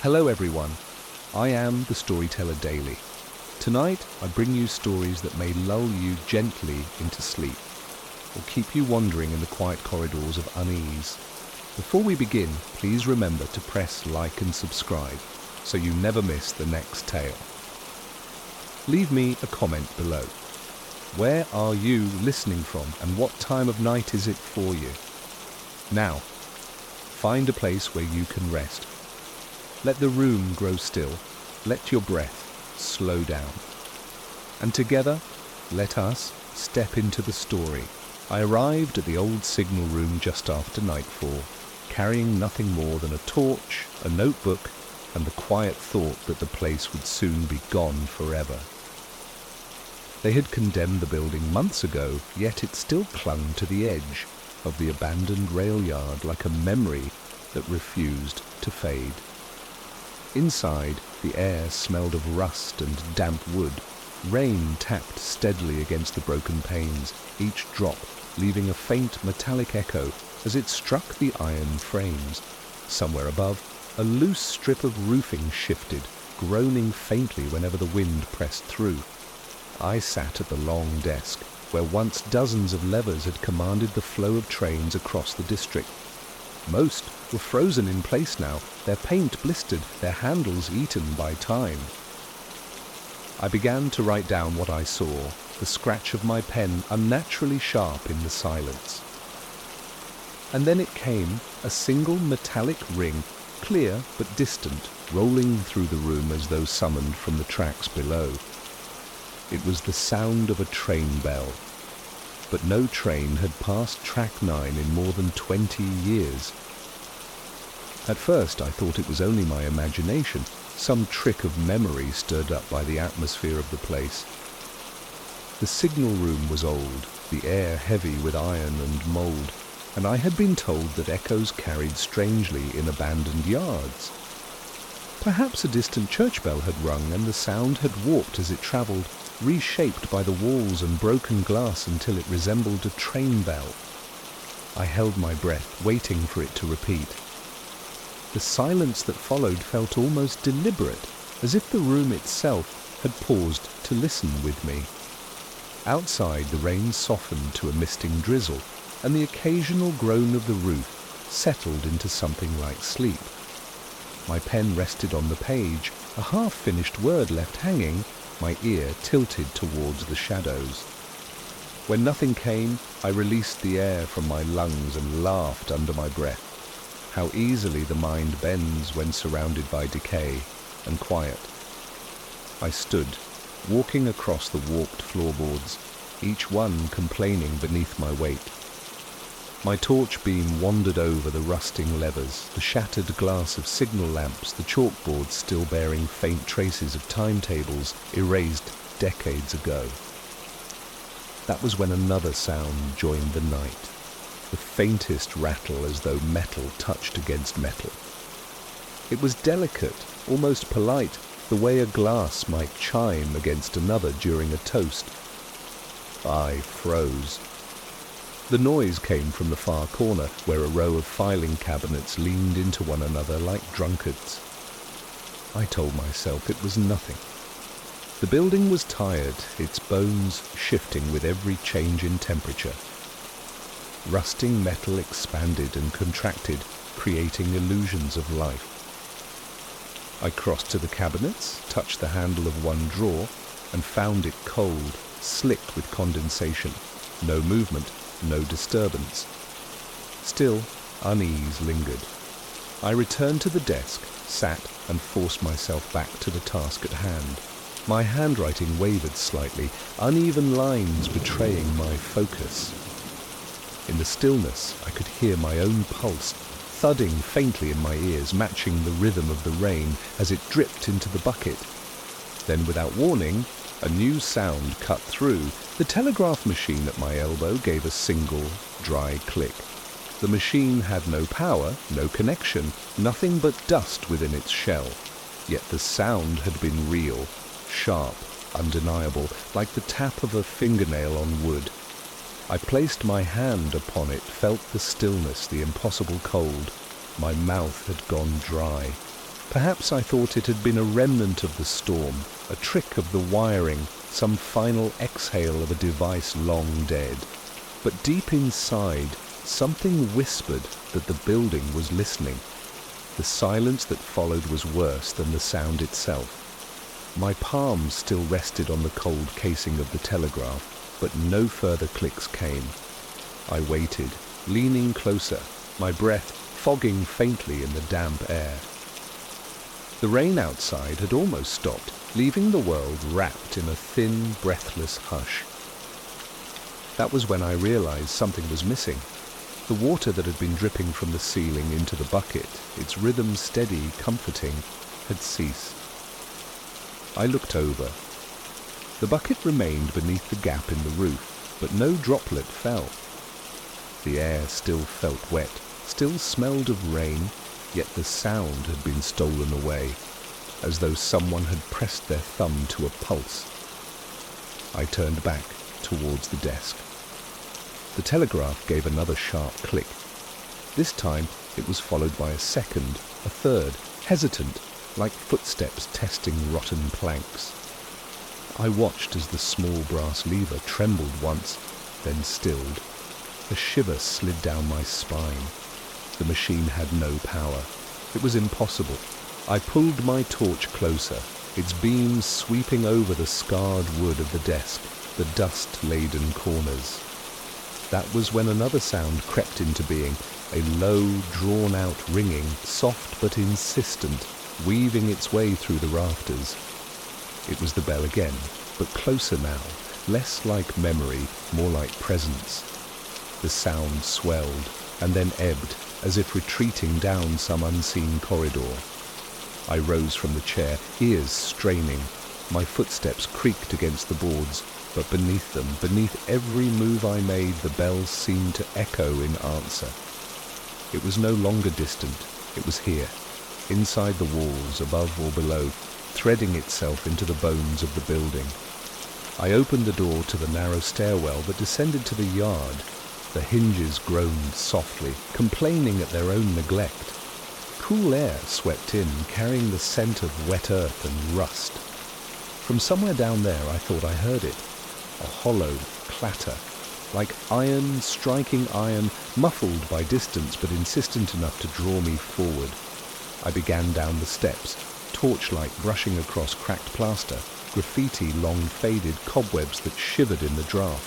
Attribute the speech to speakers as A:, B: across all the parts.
A: Hello everyone, I am the Storyteller Daily. Tonight I bring you stories that may lull you gently into sleep or keep you wandering in the quiet corridors of unease. Before we begin, please remember to press like and subscribe so you never miss the next tale. Leave me a comment below. Where are you listening from and what time of night is it for you? Now, find a place where you can rest. Let the room grow still. Let your breath slow down. And together, let us step into the story. I arrived at the old signal room just after nightfall, carrying nothing more than a torch, a notebook, and the quiet thought that the place would soon be gone forever. They had condemned the building months ago, yet it still clung to the edge of the abandoned rail yard like a memory that refused to fade. Inside, the air smelled of rust and damp wood. Rain tapped steadily against the broken panes, each drop leaving a faint metallic echo as it struck the iron frames. Somewhere above, a loose strip of roofing shifted, groaning faintly whenever the wind pressed through. I sat at the long desk, where once dozens of levers had commanded the flow of trains across the district. Most were frozen in place now, their paint blistered, their handles eaten by time. I began to write down what I saw, the scratch of my pen unnaturally sharp in the silence. And then it came, a single metallic ring, clear but distant, rolling through the room as though summoned from the tracks below. It was the sound of a train bell. But no train had passed track 9 in more than 20 years. At first I thought it was only my imagination, some trick of memory stirred up by the atmosphere of the place. The signal room was old, the air heavy with iron and mould, and I had been told that echoes carried strangely in abandoned yards. Perhaps a distant church bell had rung and the sound had warped as it travelled, reshaped by the walls and broken glass until it resembled a train bell. I held my breath, waiting for it to repeat. The silence that followed felt almost deliberate, as if the room itself had paused to listen with me. Outside, the rain softened to a misting drizzle, and the occasional groan of the roof settled into something like sleep. My pen rested on the page, a half-finished word left hanging, my ear tilted towards the shadows. When nothing came, I released the air from my lungs and laughed under my breath. How easily the mind bends when surrounded by decay and quiet. I stood, walking across the warped floorboards, each one complaining beneath my weight. My torch beam wandered over the rusting levers, the shattered glass of signal lamps, the chalkboards still bearing faint traces of timetables erased decades ago. That was when another sound joined the night, the faintest rattle as though metal touched against metal. It was delicate, almost polite, the way a glass might chime against another during a toast. I froze. The noise came from the far corner, where a row of filing cabinets leaned into one another like drunkards. I told myself it was nothing. The building was tired, its bones shifting with every change in temperature. Rusting metal expanded and contracted, creating illusions of life. I crossed to the cabinets, touched the handle of one drawer, and found it cold, slick with condensation. No movement. No disturbance. Still, unease lingered. I returned to the desk, sat, and forced myself back to the task at hand. My handwriting wavered slightly, uneven lines betraying my focus. In the stillness, I could hear my own pulse, thudding faintly in my ears, matching the rhythm of the rain as it dripped into the bucket. Then, without warning, a new sound cut through. The telegraph machine at my elbow gave a single, dry click. The machine had no power, no connection, nothing but dust within its shell. Yet the sound had been real, sharp, undeniable, like the tap of a fingernail on wood. I placed my hand upon it, felt the stillness, the impossible cold. My mouth had gone dry. Perhaps I thought it had been a remnant of the storm, a trick of the wiring, some final exhale of a device long dead. But deep inside, something whispered that the building was listening. The silence that followed was worse than the sound itself. My palms still rested on the cold casing of the telegraph, but no further clicks came. I waited, leaning closer, my breath fogging faintly in the damp air. The rain outside had almost stopped, leaving the world wrapped in a thin, breathless hush. That was when I realized something was missing. The water that had been dripping from the ceiling into the bucket, its rhythm steady, comforting, had ceased. I looked over. The bucket remained beneath the gap in the roof, but no droplet fell. The air still felt wet, still smelled of rain, yet the sound had been stolen away, as though someone had pressed their thumb to a pulse. I turned back towards the desk. The telegraph gave another sharp click. This time it was followed by a second, a third, hesitant, like footsteps testing rotten planks. I watched as the small brass lever trembled once, then stilled. A shiver slid down my spine. The machine had no power. It was impossible. I pulled my torch closer, its beams sweeping over the scarred wood of the desk, the dust-laden corners. That was when another sound crept into being, a low, drawn-out ringing, soft but insistent, weaving its way through the rafters. It was the bell again, but closer now, less like memory, more like presence. The sound swelled, and then ebbed, as if retreating down some unseen corridor. I rose from the chair, ears straining. My footsteps creaked against the boards, but beneath them, beneath every move I made, the bell seemed to echo in answer. It was no longer distant. It was here, inside the walls, above or below, threading itself into the bones of the building. I opened the door to the narrow stairwell that descended to the yard. The hinges groaned softly, complaining at their own neglect. Cool air swept in, carrying the scent of wet earth and rust. From somewhere down there I thought I heard it, a hollow clatter, like iron striking iron, muffled by distance but insistent enough to draw me forward. I began down the steps, torchlight brushing across cracked plaster, graffiti long faded, cobwebs that shivered in the draught.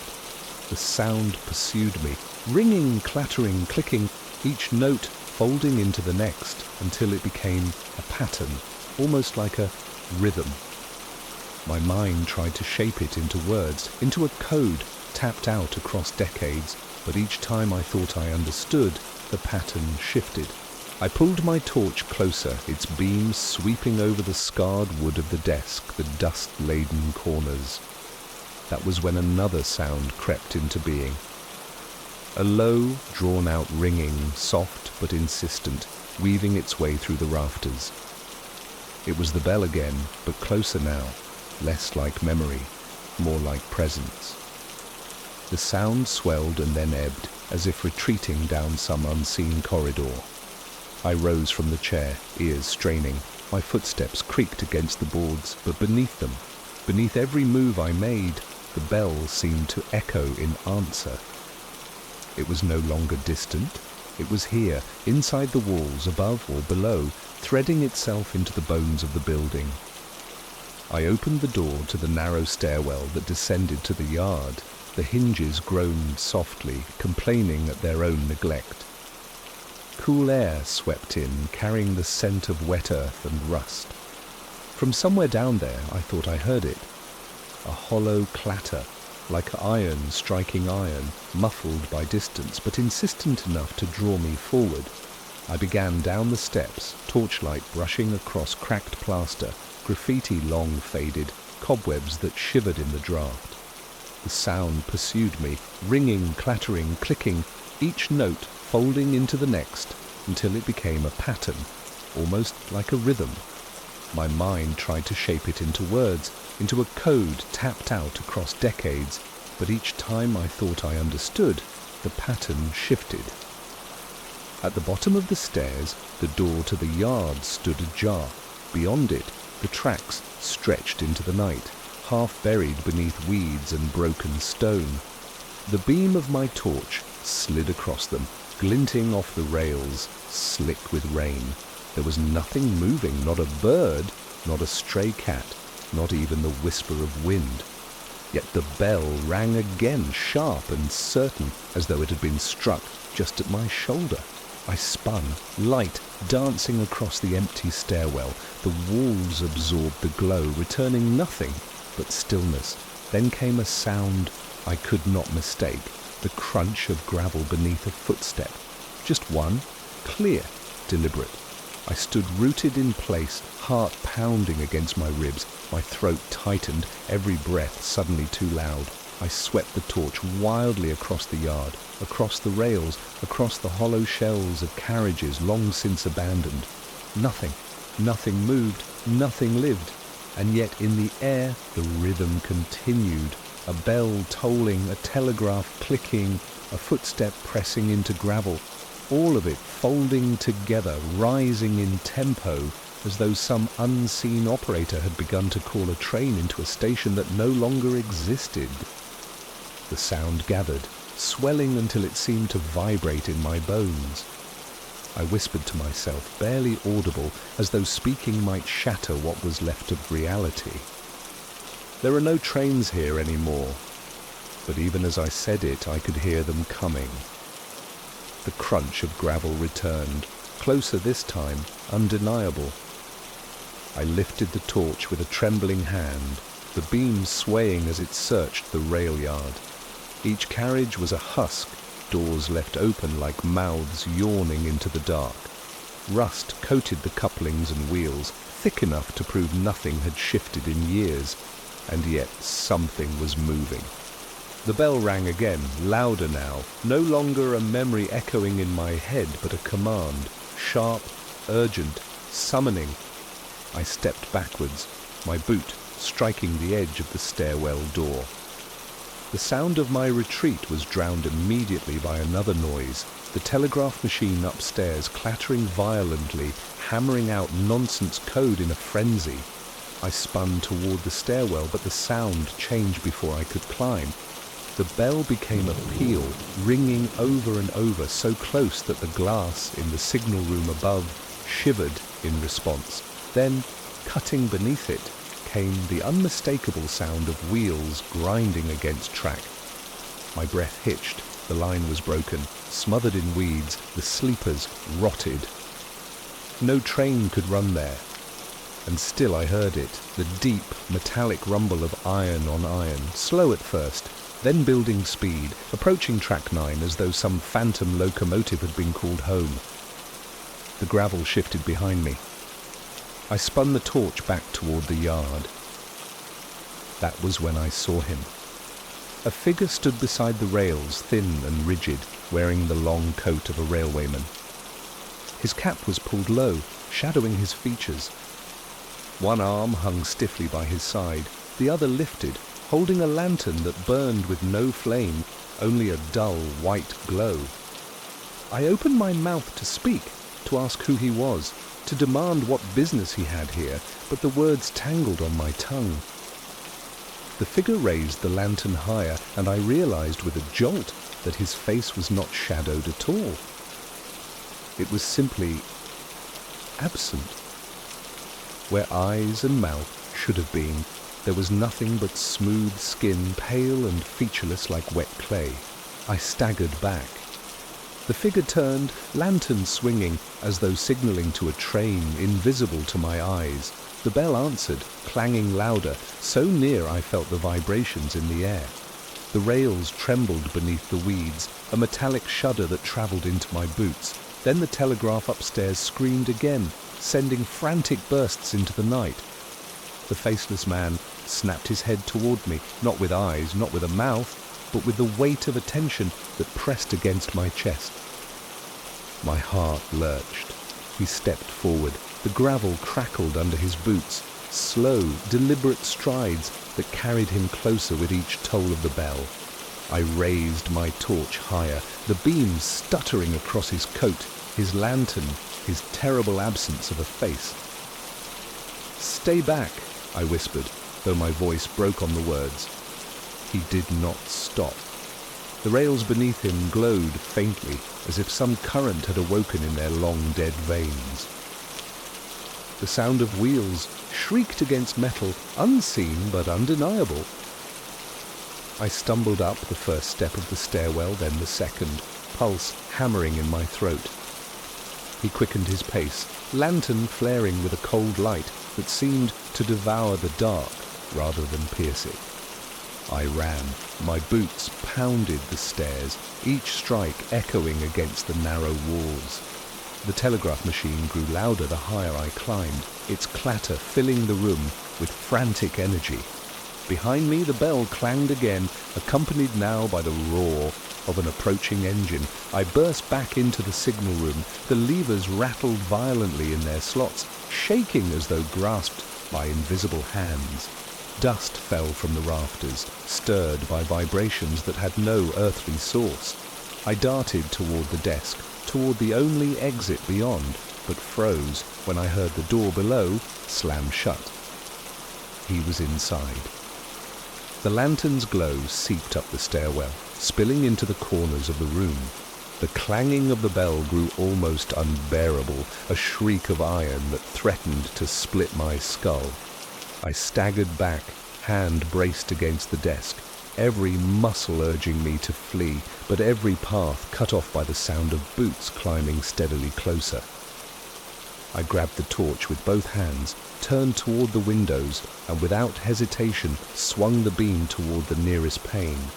A: The sound pursued me, ringing, clattering, clicking, each note folding into the next until it became a pattern, almost like a rhythm. My mind tried to shape it into words, into a code tapped out across decades, but each time I thought I understood, the pattern shifted. I pulled my torch closer, its beams sweeping over the scarred wood of the desk, the dust-laden corners. That was when another sound crept into being. A low, drawn-out ringing, soft but insistent, weaving its way through the rafters. It was the bell again, but closer now, less like memory, more like presence. The sound swelled and then ebbed, as if retreating down some unseen corridor. I rose from the chair, ears straining. My footsteps creaked against the boards, but beneath them, beneath every move I made, the bell seemed to echo in answer. It was no longer distant. It was here, inside the walls, above or below, threading itself into the bones of the building. I opened the door to the narrow stairwell that descended to the yard. The hinges groaned softly, complaining at their own neglect. Cool air swept in, carrying the scent of wet earth and rust. From somewhere down there, I thought I heard it. A hollow clatter, like iron striking iron, muffled by distance, but insistent enough to draw me forward. I began down the steps, torchlight brushing across cracked plaster, graffiti long faded, cobwebs that shivered in the draught. The sound pursued me, ringing, clattering, clicking, each note folding into the next until it became a pattern, almost like a rhythm. My mind tried to shape it into words, into a code tapped out across decades, but each time I thought I understood, the pattern shifted. At the bottom of the stairs, the door to the yard stood ajar. Beyond it, the tracks stretched into the night, half buried beneath weeds and broken stone. The beam of my torch slid across them, glinting off the rails, slick with rain. There was nothing moving, not a bird, not a stray cat, not even the whisper of wind. Yet the bell rang again, sharp and certain, as though it had been struck just at my shoulder. I spun, light dancing across the empty stairwell. The walls absorbed the glow, returning nothing but stillness. Then came a sound I could not mistake, the crunch of gravel beneath a footstep. Just one, clear, deliberate. I stood rooted in place, heart pounding against my ribs. My throat tightened, every breath suddenly too loud. I swept the torch wildly across the yard, across the rails, across the hollow shells of carriages long since abandoned. Nothing moved, nothing lived. And yet in the air the rhythm continued. A bell tolling, a telegraph clicking, a footstep pressing into gravel. All of it folding together, rising in tempo, as though some unseen operator had begun to call a train into a station that no longer existed. The sound gathered, swelling until it seemed to vibrate in my bones. I whispered to myself, barely audible, as though speaking might shatter what was left of reality. There are no trains here anymore, but even as I said it, I could hear them coming. The crunch of gravel returned, closer this time, undeniable. I lifted the torch with a trembling hand, the beam swaying as it searched the rail yard. Each carriage was a husk, doors left open like mouths yawning into the dark. Rust coated the couplings and wheels, thick enough to prove nothing had shifted in years, and yet something was moving. The bell rang again, louder now, no longer a memory echoing in my head, but a command, sharp, urgent, summoning. I stepped backwards, my boot striking the edge of the stairwell door. The sound of my retreat was drowned immediately by another noise, the telegraph machine upstairs clattering violently, hammering out nonsense code in a frenzy. I spun toward the stairwell, but the sound changed before I could climb. The bell became a peal, ringing over and over, so close that the glass in the signal room above shivered in response. Then, cutting beneath it, came the unmistakable sound of wheels grinding against track. My breath hitched, the line was broken, smothered in weeds, the sleepers rotted. No train could run there, and still I heard it, the deep, metallic rumble of iron on iron, slow at first, then building speed, approaching track 9 as though some phantom locomotive had been called home. The gravel shifted behind me. I spun the torch back toward the yard. That was when I saw him. A figure stood beside the rails, thin and rigid, wearing the long coat of a railwayman. His cap was pulled low, shadowing his features. One arm hung stiffly by his side, the other lifted, holding a lantern that burned with no flame, only a dull white glow. I opened my mouth to speak, to ask who he was, to demand what business he had here, but the words tangled on my tongue. The figure raised the lantern higher, and I realized with a jolt that his face was not shadowed at all. It was simply absent. Where eyes and mouth should have been, there was nothing but smooth skin, pale and featureless like wet clay. I staggered back. The figure turned, lantern swinging, as though signaling to a train invisible to my eyes. The bell answered, clanging louder, so near I felt the vibrations in the air. The rails trembled beneath the weeds, a metallic shudder that travelled into my boots. Then the telegraph upstairs screamed again, sending frantic bursts into the night. The faceless man snapped his head toward me, not with eyes, not with a mouth, but with the weight of attention that pressed against my chest. My heart lurched. He stepped forward. The gravel crackled under his boots, slow, deliberate strides that carried him closer with each toll of the bell. I raised my torch higher, the beam stuttering across his coat. his lantern, his terrible absence of a face. "Stay back," I whispered, though my voice broke on the words. He did not stop. The rails beneath him glowed faintly, as if some current had awoken in their long-dead veins. The sound of wheels shrieked against metal, unseen but undeniable. I stumbled up the first step of the stairwell, then the second, pulse hammering in my throat. He quickened his pace, lantern flaring with a cold light that seemed to devour the dark rather than pierce it. I ran. My boots pounded the stairs, each strike echoing against the narrow walls. The telegraph machine grew louder the higher I climbed, its clatter filling the room with frantic energy. Behind me the bell clanged again, accompanied now by the roar of an approaching engine. I burst back into the signal room. The levers rattled violently in their slots, shaking as though grasped by invisible hands. Dust fell from the rafters, stirred by vibrations that had no earthly source. I darted toward the desk, toward the only exit beyond, but froze when I heard the door below slam shut. He was inside. The lantern's glow seeped up the stairwell, spilling into the corners of the room. The clanging of the bell grew almost unbearable, a shriek of iron that threatened to split my skull. I staggered back, hand braced against the desk, every muscle urging me to flee, but every path cut off by the sound of boots climbing steadily closer. I grabbed the torch with both hands, turned toward the windows, and without hesitation swung the beam toward the nearest pane.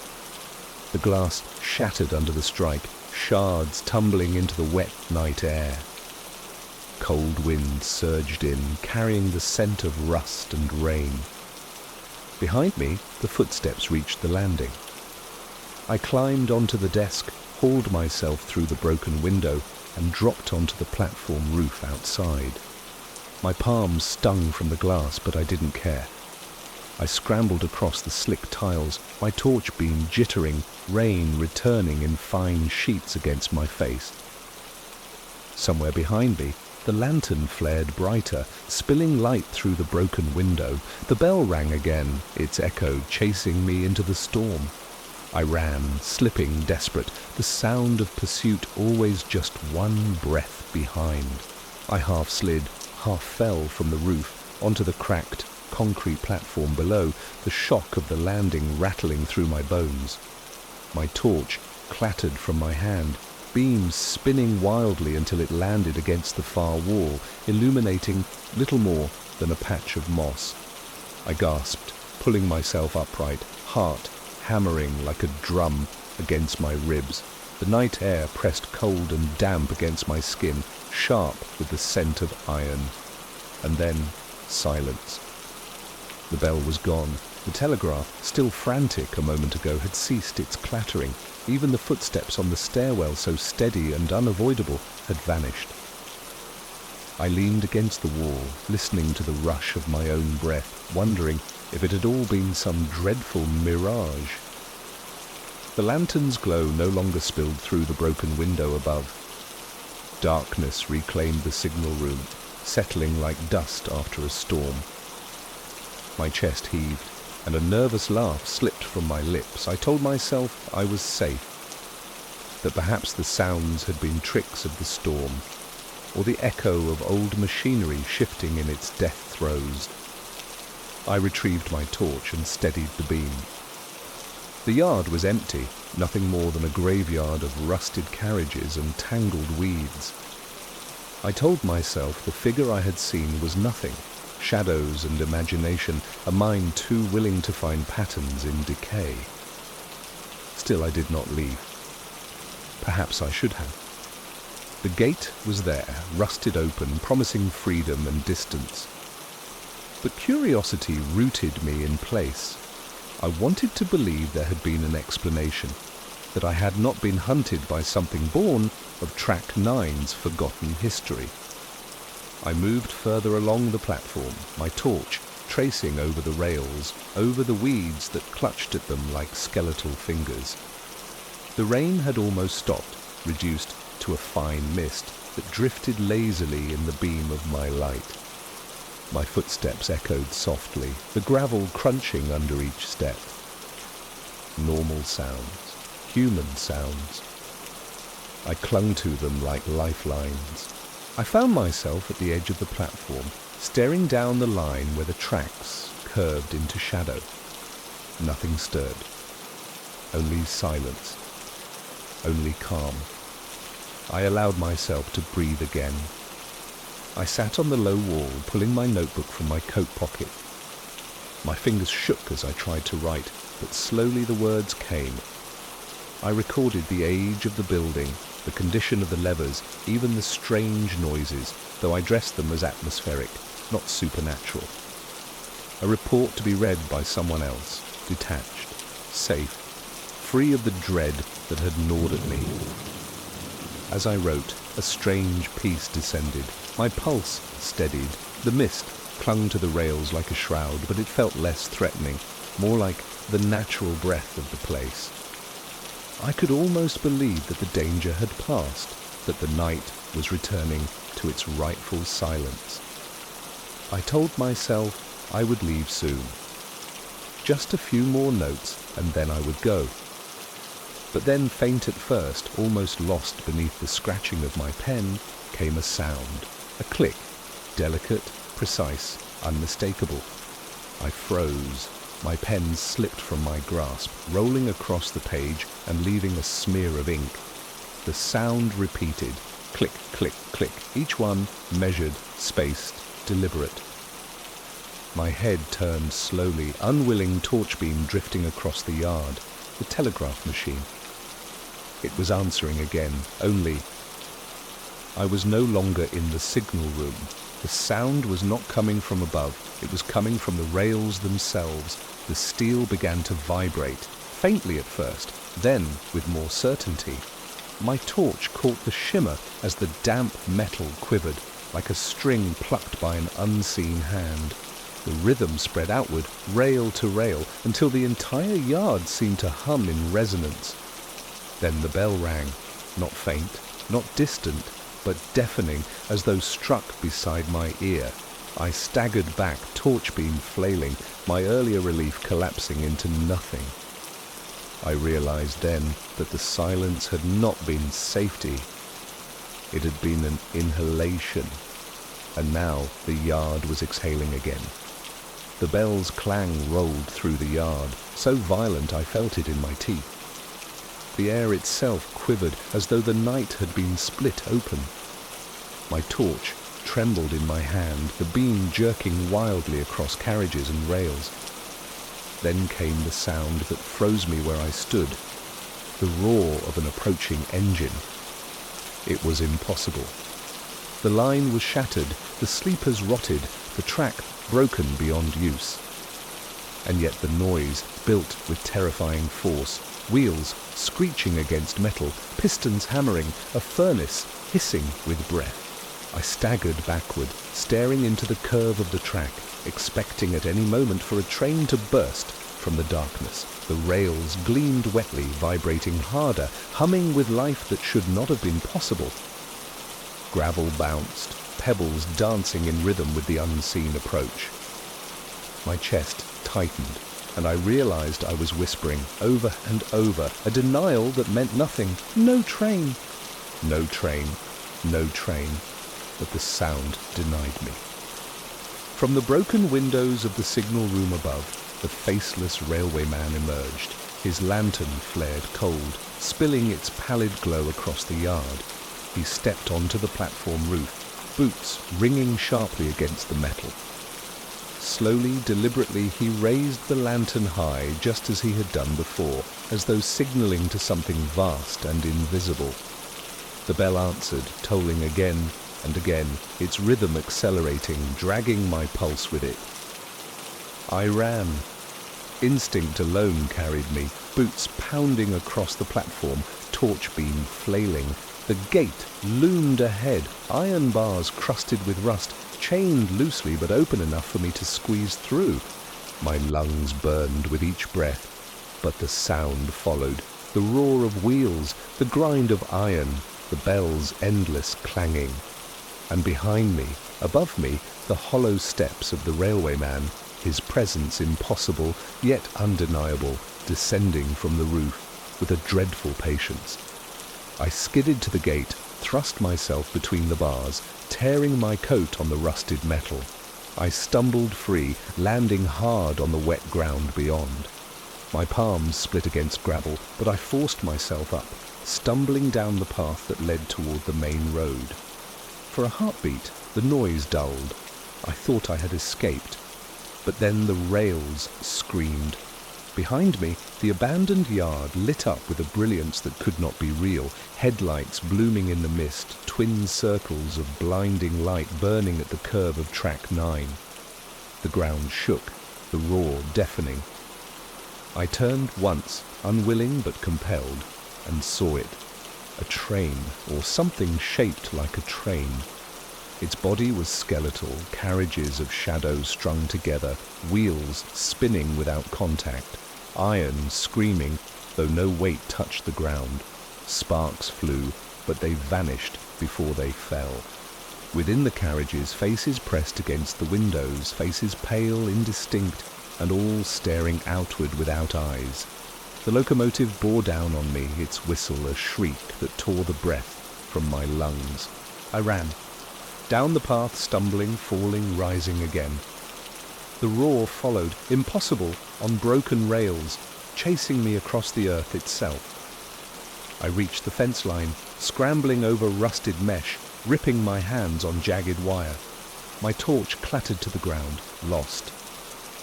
A: The glass shattered under the strike, shards tumbling into the wet night air. Cold wind surged in, carrying the scent of rust and rain. Behind me, the footsteps reached the landing. I climbed onto the desk, hauled myself through the broken window, and dropped onto the platform roof outside. My palms stung from the glass, but I didn't care. I scrambled across the slick tiles, my torch beam jittering, rain returning in fine sheets against my face. Somewhere behind me, the lantern flared brighter, spilling light through the broken window. The bell rang again, its echo chasing me into the storm. I ran, slipping, desperate, the sound of pursuit always just one breath behind. I half slid, half fell from the roof onto the cracked concrete platform below, the shock of the landing rattling through my bones. My torch clattered from my hand, beams spinning wildly until it landed against the far wall, illuminating little more than a patch of moss. I gasped, pulling myself upright, heart hammering like a drum against my ribs. The night air pressed cold and damp against my skin, sharp with the scent of iron. And then silence. The bell was gone. The telegraph, still frantic a moment ago, had ceased its clattering. Even the footsteps on the stairwell, so steady and unavoidable, had vanished. I leaned against the wall, listening to the rush of my own breath, wondering if it had all been some dreadful mirage. The lantern's glow no longer spilled through the broken window above. Darkness reclaimed the signal room, settling like dust after a storm. My chest heaved, and a nervous laugh slipped from my lips. I told myself I was safe, that perhaps the sounds had been tricks of the storm, or the echo of old machinery shifting in its death throes. I retrieved my torch and steadied the beam. The yard was empty, nothing more than a graveyard of rusted carriages and tangled weeds. I told myself the figure I had seen was nothing, shadows and imagination, a mind too willing to find patterns in decay. Still, I did not leave. Perhaps I should have. The gate was there, rusted open, promising freedom and distance. But curiosity rooted me in place. I wanted to believe there had been an explanation, that I had not been hunted by something born of Track 9's forgotten history. I moved further along the platform, my torch tracing over the rails, over the weeds that clutched at them like skeletal fingers. The rain had almost stopped, reduced to a fine mist, that drifted lazily in the beam of my light. My footsteps echoed softly, the gravel crunching under each step. Normal sounds, human sounds. I clung to them like lifelines. I found myself at the edge of the platform, staring down the line where the tracks curved into shadow. Nothing stirred. Only silence. Only calm. I allowed myself to breathe again. I sat on the low wall, pulling my notebook from my coat pocket. My fingers shook as I tried to write, but slowly the words came. I recorded the age of the building, the condition of the levers, even the strange noises, though I dressed them as atmospheric, not supernatural. A report to be read by someone else, detached, safe, free of the dread that had gnawed at me. As I wrote, a strange peace descended. My pulse steadied. The mist clung to the rails like a shroud, but it felt less threatening, more like the natural breath of the place. I could almost believe that the danger had passed, that the night was returning to its rightful silence. I told myself I would leave soon. Just a few more notes, and then I would go. But then, faint at first, almost lost beneath the scratching of my pen, came a sound. A click, delicate, precise, unmistakable. I froze. My pen slipped from my grasp, rolling across the page and leaving a smear of ink. The sound repeated. Click, click, click. Each one measured, spaced, deliberate. My head turned slowly, unwilling torch beam drifting across the yard. The telegraph machine. It was answering again, only I was no longer in the signal room. The sound was not coming from above. It was coming from the rails themselves. The steel began to vibrate, faintly at first, then with more certainty. My torch caught the shimmer as the damp metal quivered, like a string plucked by an unseen hand. The rhythm spread outward, rail to rail, until the entire yard seemed to hum in resonance. Then the bell rang, not faint, not distant, but deafening, as though struck beside my ear. I staggered back, torch beam flailing, my earlier relief collapsing into nothing. I realized then that the silence had not been safety. It had been an inhalation. And now the yard was exhaling again. The bell's clang rolled through the yard, so violent I felt it in my teeth. The air itself quivered as though the night had been split open. My torch trembled in my hand, the beam jerking wildly across carriages and rails. Then came the sound that froze me where I stood, the roar of an approaching engine. It was impossible. The line was shattered, the sleepers rotted, the track broken beyond use. And yet the noise built with terrifying force, wheels screeching against metal, pistons hammering, a furnace hissing with breath. I staggered backward, staring into the curve of the track, expecting at any moment for a train to burst from the darkness. The rails gleamed wetly, vibrating harder, humming with life that should not have been possible. Gravel bounced, pebbles dancing in rhythm with the unseen approach. My chest tightened, and I realized I was whispering over and over, a denial that meant nothing. No train! No train, no train. But the sound denied me. From the broken windows of the signal room above, the faceless railway man emerged. His lantern flared cold, spilling its pallid glow across the yard. He stepped onto the platform roof, boots ringing sharply against the metal. Slowly, deliberately, he raised the lantern high, just as he had done before, as though signaling to something vast and invisible. The bell answered, tolling again and again, its rhythm accelerating, dragging my pulse with it. I ran. Instinct alone carried me, boots pounding across the platform, torch beam flailing. The gate loomed ahead, iron bars crusted with rust, chained loosely but open enough for me to squeeze through. My lungs burned with each breath, but the sound followed. The roar of wheels, the grind of iron, the bells endless clanging, and behind me, above me, the hollow steps of the railwayman, his presence impossible yet undeniable, descending from the roof with a dreadful patience. I skidded to the gate, thrust myself between the bars, tearing my coat on the rusted metal. I stumbled free, landing hard on the wet ground beyond. My palms split against gravel, but I forced myself up, stumbling down the path that led toward the main road. For a heartbeat, the noise dulled. I thought I had escaped, but then the rails screamed. Behind me, the abandoned yard lit up with a brilliance that could not be real, headlights blooming in the mist, twin circles of blinding light burning at the curve of track 9. The ground shook, the roar deafening. I turned once, unwilling but compelled, and saw it. A train, or something shaped like a train. Its body was skeletal, carriages of shadow strung together, wheels spinning without contact, iron screaming, though no weight touched the ground. Sparks flew, but they vanished before they fell. Within the carriages, faces pressed against the windows, faces pale, indistinct, and all staring outward without eyes. The locomotive bore down on me, its whistle a shriek that tore the breath from my lungs. I ran. Down the path, stumbling, falling, rising again. The roar followed, impossible, on broken rails, chasing me across the earth itself. I reached the fence line, scrambling over rusted mesh, ripping my hands on jagged wire. My torch clattered to the ground, lost.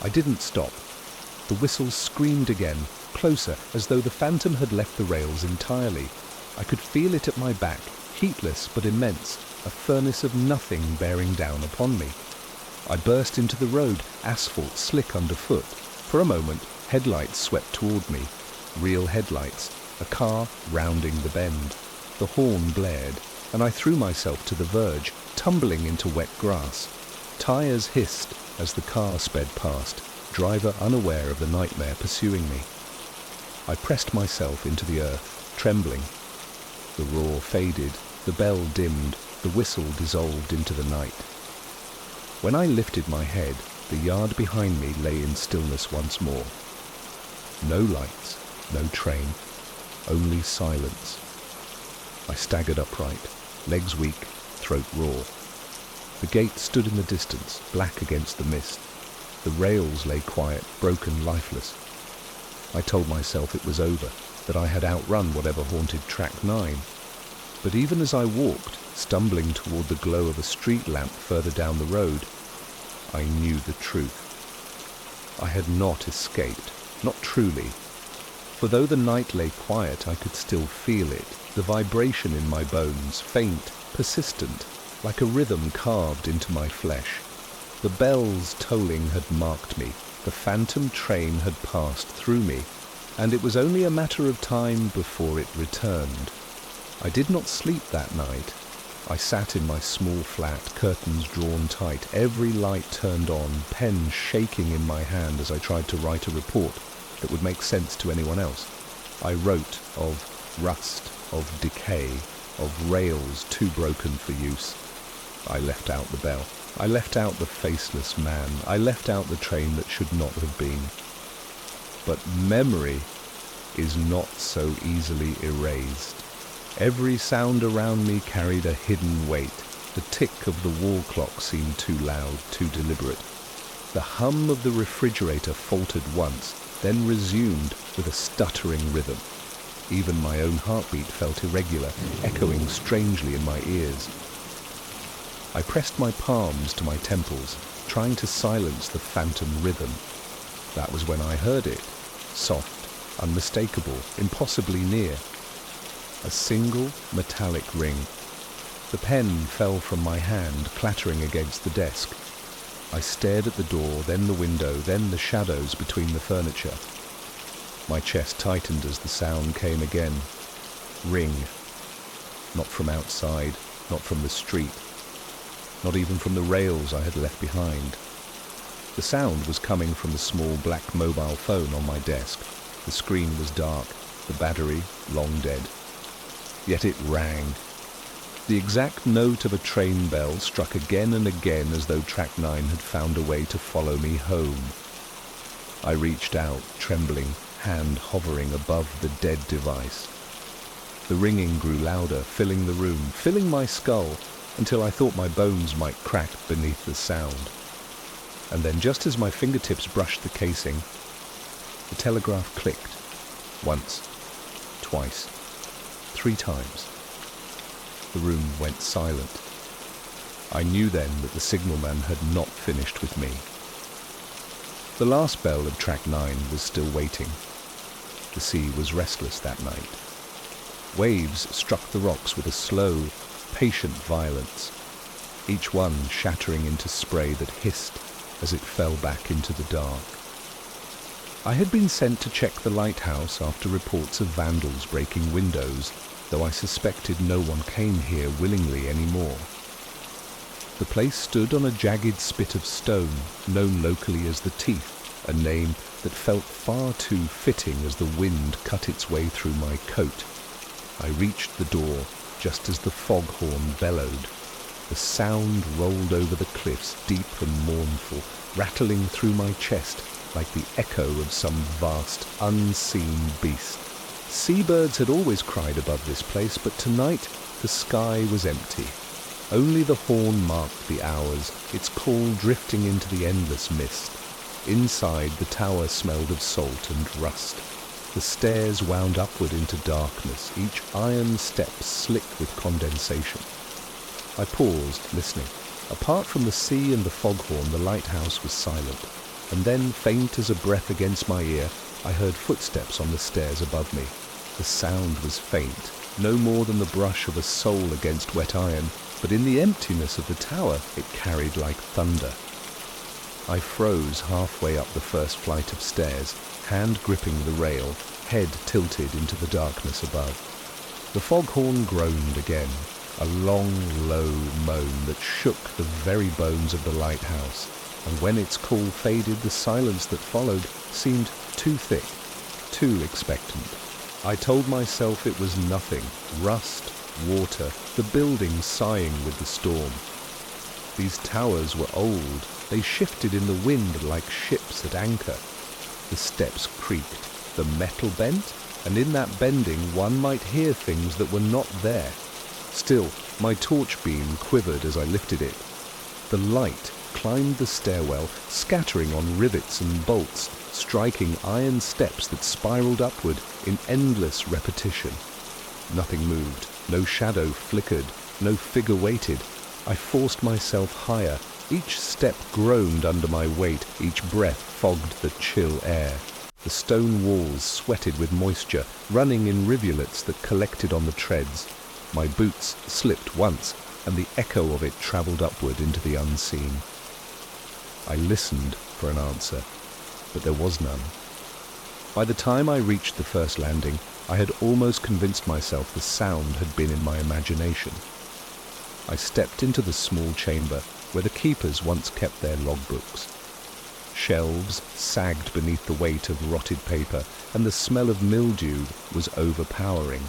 A: I didn't stop. The whistle screamed again, closer, as though the phantom had left the rails entirely. I could feel it at my back, heatless but immense, a furnace of nothing bearing down upon me. I burst into the road, asphalt slick underfoot. For a moment, headlights swept toward me. Real headlights, a car rounding the bend. The horn blared, and I threw myself to the verge, tumbling into wet grass. Tires hissed as the car sped past, driver unaware of the nightmare pursuing me. I pressed myself into the earth, trembling. The roar faded, the bell dimmed, the whistle dissolved into the night. When I lifted my head, the yard behind me lay in stillness once more. No lights, no train, only silence. I staggered upright, legs weak, throat raw. The gate stood in the distance, black against the mist. The rails lay quiet, broken, lifeless. I told myself it was over, that I had outrun whatever haunted track 9. But even as I walked, stumbling toward the glow of a street lamp further down the road, I knew the truth. I had not escaped, not truly. For though the night lay quiet, I could still feel it, the vibration in my bones, faint, persistent, like a rhythm carved into my flesh. The bells tolling had marked me, the phantom train had passed through me, and it was only a matter of time before it returned. I did not sleep that night. I sat in my small flat, curtains drawn tight, every light turned on, pen shaking in my hand as I tried to write a report that would make sense to anyone else. I wrote of rust, of decay, of rails too broken for use. I left out the bell. I left out the faceless man. I left out the train that should not have been. But memory is not so easily erased. Every sound around me carried a hidden weight. The tick of the wall clock seemed too loud, too deliberate. The hum of the refrigerator faltered once, then resumed with a stuttering rhythm. Even my own heartbeat felt irregular, echoing strangely in my ears. I pressed my palms to my temples, trying to silence the phantom rhythm. That was when I heard it, soft, unmistakable, impossibly near. A single metallic ring. The pen fell from my hand, clattering against the desk. I stared at the door, then the window, then the shadows between the furniture. My chest tightened as the sound came again. Ring. Not from outside, not from the street, not even from the rails I had left behind. The sound was coming from the small black mobile phone on my desk. The screen was dark, the battery long dead. Yet it rang, The exact note of a train bell struck again and again as though Track 9 had found a way to follow me home. I reached out, trembling, hand hovering above the dead device. The ringing grew louder, filling the room, filling my skull, until I thought my bones might crack beneath the sound. And then, just as my fingertips brushed the casing, the telegraph clicked. Once, twice, 3 times. The room went silent. I knew then that the signalman had not finished with me. The last bell of Track 9 was still waiting. The sea was restless that night. Waves struck the rocks with a slow, patient violence, each one shattering into spray that hissed as it fell back into the dark. I had been sent to check the lighthouse after reports of vandals breaking windows, though I suspected no one came here willingly anymore. The place stood on a jagged spit of stone, known locally as the Teeth, a name that felt far too fitting as the wind cut its way through my coat. I reached the door just as the foghorn bellowed. The sound rolled over the cliffs, deep and mournful, rattling through my chest like the echo of some vast, unseen beast. Seabirds had always cried above this place, but tonight the sky was empty. Only the horn marked the hours, its call drifting into the endless mist. Inside, the tower smelled of salt and rust. The stairs wound upward into darkness, each iron step slick with condensation. I paused, listening. Apart from the sea and the foghorn, the lighthouse was silent. And then, faint as a breath against my ear, I heard footsteps on the stairs above me. The sound was faint, no more than the brush of a sole against wet iron, but in the emptiness of the tower it carried like thunder. I froze halfway up the first flight of stairs, hand gripping the rail, head tilted into the darkness above. The foghorn groaned again, a long, low moan that shook the very bones of the lighthouse, and when its call faded, the silence that followed seemed too thick, too expectant. I told myself it was nothing, rust, water, the building sighing with the storm. These towers were old, they shifted in the wind like ships at anchor. The steps creaked, the metal bent, and in that bending one might hear things that were not there. Still, my torch beam quivered as I lifted it. The light climbed the stairwell, scattering on rivets and bolts, striking iron steps that spiraled upward in endless repetition. Nothing moved, no shadow flickered, no figure waited. I forced myself higher. Each step groaned under my weight, each breath fogged the chill air. The stone walls sweated with moisture, running in rivulets that collected on the treads. My boots slipped once, and the echo of it travelled upward into the unseen. I listened for an answer, but there was none. By the time I reached the first landing, I had almost convinced myself the sound had been in my imagination. I stepped into the small chamber where the keepers once kept their logbooks. Shelves sagged beneath the weight of rotted paper, and the smell of mildew was overpowering.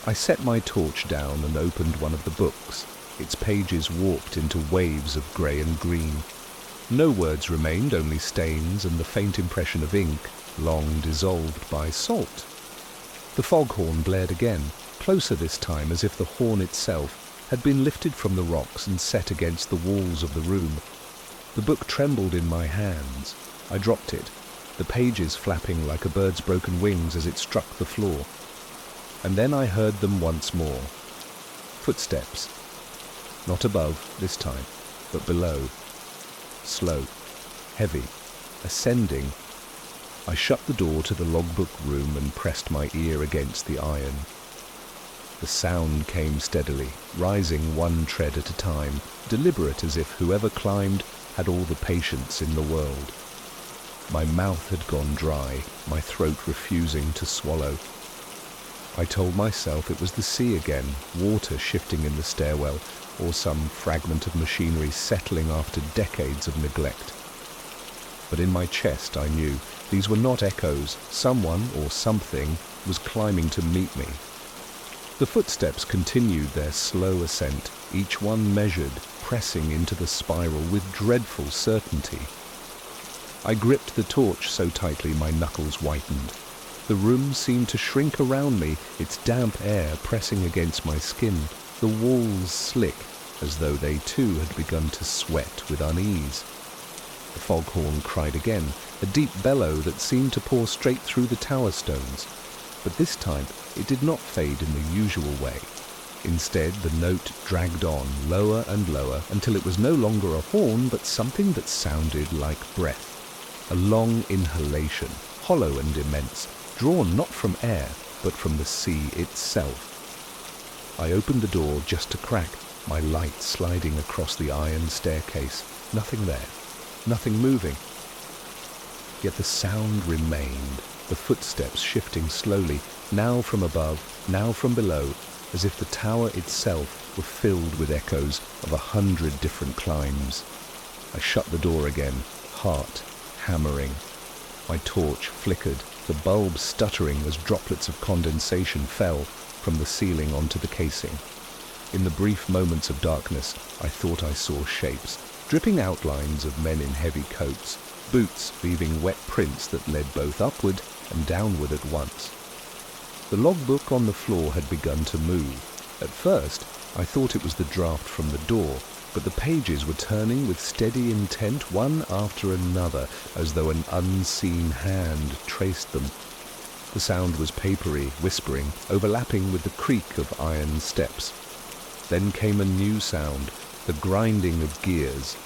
A: I set my torch down and opened one of the books, its pages warped into waves of grey and green. No words remained, only stains and the faint impression of ink, long dissolved by salt. The foghorn blared again, closer this time, as if the horn itself had been lifted from the rocks and set against the walls of the room. The book trembled in my hands. I dropped it, the pages flapping like a bird's broken wings as it struck the floor. And then I heard them once more. Footsteps. Not above, this time, but below. Slow, heavy, ascending. I shut the door to the logbook room and pressed my ear against the iron. The sound came steadily, rising one tread at a time, deliberate as if whoever climbed had all the patience in the world. My mouth had gone dry, my throat refusing to swallow. I told myself it was the sea again, water shifting in the stairwell, or some fragment of machinery settling after decades of neglect. But in my chest I knew these were not echoes. Someone or something was climbing to meet me. The footsteps continued their slow ascent, each one measured, pressing into the spiral with dreadful certainty. I gripped the torch so tightly my knuckles whitened. The room seemed to shrink around me, its damp air pressing against my skin, the walls slick, as though they too had begun to sweat with unease. The foghorn cried again, a deep bellow that seemed to pour straight through the tower stones. But this time it did not fade in the usual way. Instead, the note dragged on, lower and lower, until it was no longer a horn, but something that sounded like breath. A long inhalation, hollow and immense, drawn not from air, but from the sea itself. I opened the door just a crack, my light sliding across the iron staircase. Nothing there, nothing moving. Yet the sound remained, the footsteps shifting slowly, now from above, now from below, as if the tower itself were filled with echoes of 100 different climes. I shut the door again, heart hammering. My torch flickered, the bulb stuttering as droplets of condensation fell from the ceiling onto the casing. In the brief moments of darkness, I thought I saw shapes, dripping outlines of men in heavy coats, boots leaving wet prints that led both upward and downward at once. The logbook on the floor had begun to move. At first, I thought it was the draft from the door, but the pages were turning with steady intent one after another, as though an unseen hand traced them. The sound was papery, whispering, overlapping with the creak of iron steps. Then came a new sound, the grinding of gears.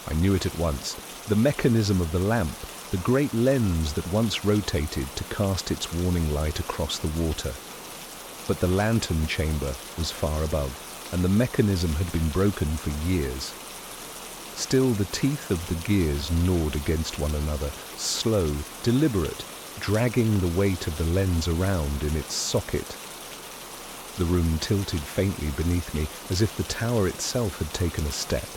A: I knew it at once. The mechanism of the lamp, the great lens that once rotated to cast its warning light across the water. But the lantern chamber was far above, and the mechanism had been broken for years. Still the teeth of the gears gnawed against one another, slow, deliberate, dragging the weight of the lens around in its socket. The room tilted faintly beneath me, as if the tower itself had taken a step.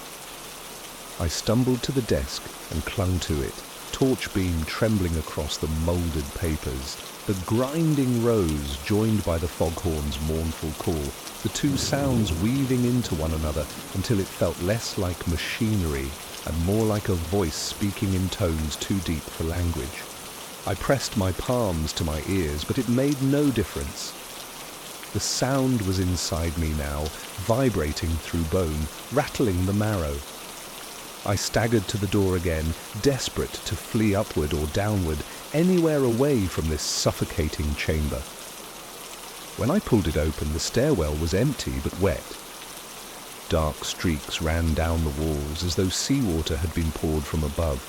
A: I stumbled to the desk and clung to it, torch beam trembling across the moulded papers. The grinding rose, joined by the foghorn's mournful call, the two sounds weaving into one another until it felt less like machinery and more like a voice speaking in tones too deep for language. I pressed my palms to my ears, but it made no difference. The sound was inside me now, vibrating through bone, rattling the marrow. I staggered to the door again, desperate to flee upward or downward, anywhere away from this suffocating chamber. When I pulled it open, the stairwell was empty but wet. Dark streaks ran down the walls as though seawater had been poured from above.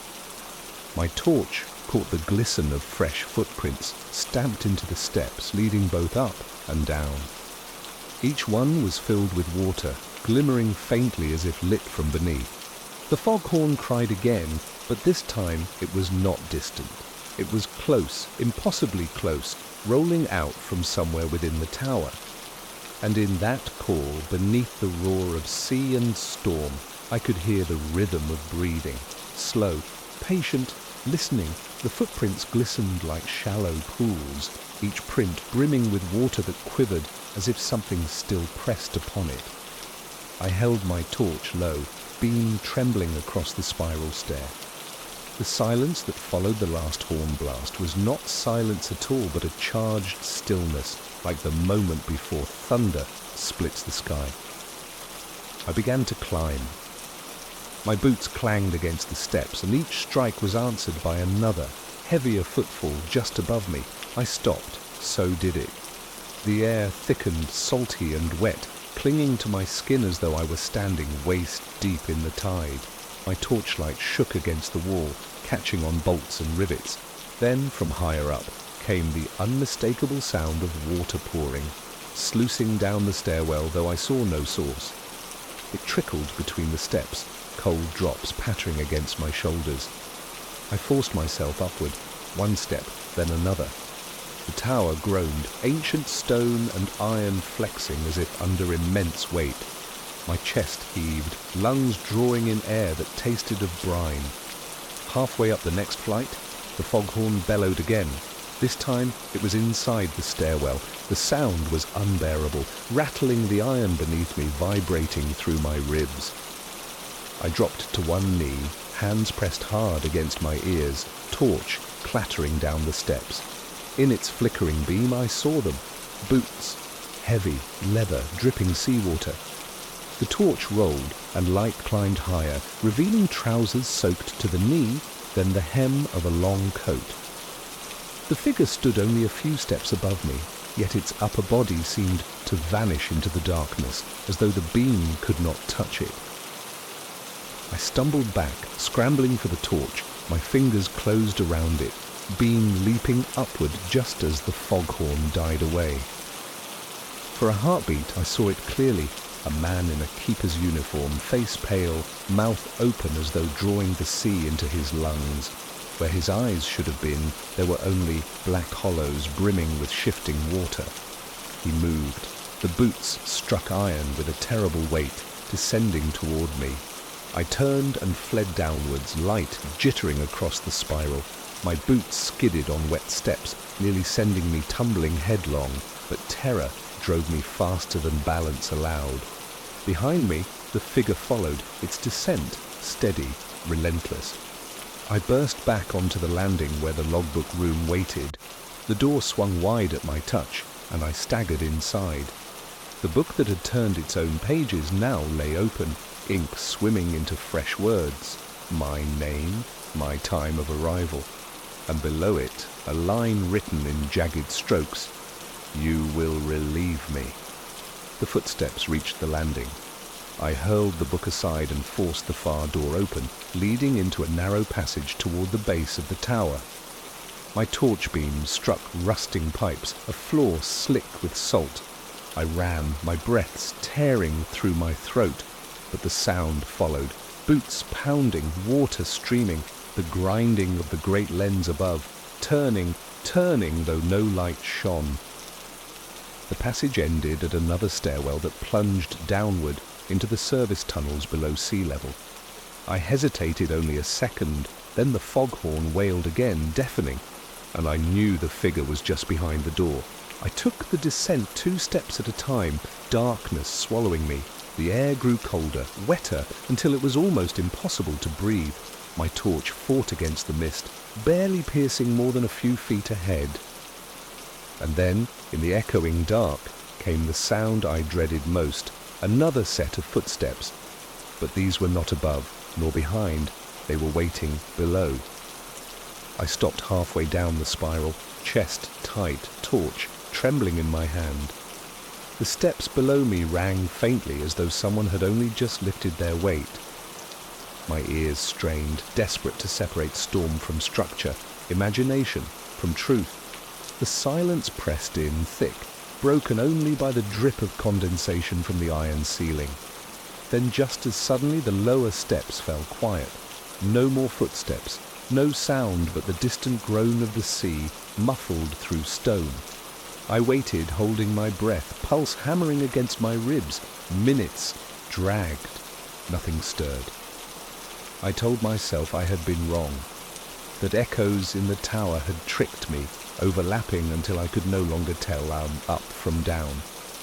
A: My torch caught the glisten of fresh footprints stamped into the steps leading both up and down. Each one was filled with water, glimmering faintly as if lit from beneath. The foghorn cried again, but this time it was not distant. It was close, impossibly close, rolling out from somewhere within the tower. And in that call, beneath the roar of sea and storm, I could hear the rhythm of breathing, slow, patient, listening. The footprints glistened like shallow pools, each print brimming with water that quivered as if something still pressed upon it. I held my torch low, beam trembling across the spiral stair. The silence that followed the last horn blast was not silence at all, but a charged stillness, like the moment before thunder splits the sky. I began to climb. My boots clanged against the steps, and each strike was answered by another, heavier footfall just above me. I stopped. So did it. The air thickened, salty and wet, clinging to my skin as though I were standing waist deep in the tide. My torchlight shook against the wall, catching on bolts and rivets. Then, from higher up, came the unmistakable sound of water pouring, sluicing down the stairwell, though I saw no source. It trickled between the steps, cold drops pattering against my shoulders. I forced myself upward, one step, then another. The tower groaned, ancient stone and iron flexing as if under immense weight. My chest heaved, lungs drawing in air that tasted of brine. Halfway up the next flight, the foghorn bellowed again. This time it was inside the stairwell. The sound was unbearable, rattling the iron beneath me, vibrating through my ribs. I dropped to one knee, hands pressed hard against my ears, torch clattering down the steps. In its flickering beam I saw them. Boots, heavy, leather, dripping seawater. The torch rolled and light climbed higher, revealing trousers soaked to the knee, then the hem of a long coat. The figure stood only a few steps above me, yet its upper body seemed to vanish into the darkness, as though the beam could not touch it. I stumbled back, scrambling for the torch, my fingers closed around it, beam leaping upward just as the foghorn died away. For a heartbeat I saw it clearly, a man in a keeper's uniform, face pale, mouth open as though drawing the sea into his lungs. Where his eyes should have been, there were only black hollows brimming with shifting water. He moved. The boots struck iron with a terrible weight, descending toward me. I turned and fled downwards, light jittering across the spiral. My boots skidded on wet steps, nearly sending me tumbling headlong, but terror drove me faster than balance allowed. Behind me, the figure followed, its descent steady, relentless. I burst back onto the landing where the logbook room waited. The door swung wide at my touch, and I staggered inside. The book that had turned its own pages now lay open, ink swimming into fresh words. My name, my time of arrival. And below it, a line written in jagged strokes. You will relieve me. The footsteps reached the landing. I hurled the book aside and forced the far door open, leading into a narrow passage toward the base of the tower. My torch beam struck rusting pipes, a floor slick with salt. I ran, my breaths tearing through my throat, but the sound followed. Boots pounding, water streaming, the grinding of the great lens above, turning though no light shone. The passage ended at another stairwell that plunged downward into the service tunnels below sea level. I hesitated only a second, then the foghorn wailed again, deafening, and I knew the figure was just behind the door. I took the descent 2 steps at a time, darkness swallowing me. The air grew colder, wetter, until it was almost impossible to breathe. My torch fought against the mist, barely piercing more than a few feet ahead. And then, in the echoing dark, came the sound I dreaded most, another set of footsteps. But these were not above, nor behind, they were waiting below. I stopped halfway down the spiral, chest tight, torch trembling in my hand. The steps below me rang faintly as though someone had only just lifted their weight. My ears strained, desperate to separate storm from structure, imagination from truth. The silence pressed in thick, broken only by the drip of condensation from the iron ceiling. Then just as suddenly the lower steps fell quiet. No more footsteps, no sound but the distant groan of the sea, muffled through stone. I waited, holding my breath, pulse hammering against my ribs. Minutes dragged. Nothing stirred. I told myself I had been wrong, that echoes in the tower had tricked me, overlapping until I could no longer tell up from down.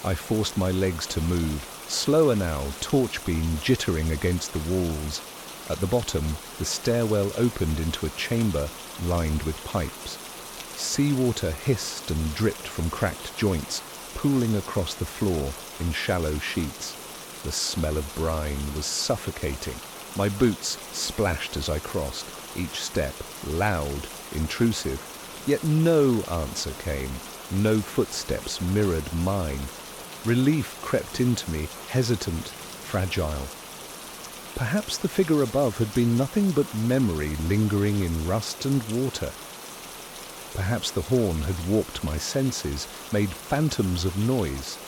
A: I forced my legs to move, slower now, torch beam jittering against the walls. At the bottom, the stairwell opened into a chamber lined with pipes. Seawater hissed and dripped from cracked joints, pooling across the floor in shallow sheets. The smell of brine was suffocating. My boots splashed as I crossed, each step loud, intrusive. Yet no answer came, no footsteps mirrored mine. Relief crept into me, hesitant, fragile. Perhaps the figure above had been nothing but memory lingering in rust and water. Perhaps the horn had warped my senses, made phantoms of noise.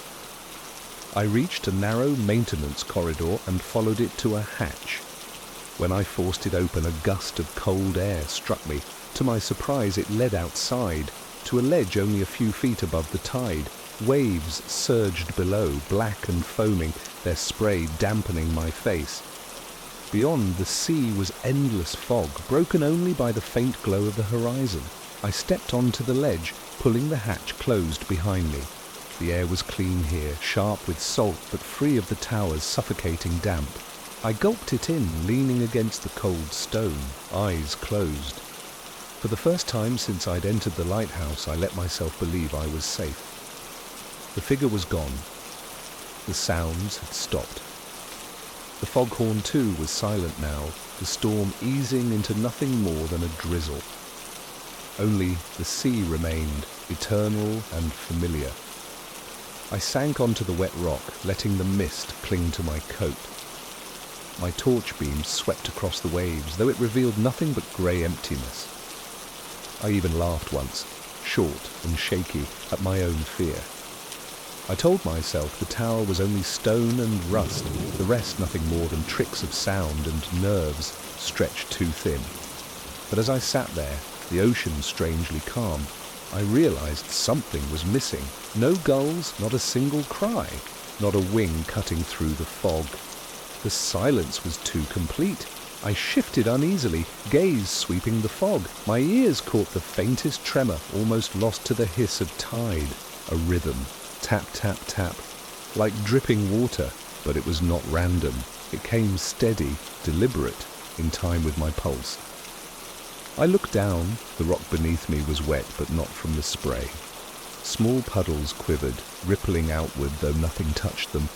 A: I reached a narrow maintenance corridor and followed it to a hatch. When I forced it open, a gust of cold air struck me. To my surprise, it led outside, to a ledge only a few feet above the tide. Waves surged below, black and foaming, their spray dampening my face. Beyond, the sea was endless fog, broken only by the faint glow of the horizon. I stepped onto the ledge, pulling the hatch closed behind me. The air was clean here, sharp with salt, but free of the tower's suffocating damp. I gulped it in, leaning against the cold stone, eyes closed. For the first time since I'd entered the lighthouse, I let myself believe I was safe. The figure was gone. The sounds had stopped. The foghorn, too, was silent now, the storm easing into nothing more than a drizzle. Only the sea remained, eternal and familiar. I sank onto the wet rock, letting the mist cling to my coat. My torch beam swept across the waves, though it revealed nothing but grey emptiness. I even laughed once, short and shaky, at my own fear. I told myself the tower was only stone and rust, the rest nothing more than tricks of sound and nerves stretched too thin. But as I sat there, the ocean strangely calm, I realized something was missing. No gulls, not a single cry, not a wing cutting through the fog. The silence was too complete. I shifted uneasily, gaze sweeping the fog. My ears caught the faintest tremor, almost lost to the hiss of tide. A rhythm, tap, tap, tap, like dripping water, but it was not random. It came steady, deliberate, in time with my pulse. I looked down. The rock beneath me was wet, but not from the spray. Small puddles quivered, rippling outward, though nothing touched them.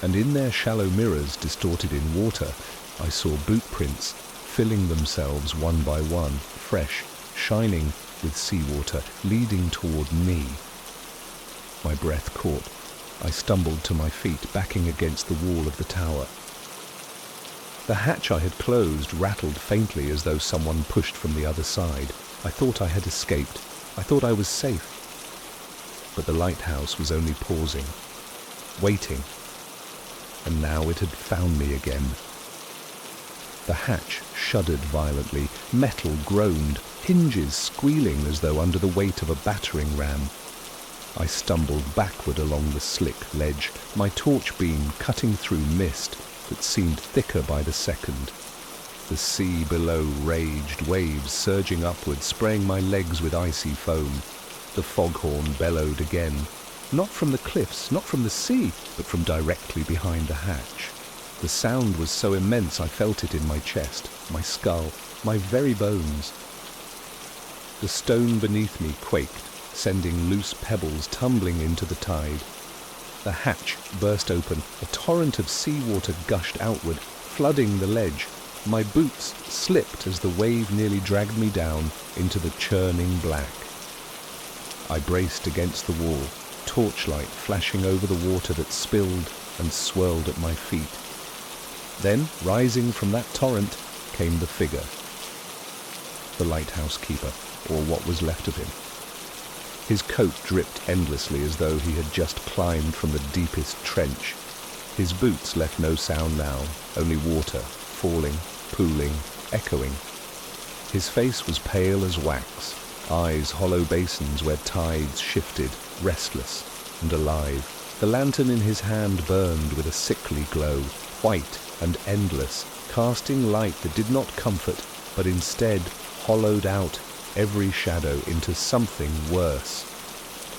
A: And in their shallow mirrors, distorted in water, I saw boot prints, filling themselves one by one, fresh, shining with seawater, leading toward me. My breath caught. I stumbled to my feet, backing against the wall of the tower. The hatch I had closed rattled faintly as though someone pushed from the other side. I thought I had escaped. I thought I was safe. But the lighthouse was only pausing, waiting. And now it had found me again. The hatch shuddered violently, metal groaned, hinges squealing as though under the weight of a battering ram. I stumbled backward along the slick ledge, my torch beam cutting through mist that seemed thicker by the second. The sea below raged, waves surging upward, spraying my legs with icy foam. The foghorn bellowed again, not from the cliffs, not from the sea, but from directly behind the hatch. The sound was so immense I felt it in my chest, my skull, my very bones. The stone beneath me quaked, sending loose pebbles tumbling into the tide. The hatch burst open, a torrent of seawater gushed outward, flooding the ledge. My boots slipped as the wave nearly dragged me down into the churning black. I braced against the wall, torchlight flashing over the water that spilled and swirled at my feet. Then, rising from that torrent, came the figure. The lighthouse keeper, or what was left of him. His coat dripped endlessly as though he had just climbed from the deepest trench. His boots left no sound now, only water, falling, pooling, echoing. His face was pale as wax, eyes hollow basins where tides shifted, restless and alive. The lantern in his hand burned with a sickly glow, white and endless, casting light that did not comfort, but instead hollowed out every shadow into something worse.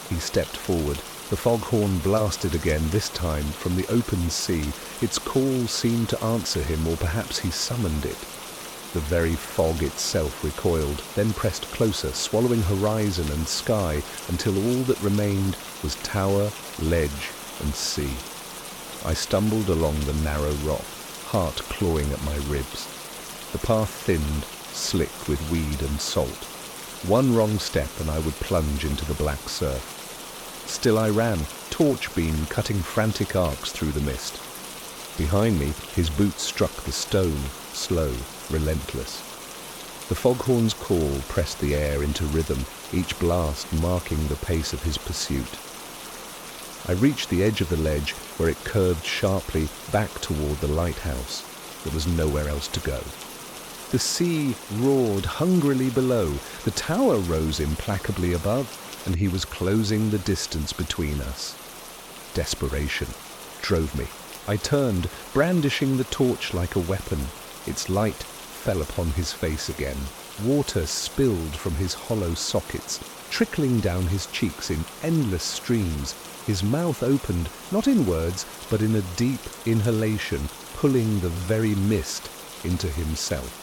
A: He stepped forward. The foghorn blasted again, this time from the open sea. Its call seemed to answer him, or perhaps he summoned it. The very fog itself recoiled, then pressed closer, swallowing horizon and sky, until all that remained was tower, ledge, and sea. I stumbled along the narrow rock, heart clawing at my ribs. The path thinned, slick with weed and salt. One wrong step and I would plunge into the black surf. Still I ran, torch beam cutting frantic arcs through the mist. Behind me, his boots struck the stone, slow, relentless. The foghorn's call pressed the air into rhythm, each blast marking the pace of his pursuit. I reached the edge of the ledge, where it curved sharply back toward the lighthouse. There was nowhere else to go. The sea roared hungrily below, the tower rose implacably above, and he was closing the distance between us. Desperation drove me. I turned, brandishing the torch like a weapon. Its light fell upon his face again. Water spilled from his hollow sockets, trickling down his cheeks in endless streams. His mouth opened, not in words, but in a deep inhalation, pulling the very mist into himself.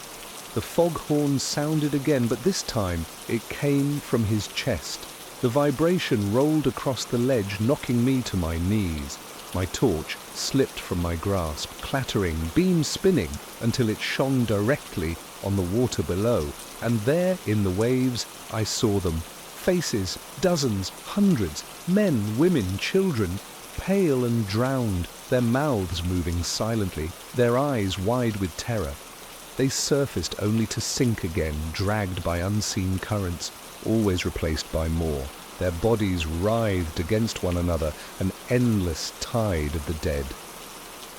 A: The foghorn sounded again, but this time it came from his chest. The vibration rolled across the ledge, knocking me to my knees. My torch slipped from my grasp, clattering, beam spinning, until it shone directly on the water below. And there, in the waves, I saw them. Faces, dozens, hundreds, men, women, children, pale and drowned, their mouths moving silently, their eyes wide with terror. They surfaced only to sink again, dragged by unseen currents, always replaced by more. Their bodies writhed against one another, an endless tide of the dead.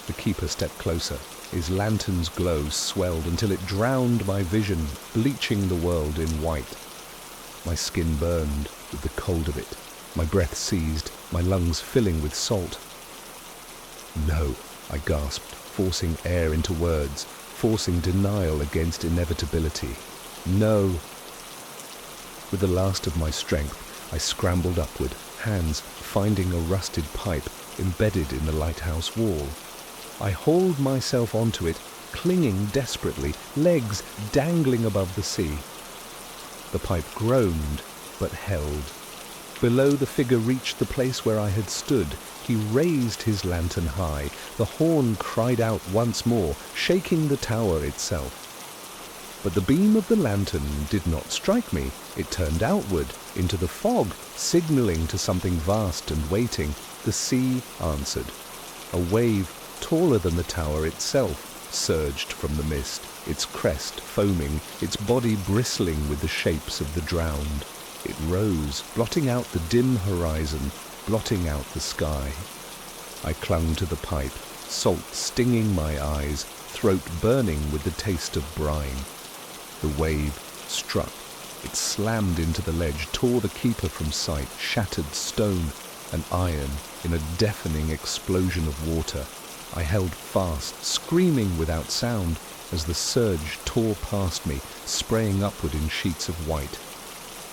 A: The keeper stepped closer. His lantern's glow swelled until it drowned my vision, bleaching the world in white. My skin burned with the cold of it. My breath seized, my lungs filling with salt. No, I gasped, forcing air into words, forcing denial against inevitability. No. With the last of my strength, I scrambled upward, hands finding a rusted pipe embedded in the lighthouse wall. I hauled myself onto it, clinging desperately, legs dangling above the sea. The pipe groaned, but held. Below, the figure reached the place where I had stood. He raised his lantern high. The horn cried out once more, shaking the tower itself. But the beam of the lantern did not strike me. It turned outward, into the fog, signaling to something vast and waiting. The sea answered. A wave, taller than the tower itself, surged from the mist, its crest foaming, its body bristling with the shapes of the drowned. It rose, blotting out the dim horizon, blotting out the sky. I clung to the pipe, salt stinging my eyes, throat burning with the taste of brine. The wave struck. It slammed into the ledge, tore the keeper from sight, shattered stone and iron in a deafening explosion of water. I held fast, screaming without sound, as the surge tore past me, spraying upward in sheets of white.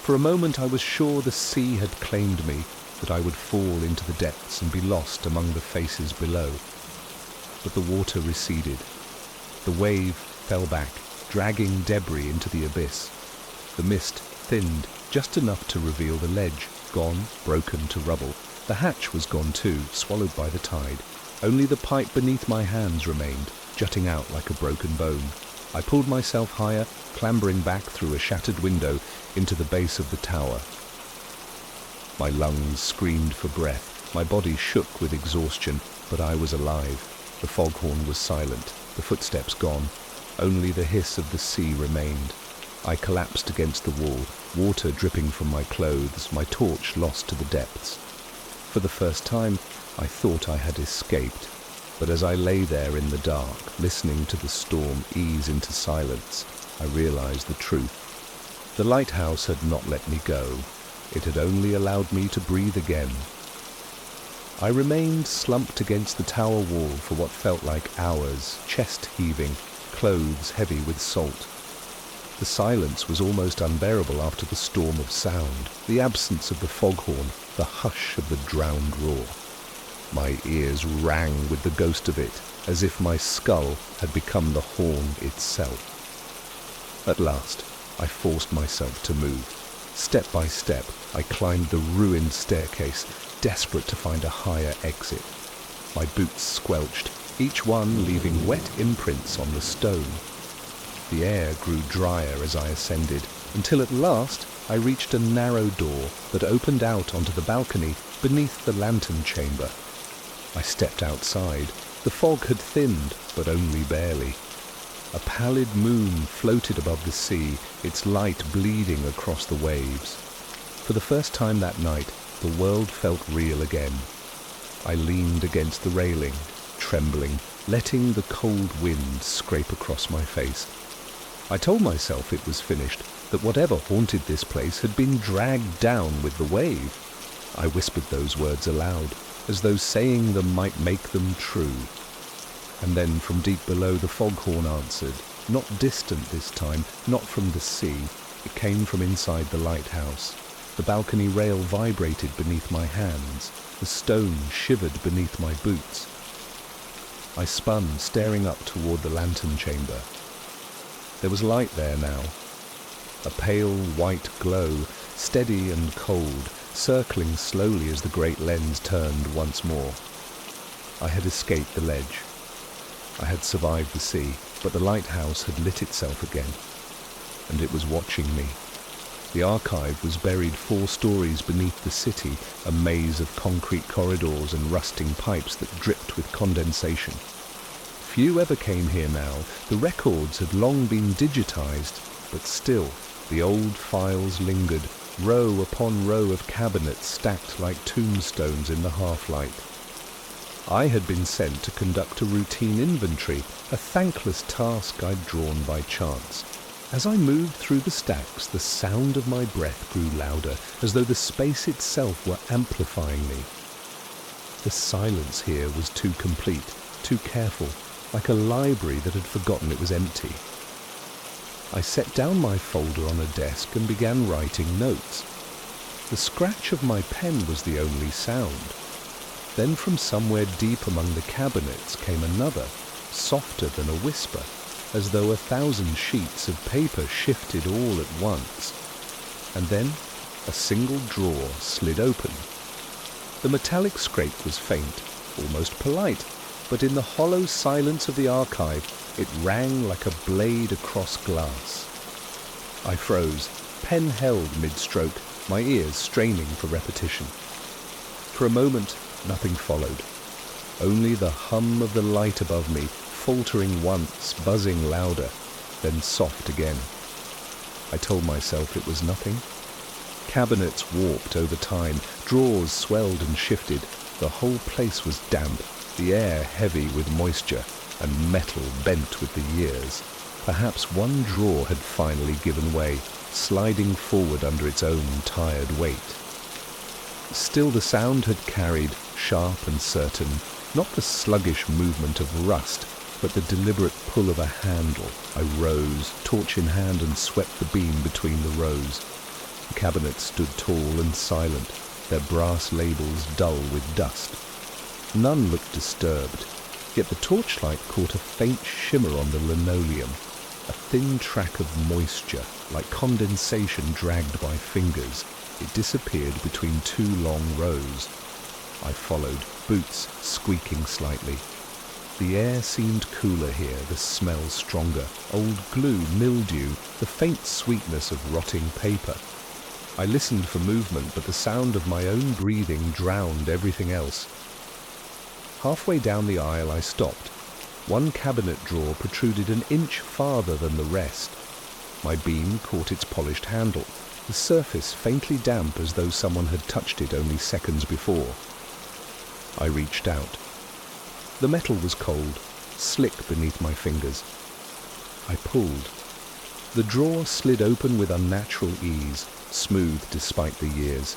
A: For a moment I was sure the sea had claimed me, that I would fall into the depths and be lost among the faces below. But the water receded. The wave fell back, dragging debris into the abyss. The mist thinned just enough to reveal the ledge, gone, broken to rubble. The hatch was gone too, swallowed by the tide. Only the pipe beneath my hands remained, jutting out like a broken bone. I pulled myself higher, clambering back through a shattered window into the base of the tower. My lungs screamed for breath. My body shook with exhaustion, but I was alive. The foghorn was silent, the footsteps gone. Only the hiss of the sea remained. I collapsed against the wall, water dripping from my clothes, my torch lost to the depths. For the first time, I thought I had escaped, but as I lay there in the dark, listening to the storm ease into silence, I realized the truth. The lighthouse had not let me go. It had only allowed me to breathe again. I remained slumped against the tower wall for what felt like hours, chest heaving, clothes heavy with salt. The silence was almost unbearable after the storm of sound, the absence of the foghorn, the hush of the drowned roar. My ears rang with the ghost of it, as if my skull had become the horn itself. At last, I forced myself to move. Step by step, I climbed the ruined staircase, desperate to find a higher exit. My boots squelched, each one leaving wet imprints on the stone. The air grew drier as I ascended, until at last I reached a narrow door that opened out onto the balcony beneath the lantern chamber. I stepped outside. The fog had thinned, but only barely. A pallid moon floated above the sea, its light bleeding across the waves. For the first time that night, the world felt real again. I leaned against the railing, trembling, letting the cold wind scrape across my face. I told myself it was finished, that whatever haunted this place had been dragged down with the wave. I whispered those words aloud, as though saying them might make them true. And then from deep below the foghorn answered, Not distant this time, not from the sea. It came from inside the lighthouse. The balcony rail vibrated beneath my hands. The stone shivered beneath my boots. I spun, staring up toward the lantern chamber. There was light there now. A pale white glow, steady and cold, circling slowly as the great lens turned once more. I had escaped the ledge. I had survived the sea, but the lighthouse had lit itself again, and it was watching me. The archive was buried 4 stories beneath the city, a maze of concrete corridors and rusting pipes that dripped with condensation. Few ever came here now. The records had long been digitized, but still, the old files lingered, row upon row of cabinets stacked like tombstones in the half-light. I had been sent to conduct a routine inventory, a thankless task I'd drawn by chance. As I moved through the stacks, the sound of my breath grew louder, as though the space itself were amplifying me. The silence here was too complete, too careful, like a library that had forgotten it was empty. I set down my folder on a desk and began writing notes. The scratch of my pen was the only sound. Then from somewhere deep among the cabinets came another, softer than a whisper, as though 1,000 sheets of paper shifted all at once. And then a single drawer slid open. The metallic scrape was faint, almost polite, but in the hollow silence of the archive, it rang like a blade across glass. I froze, pen held mid-stroke, my ears straining for repetition. For a moment, nothing followed. Only the hum of the light above me, faltering once, buzzing louder, then soft again. I told myself it was nothing. Cabinets warped over time, drawers swelled and shifted. The whole place was damp, the air heavy with moisture, and metal bent with the years. Perhaps one drawer had finally given way, sliding forward under its own tired weight. Still the sound had carried, sharp and certain, not the sluggish movement of rust, but the deliberate pull of a handle. I rose, torch in hand, and swept the beam between the rows. The cabinets stood tall and silent, their brass labels dull with dust. None looked disturbed, yet the torchlight caught a faint shimmer on the linoleum, a thin track of moisture, like condensation dragged by fingers. It disappeared between 2 long rows. I followed, boots squeaking slightly. The air seemed cooler here, the smell stronger, old glue, mildew, the faint sweetness of rotting paper. I listened for movement, but the sound of my own breathing drowned everything else. Halfway down the aisle I stopped. One cabinet drawer protruded an inch farther than the rest. My beam caught its polished handle, the surface faintly damp as though someone had touched it only seconds before. I reached out. The metal was cold, slick beneath my fingers. I pulled. The drawer slid open with unnatural ease, smooth despite the years.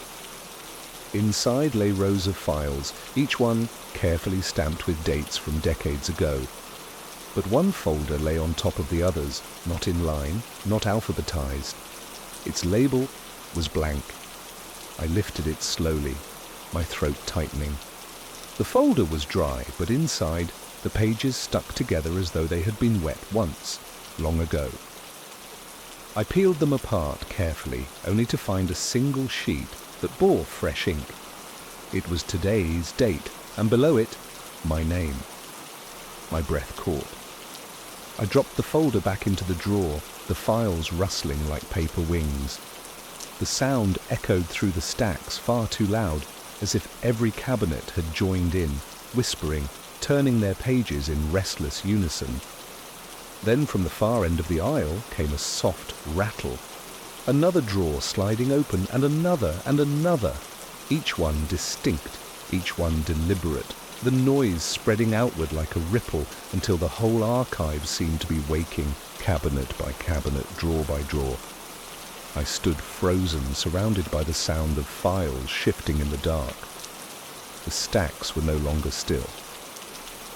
A: Inside lay rows of files, each one carefully stamped with dates from decades ago. But one folder lay on top of the others, not in line, not alphabetized. Its label was blank. I lifted it slowly, my throat tightening. The folder was dry, but inside, the pages stuck together as though they had been wet once, long ago. I peeled them apart carefully, only to find a single sheet that bore fresh ink. It was today's date, and below it, my name. My breath caught. I dropped the folder back into the drawer, the files rustling like paper wings. The sound echoed through the stacks far too loud, as if every cabinet had joined in, whispering, turning their pages in restless unison. Then from the far end of the aisle came a soft rattle. Another drawer sliding open, and another, each one distinct, each one deliberate, the noise spreading outward like a ripple until the whole archive seemed to be waking, cabinet by cabinet, drawer by drawer. I stood frozen, surrounded by the sound of files shifting in the dark. The stacks were no longer still.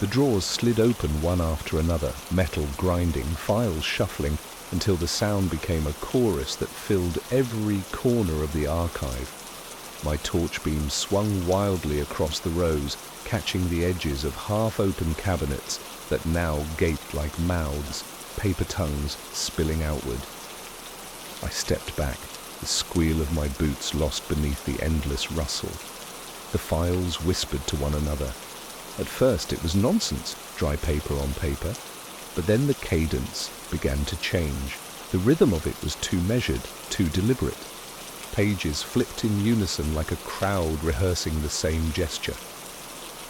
A: The drawers slid open one after another, metal grinding, files shuffling, until the sound became a chorus that filled every corner of the archive. My torch beam swung wildly across the rows, catching the edges of half-open cabinets that now gaped like mouths, paper tongues spilling outward. I stepped back, the squeal of my boots lost beneath the endless rustle. The files whispered to one another. At first it was nonsense, dry paper on paper, but then the cadence began to change. The rhythm of it was too measured, too deliberate. Pages flipped in unison like a crowd rehearsing the same gesture.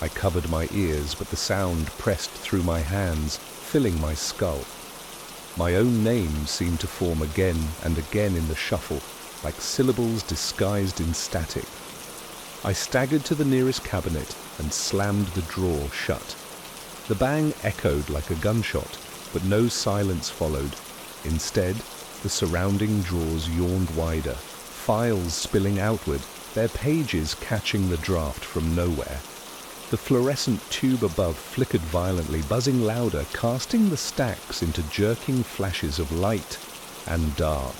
A: I covered my ears, but the sound pressed through my hands, filling my skull. My own name seemed to form again and again in the shuffle, like syllables disguised in static. I staggered to the nearest cabinet and slammed the drawer shut. The bang echoed like a gunshot, but no silence followed. Instead, the surrounding drawers yawned wider, files spilling outward, their pages catching the draft from nowhere. The fluorescent tube above flickered violently, buzzing louder, casting the stacks into jerking flashes of light and dark.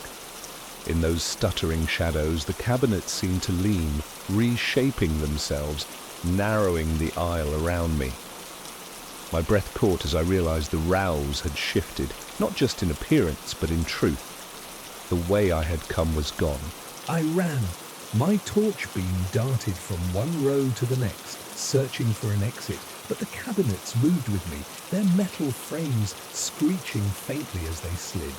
A: In those stuttering shadows, the cabinets seemed to lean, reshaping themselves, narrowing the aisle around me. My breath caught as I realized the rows had shifted, not just in appearance, but in truth. The way I had come was gone.
B: I ran. My torch beam darted from one row to the next, searching for an exit, but the cabinets moved with me, their metal frames screeching faintly as they slid.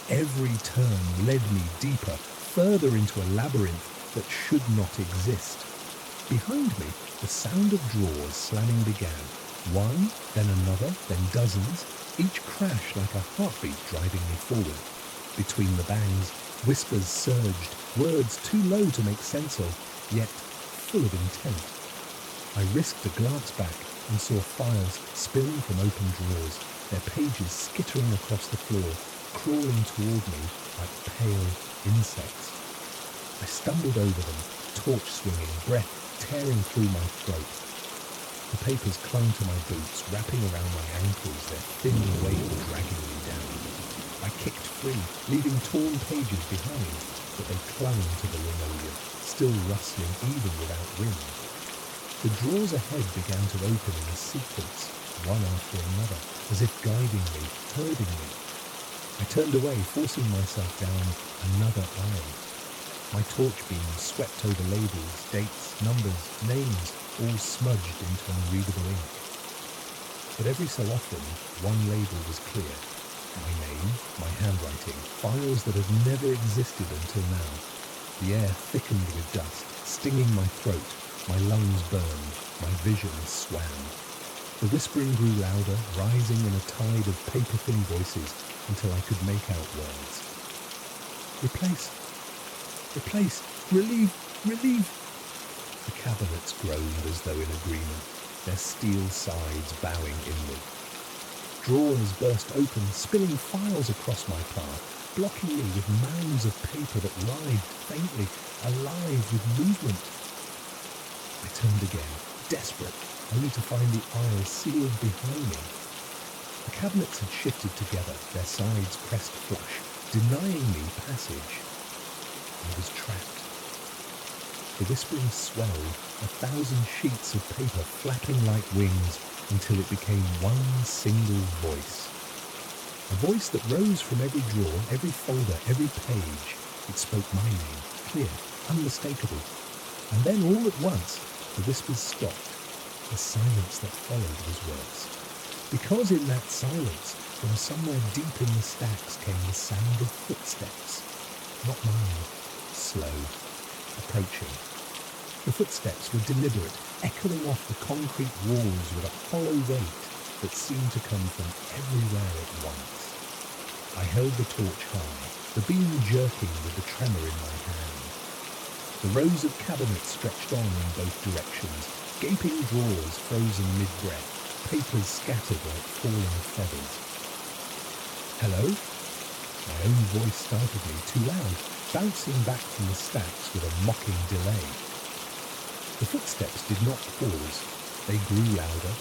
B: Every turn led me deeper, further into a labyrinth that should not exist. Behind me, the sound of drawers slamming began. One, then another, then dozens, each crash like a heartbeat driving me forward. Between the bangs, whispers surged, words too low to make sense of, yet full of intent. I risked a glance back and saw files spilling from open drawers, their pages skittering across the floor, crawling toward me like pale insects. I stumbled over them, torch swinging, breath tearing through my throat. The papers clung to my boots, wrapping around my ankles, their thin weight dragging me down. I kicked free, leaving torn pages behind, but they clung to the linoleum, still rustling even without wind. The drawers ahead began to open in a sequence, one after another, as if guiding me, herding me. I turned away, forcing myself down another aisle. My torch beam swept over labels, dates, numbers, names, all smudged into unreadable ink. But every so often, one label was clear. My name, my handwriting, files that had never existed until now. The air thickened with dust, stinging my throat. My lungs burned, my vision swam. The whispering grew louder, rising in a tide of paper-thin voices until I could make out words. Replace, replace, relieve, relieve. The cabinets groaned as though in agreement, their steel sides bowing inward. Drawers burst open, spilling files across my path, blocking me with mounds of paper that writhed faintly, alive with movement. I turned again, desperate, only to find the aisle sealed behind me. The cabinets had shifted together, their sides pressed flush, denying me passage. I was trapped. The whispering swelled, 1,000 sheets of paper flapping like wings until it became one single voice. A voice that rose from every drawer, every folder, every page. It spoke my name, clear, unmistakable. And then all at once, the whispers stopped. The silence that followed was worse. Because in that silence, from somewhere deep in the stacks came the sound of footsteps. Not mine, slow, approaching. The footsteps were deliberate, echoing off the concrete walls with a hollow weight that seemed to come from everywhere at once. I held the torch high, the beam jerking with the tremor in my hand. The rows of cabinets stretched on in both directions, gaping drawers frozen mid-breath, papers scattered like falling feathers. Hello? My own voice startled me, too loud, bouncing back from the stacks with a mocking delay. The footsteps did not pause. They grew louder,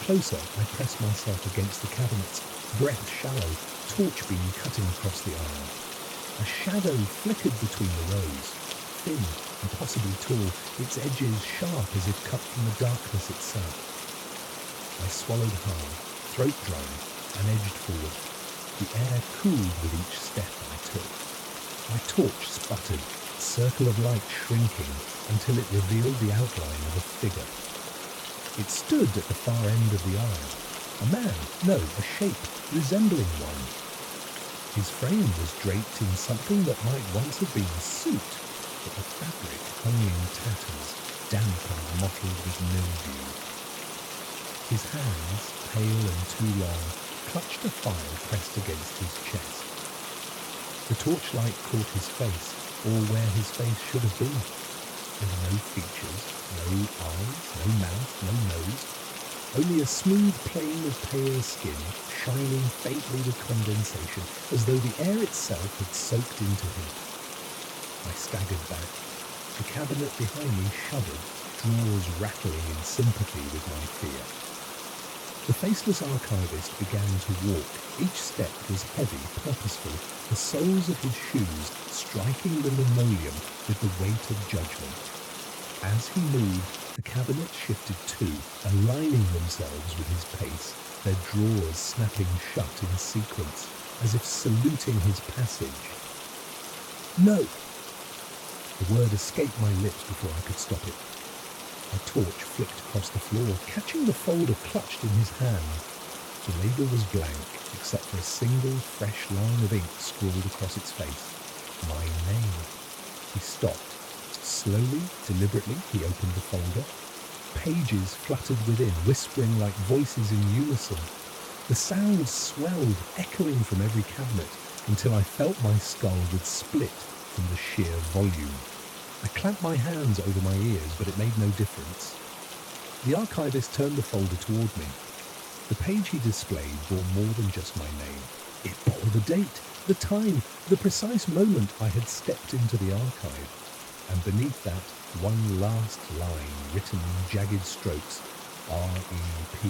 B: Closer, I pressed myself against the cabinets, breath shallow, torch beam cutting across the iron. A shadow flickered between the rows, thin, impossibly tall, its edges sharp as if cut from the darkness itself. I swallowed hard, throat dry, and edged forward. The air cooled with each step I took. My torch sputtered, a circle of light shrinking until it revealed the outline of a figure. It stood at the far end of the aisle. A man, no, a shape, resembling one. His frame was draped in something that might once have been a suit, but the fabric hung in tatters, damp and mottled with mildew. His hands, pale and too long, clutched a file pressed against his chest. The torchlight caught his face, or where his face should have been. There were no features, no eyes, no mouth, no nose, only a smooth plane of pale skin, shining faintly with condensation, as though the air itself had soaked into him. I staggered back. The cabinet behind me shuddered, drawers rattling in sympathy with my fear. The faceless archivist began to walk. Each step was heavy, purposeful, the soles of his shoes striking the linoleum with the weight of judgment. As he moved, the cabinet shifted too, aligning themselves with his pace, their drawers snapping shut in sequence, as if saluting his passage. No! The word escaped my lips before I could stop it. My torch flicked across the floor, catching the folder clutched in his hand. The label was blank, except for a single, fresh line of ink scrawled across its face. My name. He stopped. Slowly, deliberately, he opened the folder. Pages fluttered within, whispering like voices in unison. The sounds swelled, echoing from every cabinet, until I felt my skull would split from the sheer volume. I clamped my hands over my ears, but it made no difference. The archivist turned the folder toward me. The page he displayed bore more than just my name. It bore the date, the time, the precise moment I had stepped into the archive. And beneath that, one last line written in jagged strokes, REPLACEF.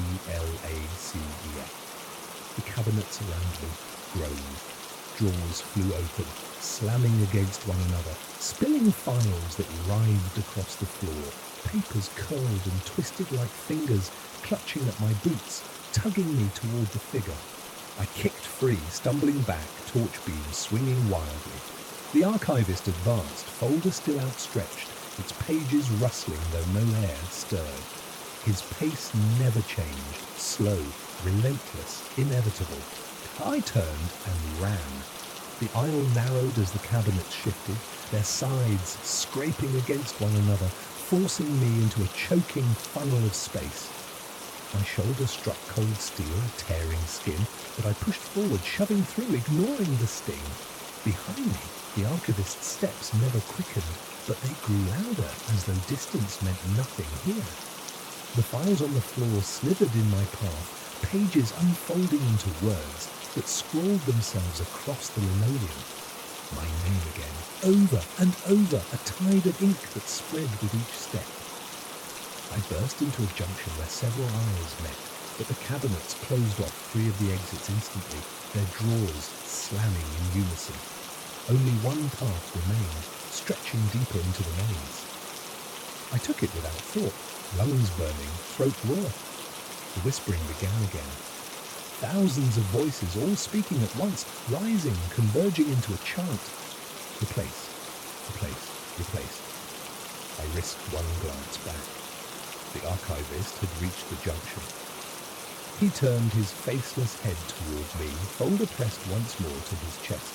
B: The cabinets around me groaned. Drawers flew open, slamming against one another, spilling files that writhed across the floor. Papers curled and twisted like fingers, clutching at my boots, tugging me toward the figure. I kicked free, stumbling back, torch beam swinging wildly. The archivist advanced, folder still outstretched, its pages rustling though no air stirred. His pace never changed, slow, relentless, inevitable. I turned and ran. The aisle narrowed as the cabinets shifted, their sides scraping against one another, forcing me into a choking funnel of space. My shoulder struck cold steel, tearing skin, but I pushed forward, shoving through, ignoring the sting. Behind me, the archivist's steps never quickened, but they grew louder, as though distance meant nothing here. The files on the floor slithered in my path, pages unfolding into words that scrawled themselves across the linoleum. My name again, over and over, a tide of ink that spread with each step. I burst into a junction where several aisles met, but the cabinets closed off 3 of the exits instantly, their drawers slamming in unison. Only one path remained, stretching deeper into the maze. I took it without thought, lungs burning, throat raw. The whispering began again. Thousands of voices, all speaking at once, rising, converging into a chant. Replace, replace, replace. I risked one glance back. The archivist had reached the junction. He turned his faceless head toward me, folder pressed once more to his chest.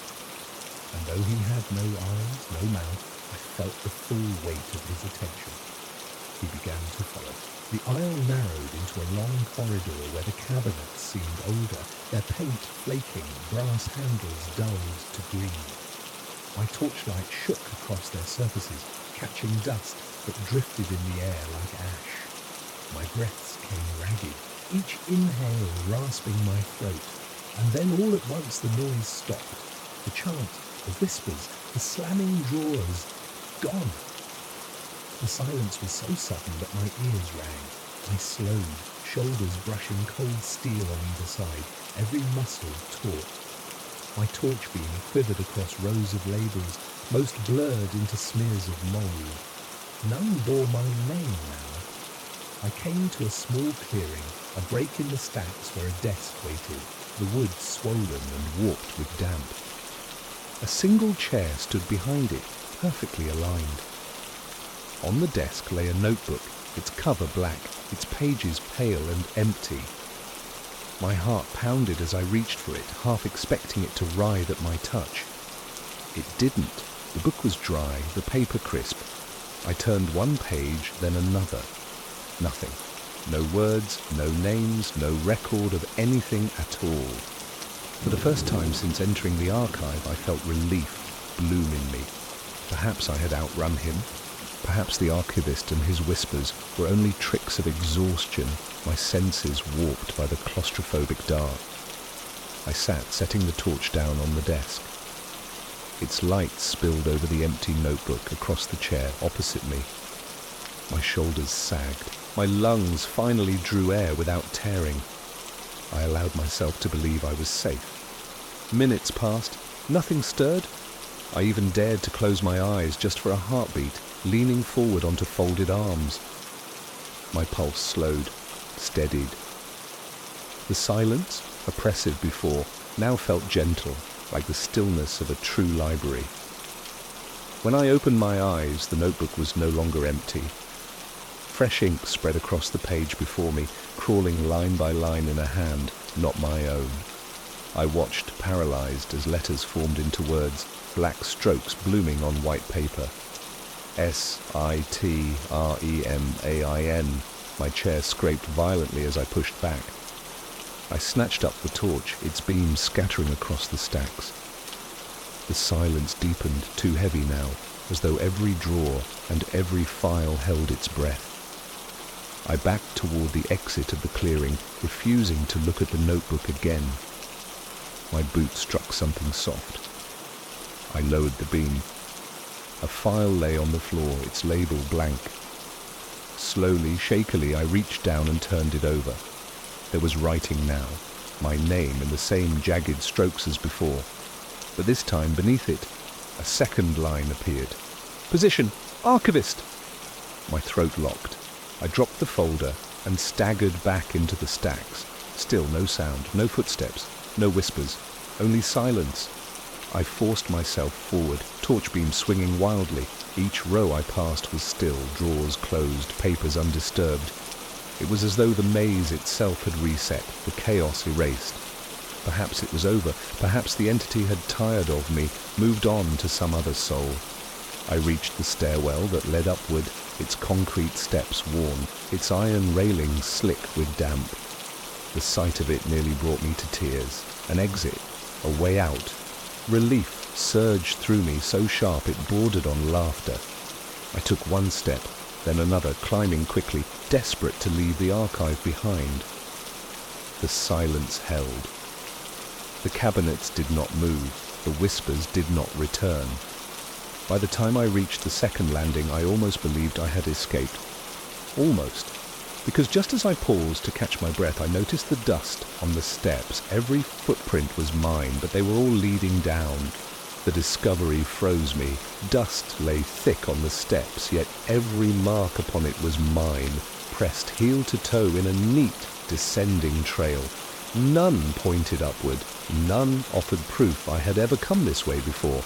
B: And though he had no eyes, no mouth, I felt the full weight of his attention. He began to follow. The aisle narrowed into a long corridor where the cabinets seemed older, their paint flaking, brass handles dulled to green. My torchlight shook across their surfaces, catching dust that drifted in the air like ash. My breaths came ragged, each inhale rasping my throat, and then all at once the noise stopped. The chant, the whispers, the slamming drawers, gone. The silence was so sudden that my ears rang. I slowed, shoulders brushing cold steel on either side, every muscle taut. My torch beam quivered across rows of labels, most blurred into smears of mould. None bore my name now. I came to a small clearing, a break in the stacks where a desk waited, the wood swollen and warped with damp. A single chair stood behind it, perfectly aligned. On the desk lay a notebook, its cover black, its pages pale and empty. My heart pounded as I reached for it, half expecting it to writhe at my touch. It didn't. The book was dry, the paper crisp. I turned one page, then another. Nothing. No words, no names, no record of anything at all. For the first time since entering the archive, I felt relief bloom in me. Perhaps I had outrun him. Perhaps the archivist and his whispers were only tricks of exhaustion, my senses warped by the claustrophobic dark. I sat, setting the torch down on the desk. Its light spilled over the empty notebook across the chair opposite me. My shoulders sagged. My lungs finally drew air without tearing. I allowed myself to believe I was safe. Minutes passed. Nothing stirred. I even dared to close my eyes just for a heartbeat, leaning forward onto folded arms. My pulse slowed, steadied. The silence, oppressive before, now felt gentle, like the stillness of a true library. When I opened my eyes, the notebook was no longer empty. Fresh ink spread across the page before me, crawling line by line in a hand, not my own. I watched, paralyzed, as letters formed into words, black strokes blooming on white paper. S-I-T-R-E-M-A-I-N. My chair scraped violently as I pushed back. I snatched up the torch, its beam scattering across the stacks. The silence deepened, too heavy now, as though every drawer and every file held its breath. I backed toward the exit of the clearing, refusing to look at the notebook again. My boot struck something soft. I lowered the beam. A file lay on the floor, its label blank. Slowly, shakily, I reached down and turned it over. There was writing now, my name in the same jagged strokes as before. But this time, beneath it, a second line appeared. Position, archivist! My throat locked. I dropped the folder and staggered back into the stacks. Still no sound, no footsteps, no whispers, only silence. I forced myself forward, torch beam swinging wildly. Each row I passed was still, drawers closed, papers undisturbed. It was as though the maze itself had reset, the chaos erased. Perhaps it was over. Perhaps the entity had tired of me, moved on to some other soul. I reached the stairwell that led upward, its concrete steps worn, its iron railings slick with damp. The sight of it nearly brought me to tears. An exit, a way out. Relief surged through me so sharp it bordered on laughter. I took one step, then another, climbing quickly, desperate to leave the archive behind. The silence held. The cabinets did not move, the whispers did not return. By the time I reached the second landing, I almost believed I had escaped. Almost. Because just as I paused to catch my breath, I noticed the dust on the steps. Every footprint was mine, but they were all leading down. The discovery froze me. Dust lay thick on the steps, yet every mark upon it was mine, pressed heel to toe in a neat, descending trail. None pointed upward. None offered proof I had ever come this way before.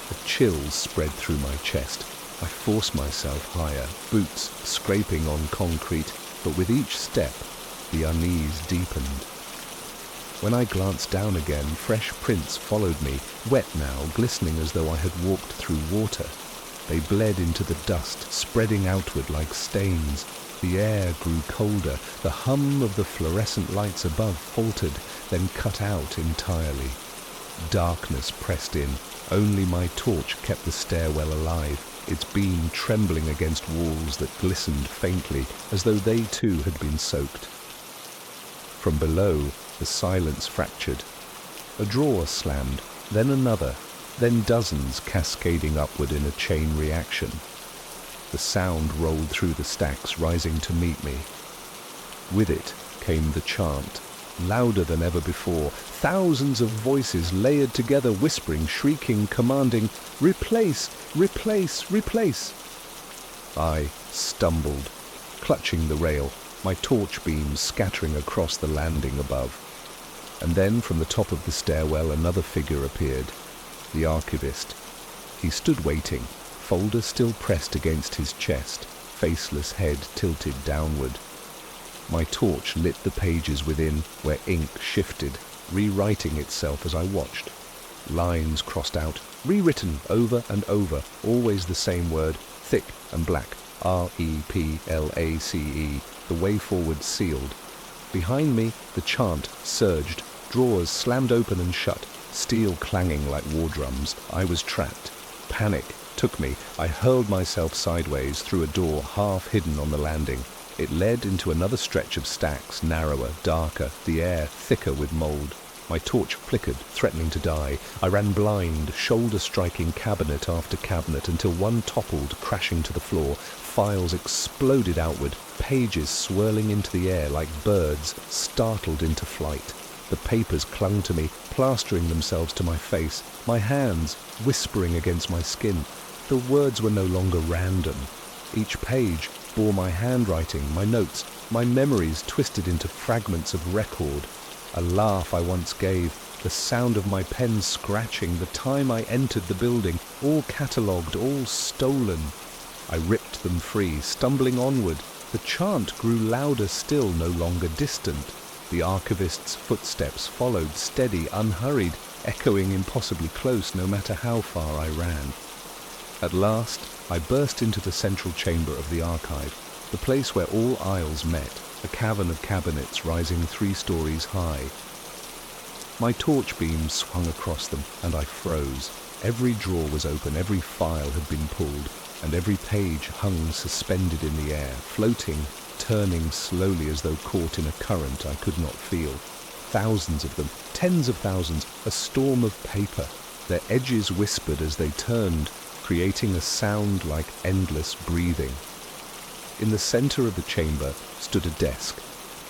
B: A chill spread through my chest. I forced myself higher, boots scraping on concrete, but with each step, the unease deepened. When I glanced down again, fresh prints followed me, wet now, glistening as though I had walked through water. They bled into the dust, spreading outward like stains. The air grew colder. The hum of the fluorescent lights above faltered, then cut out entirely. Darkness pressed in. Only my torch kept the stairwell alive, its beam trembling against walls that glistened faintly, as though they too had been soaked. From below, the silence fractured. A drawer slammed, then another, then dozens cascading upward in a chain reaction. The sound rolled through the stacks, rising to meet me. With it,
A: came the chant, louder than ever before. Thousands of voices layered together, whispering, shrieking, commanding, "Replace! Replace! Replace!" I stumbled, clutching the rail, my torch beams scattering across the landing above. And then from the top of the stairwell another figure appeared, the archivist. He stood waiting, folder still pressed against his chest, faceless head tilted downward. My torch lit the pages within, where ink shifted, rewriting itself as I watched. Lines crossed out, rewritten over and over, always the same word, thick and black, REPLACE, the way forward sealed. Behind me, the chant surged, drawers slammed open and shut, steel clanging like war drums. I was trapped. Panic took me. I hurled myself sideways through a door half hidden on the landing. It led into another stretch of stacks, narrower, darker, the air thicker with mold. My torch flickered, threatening to die. I ran blind, shoulder-striking cabinet after cabinet until one toppled, crashing to the floor. Files exploded outward, pages swirling into the air like birds startled into flight. The papers clung to me, plastering themselves to my face, my hands whispering against my skin. The words were no longer random. Each page bore my handwriting, my notes, my memories twisted into fragments of record. A laugh I once gave, the sound of my pen scratching, the time I entered the building, all catalogued, all stolen. I ripped them free, stumbling onward. The chant grew louder still, no longer distant. The archivist's footsteps followed, steady, unhurried, echoing impossibly close no matter how far I ran. At last, I burst into the central chamber of the archive, the place where all aisles met, a cavern of cabinets rising 3 stories high. My torch beam swung across them, and I froze. Every drawer was open, every file had been pulled, and every page hung suspended in the air, floating, turning slowly as though caught in a current I could not feel. Thousands of them, tens of thousands, a storm of paper. Their edges whispered as they turned, creating a sound like endless breathing. In the center of the chamber stood a desk.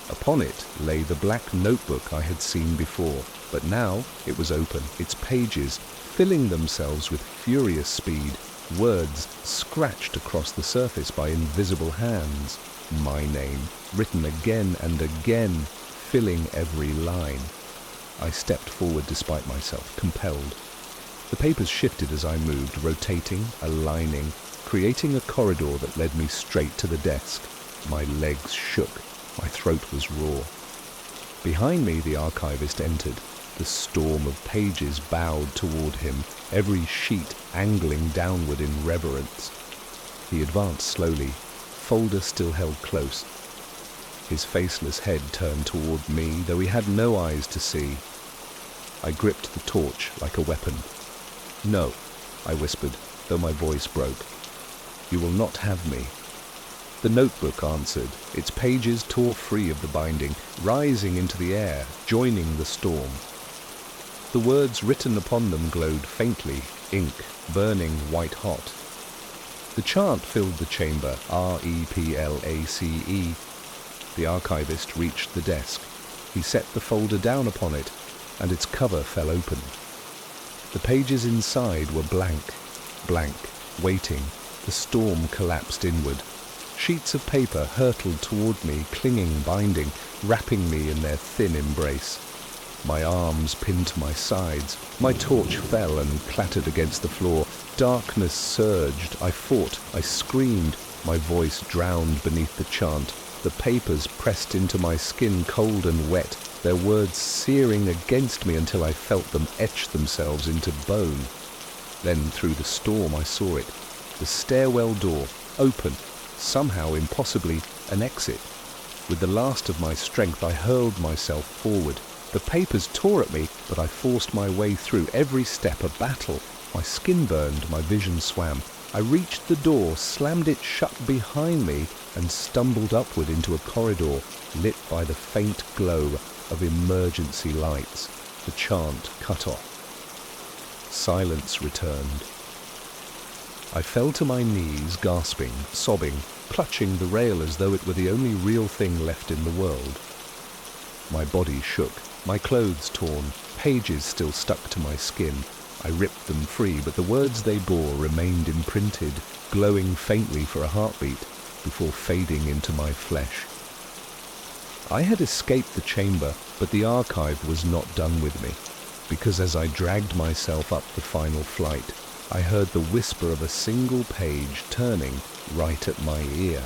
A: Upon it lay the black notebook I had seen before, but now it was open, its pages filling themselves with furious speed, words scratched across the surface by invisible hands. My name, written again and again, filling every line. I stepped forward despite myself, compelled. The papers shifted as I moved, rotating, aligning, creating a corridor that led me straight to the desk. My legs shook. My throat was raw. Behind me, the archivist entered. The storm of pages bowed toward him, every sheet angling downward in reverence. He advanced slowly, folder still held close. His faceless head turned toward me, though he had no eyes to see. I gripped the torch like a weapon. "No," I whispered, though my voice broke. "You will not have me." The notebook answered, its pages tore free of the binding, rising into the air, joining the storm. The words written upon them glowed faintly, ink burning white-hot. The chant filled the chamber, REPLACE. The archivist reached the desk. He set the folder down upon it, and its cover fell open. The pages inside were blank, waiting. The storm collapsed inward. Sheets of paper hurtled toward me, clinging, binding, wrapping me in their thin embrace. My arms pinned to my sides. My torch fell and clattered against the floor. Darkness surged. I fought. I screamed. My voice drowned beneath the chant. The papers pressed into my skin, cold and wet, their words searing against me until I felt them etch themselves into bone. Then through the storm I saw it. The stairwell door, open, somehow impossibly an exit. With the last of my strength I hurled myself forward. The papers tore at me, but I forced my way through, every step a battle. My skin burned, my vision swam. I reached the door, slammed it shut behind me, and stumbled upward into a corridor lit by the faint glow of emergency lights. The chant cut off. Silence returned. I fell to my knees, gasping, sobbing, clutching the rail as though it were the only real thing left in the world. My body shook, my clothes torn, pages still stuck to my skin. I ripped them free, but the words they bore remained imprinted, glowing faintly for a heartbeat, before fading into my flesh. I had escaped the chamber, but the archive was not done with me, because as I dragged myself up the final flight, I heard the whisper of a single page turning right at my ear.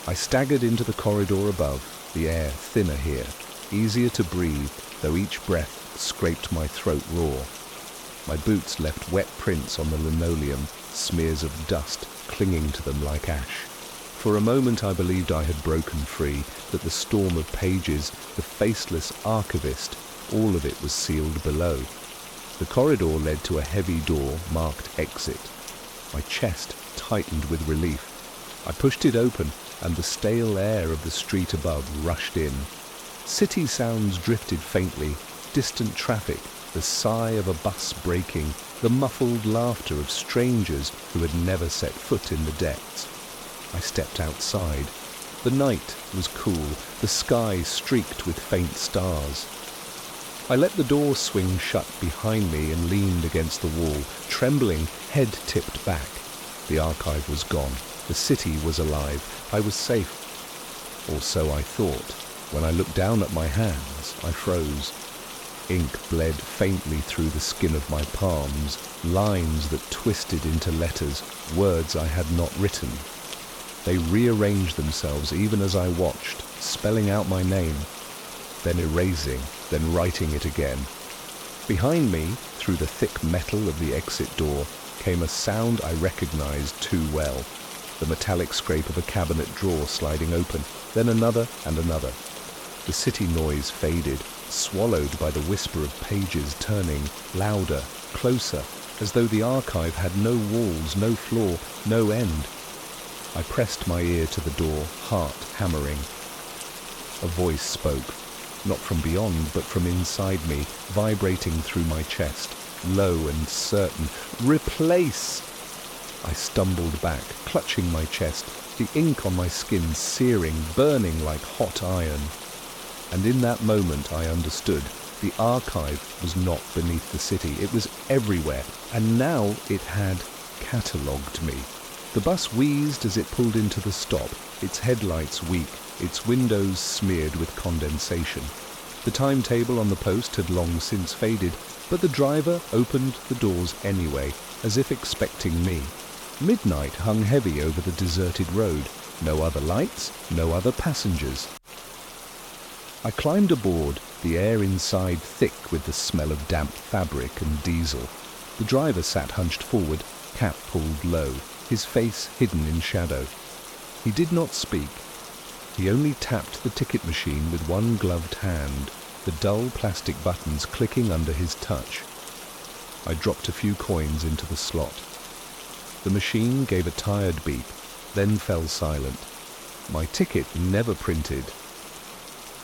A: I staggered into the corridor above, the air thinner here, easier to breathe, though each breath scraped my throat raw. My boots left wet prints on the linoleum, smears of dust clinging to them like ash. For a moment I believed I had broken free, that the storm of pages, the faceless archivist, all of it was sealed below. The corridor led to a heavy door marked exit. My chest tightened with relief. I pushed it open, and the stale air of the street above rushed in. City sounds drifted faintly, distant traffic, the sigh of a bus braking, the muffled laughter of strangers who had never set foot in the depths. I stepped outside. The night was cool, the sky streaked with faint stars. I let the door swing shut behind me and leaned against the wall, trembling, head tipped back. The archive was gone. The city was alive. I was safe. Or so I thought. When I looked down at my hands, I froze. Ink bled faintly through the skin of my palms, lines that twisted into letters, words I had not written. They rearranged themselves even as I watched, spelling out my name, then erasing, then writing it again. Behind me, through the thick metal of the exit door, came a sound I recognized too well. The metallic scrape of a cabinet drawer sliding open, then another and another. The city noise faded, swallowed by the whisper of pages turning, louder, closer, as though the archive had no walls, no floor, no end. I pressed my ear to the door, heart hammering. A voice spoke, not from beyond, but from inside me, vibrating through my chest, low and certain. Replace! I stumbled back, clutching my chest, the ink on my skin searing, burning like hot iron. And in that moment I understood. The archive was not beneath the city. It was everywhere, and now it had catalogued me. The bus wheezed as it pulled into the stop, its headlights weak, its windows smeared with condensation. The timetable on the post had long since faded, but the driver opened the doors anyway, as if expecting me. Midnight hung heavy over the deserted road. No other lights, no other passengers. I climbed aboard, the air inside thick with the smell of damp fabric and diesel. The driver sat hunched forward, cap pulled low, his face hidden in shadow. He did not speak. He only tapped the ticket machine with one gloved hand, the dull plastic buttons clicking under his touch. I dropped a few coins into the slot. The machine gave a tired beep, then fell silent. My ticket never printed.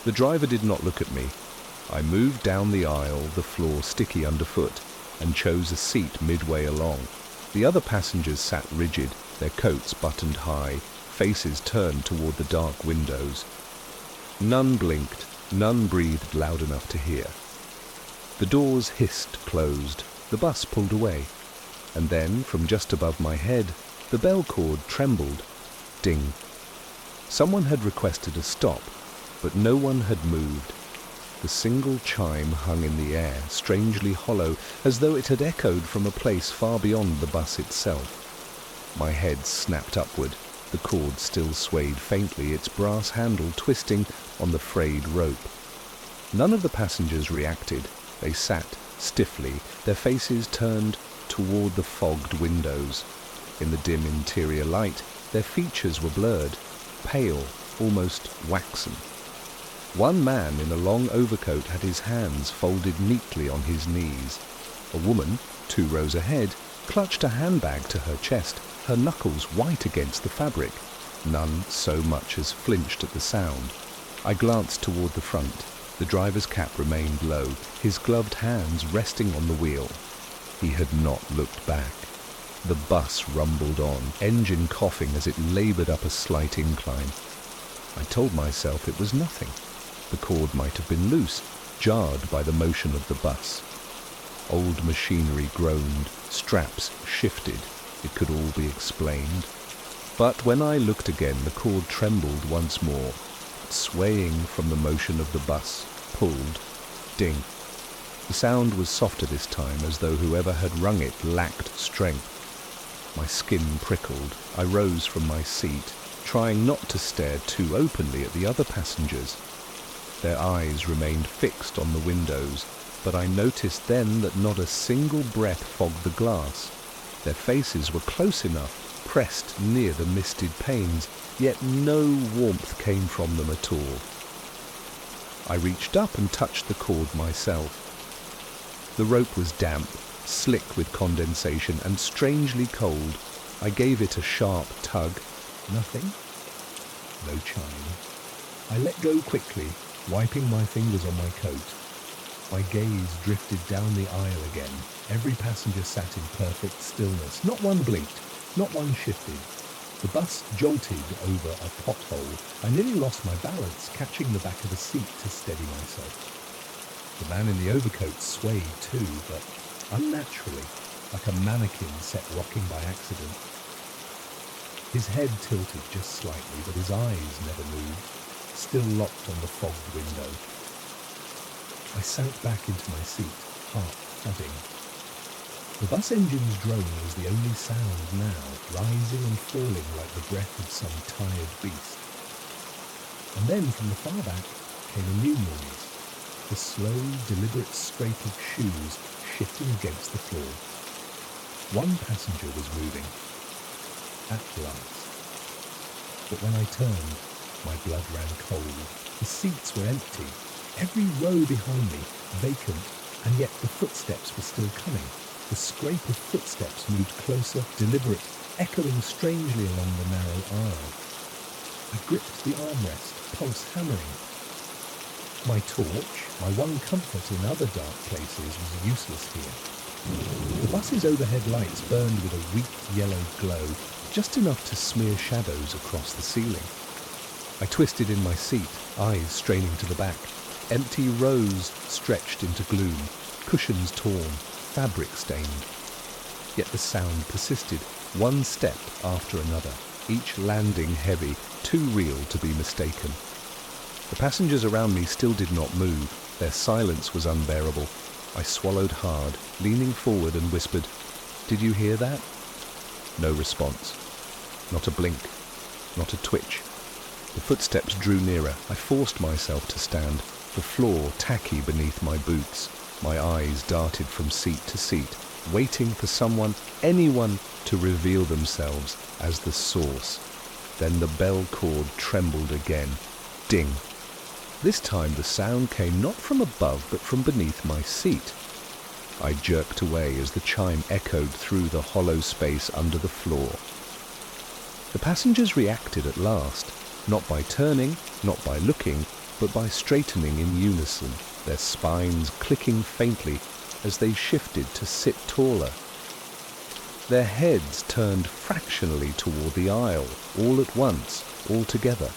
A: The driver did not look at me. I moved down the aisle, the floor sticky underfoot, and chose a seat midway along. The other passengers sat rigid, their coats buttoned high, faces turned toward the dark windows. None blinked, none breathed loud enough to hear. The doors hissed closed, the bus pulled away, and then, from just above my head, the bell cord trembled. Ding. Someone had requested a stop, but no one had moved. The single chime hung in the air, strangely hollow, as though it had echoed from a place far beyond the bus itself. My head snapped upward. The cord still swayed faintly, its brass handle twisting on the frayed rope. None of the passengers reacted. They sat stiffly, their faces turned toward the fogged windows. In the dim interior light, their features were blurred, pale, almost waxen. One man in a long overcoat had his hands folded neatly on his knees. A woman, 2 rows ahead, clutched a handbag to her chest, her knuckles white against the fabric. None so much as flinched at the sound. I glanced toward the front. The driver's cap remained low, his gloved hands resting on the wheel. He had not looked back. The bus rumbled on, engine coughing as it labored up a slight incline. I told myself it was nothing. The cord might have been loose, jarred by the motion of the bus. Old machinery groaned, straps shifted. It could all be explained. But when I looked again, the cord trembled once more, swaying from the motion of the bus, pulled, ding. The sound was softer this time, as though whoever had rung it lacked strength. My skin prickled. I rose from my seat, trying not to stare too openly at the other passengers. Their eyes remained fixed on the windows, but I noticed then that not a single breath fogged the glass. Their faces were close enough, pressed near the misted panes, yet no warmth came from them at all. I reached up and touched the cord myself. The rope was damp, slick with condensation, and strangely cold. I gave it a sharp tug. Nothing. No chime. I let go quickly, wiping my fingers on my coat. My gaze drifted down the aisle again. Every passenger sat in perfect stillness. Not one blinked, not one shifted. The bus jolted over a pothole. I nearly lost my balance, catching the back of the seat to steady myself. The man in the overcoat swayed too, but unnaturally, like a mannequin set rocking by accident. His head tilted just slightly, but his eyes never moved, still locked on the fogged window. I sank back into my seat, heart thudding. The bus engine's drone was the only sound now, rising and falling like the breath of some tired beast. And then from the far back came a new noise, the slow, deliberate scrape of shoes shifting against the floor. One passenger was moving, at last. But when I turned, my blood ran cold. The seats were empty, every row behind me vacant, and yet the footsteps were still coming. The scrape of footsteps moved closer, deliberate, echoing strangely along the narrow aisle. I gripped the armrest, pulse hammering. My torch, my one comfort in other dark places, was useless here. The bus's overhead lights burned with a weak yellow glow, just enough to smear shadows across the ceiling. I twisted in my seat, eyes straining to the back. Empty rows stretched into gloom, cushions torn, fabric stained. Yet the sound persisted, one step after another, each landing heavy, too real to be mistaken. The passengers around me still did not move. Their silence was unbearable. I swallowed hard, leaning forward and whispered, "Did you hear that?" No response. Not a blink. Not a twitch. The footsteps drew nearer. I forced myself to stand, the floor tacky beneath my boots. My eyes darted from seat to seat, waiting for someone, anyone, to reveal themselves as the source. Then the bell cord trembled again. Ding. This time the sound came not from above, but from beneath my seat. I jerked away as the chime echoed through the hollow space under the floor. The passengers reacted at last, not by turning, not by looking, but by straightening in unison, their spines clicking faintly as they shifted to sit taller. Their heads turned fractionally toward the aisle, all at once, all together.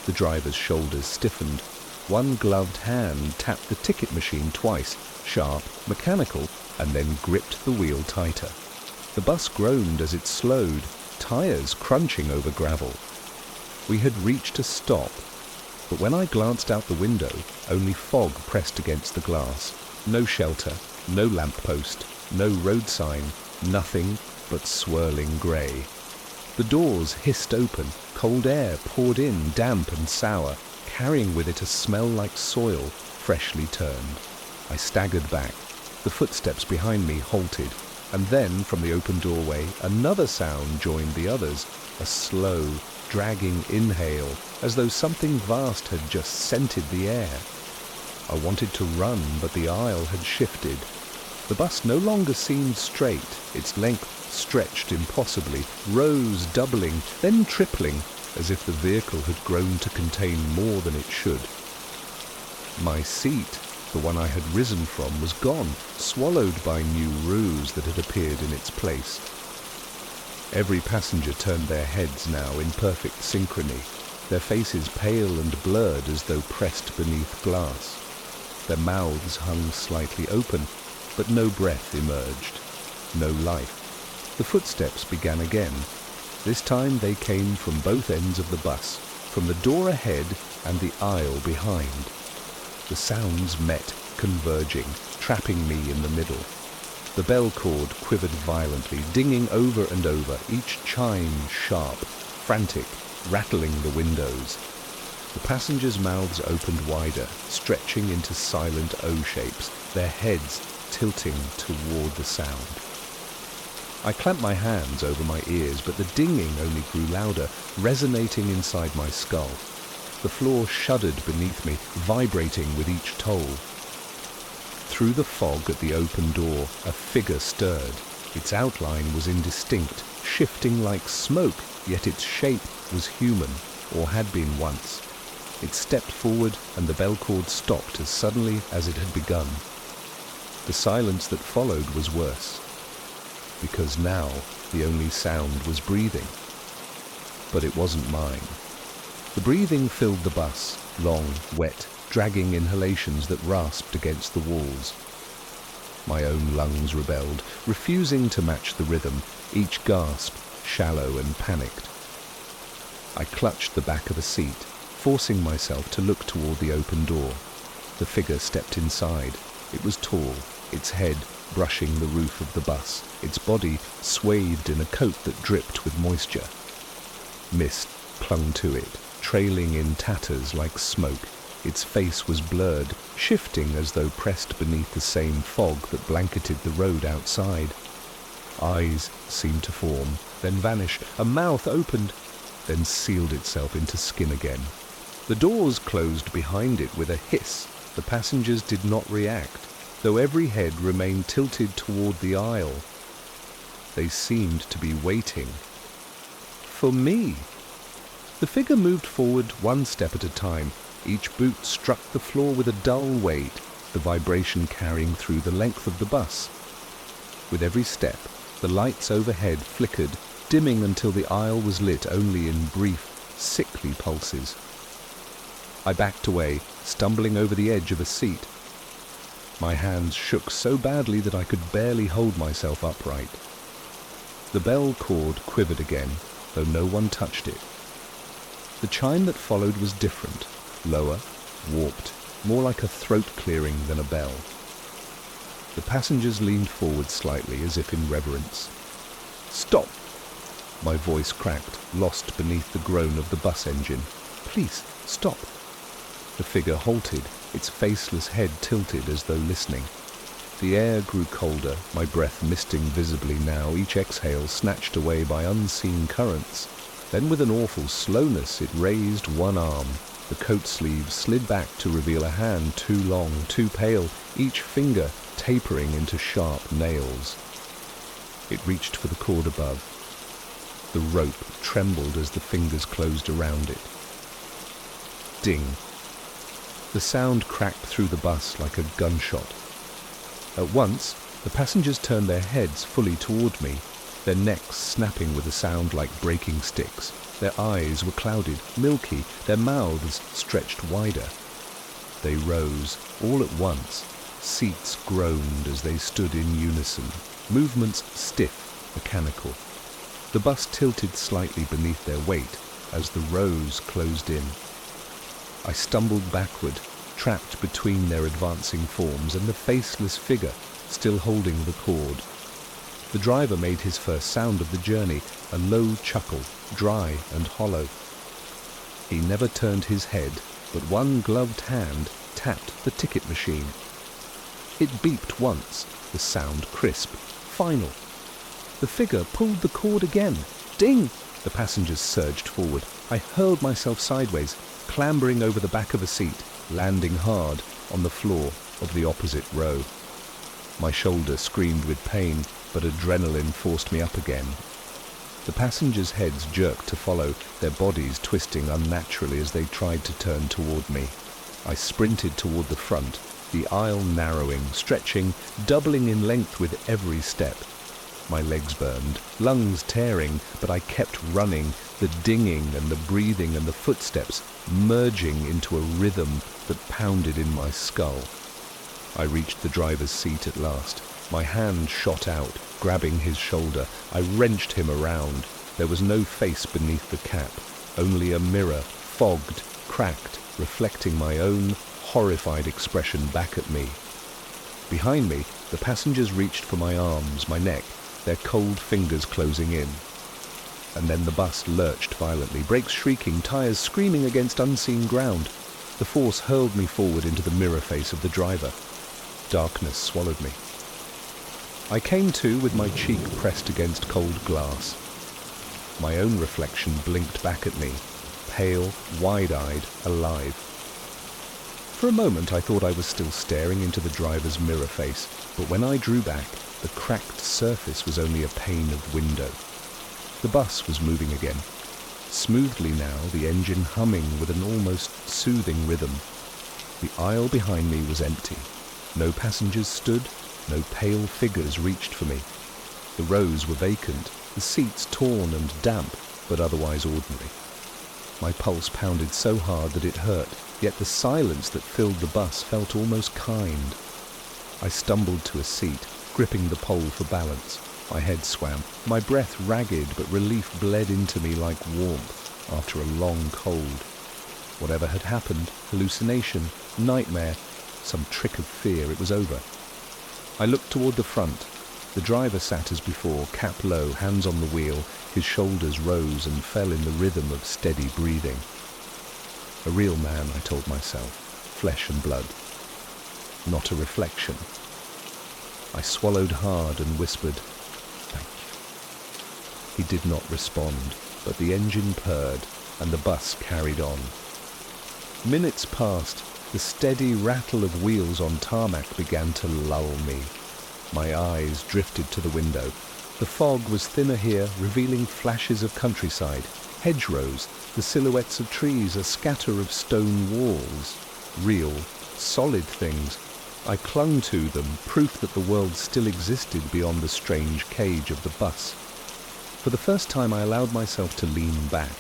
A: The driver's shoulders stiffened. One gloved hand tapped the ticket machine twice, sharp, mechanical, and then gripped the wheel tighter. The bus groaned as it slowed, tires crunching over gravel. We had reached a stop, but when I glanced out the window, only fog pressed against the glass. No shelter, no lamppost, no road sign, nothing but swirling grey. The doors hissed open, cold air poured in, damp and sour, carrying with it a smell like soil, freshly turned. I staggered back. The footsteps behind me halted, and then, from the open doorway, another sound joined the others, a slow, dragging inhale, as though something vast had just scented the air. I wanted to run, but the aisle had shifted. The bus no longer seemed straight, its length stretched impossibly, rows doubling, then tripling, as if the vehicle had grown to contain more than it should. My seat, the one I had risen from, was gone, swallowed by new rows that had appeared in its place. Every passenger turned their heads now in perfect synchrony. their faces pale and blurred as though pressed beneath glass. Their mouths hung slightly open, but no breath emerged, no life. The footsteps began again. This time they came from both ends of the bus, from the door ahead and the aisle behind. The sounds met, converging, trapping me in the middle. The bell cord quivered violently, dinging over and over, each chime sharp, frantic, rattling the windows. The passengers' mouths opened wider, stretching into silent O shapes, their heads tilting toward the sound. I clamped my hands over my ears, but the dinging only grew louder, resonating inside my skull. The floor shuddered beneath me, vibrating with each toll. Through the fog at the open door, a figure stirred. Its outline was indistinct, shifting like smoke, yet its shape was human, or had been once. It stepped forward, and the bell cord stopped as suddenly as it had begun. The silence that followed was worse, because now the only sound was breathing. But it wasn't mine. The breathing filled the bus, long, wet, dragging inhalations that rasped against the walls. My own lungs rebelled, refusing to match the rhythm, each gasp shallow and panicked. I clutched the back of a seat, forcing myself to look toward the open door. The figure stepped inside. It was tall, its head brushing the roof of the bus, its body swathed in a coat that dripped with moisture. Mist clung to it, trailing in tatters like smoke. Its face was blurred, shifting as though pressed beneath the same fog that blanketed the road outside. Eyes seemed to form, then vanish. A mouth opened, then sealed itself into skin again. The doors closed behind it with a hiss. The passengers did not react, though every head remained tilted toward the aisle. They seemed to be waiting. For me. The figure moved forward one step at a time. Each boot struck the floor with a dull weight, the vibration carrying through the length of the bus. With every step, the lights overhead flickered, dimming until the aisle was lit only in brief, sickly pulses. I backed away, stumbling over the edge of a seat. My hands shook so badly that I could barely hold myself upright. The bell cord quivered again, though no one touched it. The chime that followed was different, lower, warped, more like a throat clearing than a bell. The passengers leaned forward slightly, as if in reverence. "Stop!" My voice cracked, lost beneath the groan of the bus engine. "Please, stop!" The figure halted, its faceless head tilted as though listening. The air grew colder, my breath misting visibly now, each exhale snatched away by unseen currents. Then with an awful slowness it raised one arm. The coat sleeve slid back to reveal a hand too long, too pale, each finger tapering into sharp nails. It reached for the cord above. The rope trembled as the fingers closed around it. Ding. The sound cracked through the bus like a gunshot. At once, the passengers turned their heads fully toward me, their necks snapping with a sound like breaking sticks. Their eyes were clouded, milky, their mouths stretched wider. They rose, all at once. Seats groaned as they stood in unison, movements stiff, mechanical. The bus tilted slightly beneath their weight as the rows closed in. I stumbled backward, trapped between their advancing forms and the faceless figure still holding the cord. The driver made his first sound of the journey, a low chuckle, dry and hollow. He never turned his head, but one gloved hand tapped the ticket machine. It beeped once, the sound crisp, final. The figure pulled the cord again. Ding! The passengers surged forward. I hurled myself sideways, clambering over the back of a seat, landing hard on the floor of the opposite row. My shoulder screamed with pain, but adrenaline forced me up again. The passengers' heads jerked to follow, their bodies twisting unnaturally as they tried to turn toward me. I sprinted toward the front, the aisle narrowing, stretching, doubling in length with every step. My legs burned, lungs tearing, but I kept running, the dinging and the breathing and the footsteps merging into a rhythm that pounded in my skull. I reached the driver's seat at last. My hand shot out, grabbing his shoulder. I wrenched him around. There was no face beneath the cap, only a mirror, fogged, cracked, reflecting my own horrified expression back at me. Behind me, the passengers reached for my arms, my neck, their cold fingers closing in. And then the bus lurched violently, brakes shrieking, tires screaming against unseen ground. The force hurled me forward into the mirror face of the driver. Darkness swallowed me. I came to with my cheek pressed against cold glass. My own reflection blinked back at me, pale, wide-eyed, alive. For a moment I thought I was still staring into the driver's mirror face, but when I drew back, the cracked surface was only a pane of window. The bus was moving again. Smoothly now, the engine humming with an almost soothing rhythm. The aisle behind me was empty. No passengers stood, no pale figures reached for me. The rows were vacant, the seats torn and damp, but otherwise ordinary. My pulse pounded so hard that it hurt, yet the silence that filled the bus felt almost kind. I stumbled to a seat, gripping the pole for balance. My head swam, my breath ragged, but relief bled into me like warmth after a long cold. Whatever had happened, hallucination, nightmare, some trick of fear, it was over. I looked toward the front. The driver sat as before, cap low, hands on the wheel. His shoulders rose and fell in the rhythm of steady breathing. A real man, I told myself, flesh and blood. Not a reflection. I swallowed hard and whispered, "Thank you." He did not respond, but the engine purred and the bus carried on. Minutes passed. The steady rattle of wheels on tarmac began to lull me. My eyes drifted to the window. The fog was thinner here, revealing flashes of countryside, hedgerows, the silhouettes of trees, a scatter of stone walls. Real, solid things. I clung to them, proof that the world still existed beyond the strange cage of the bus. For the first time I allowed myself to lean back.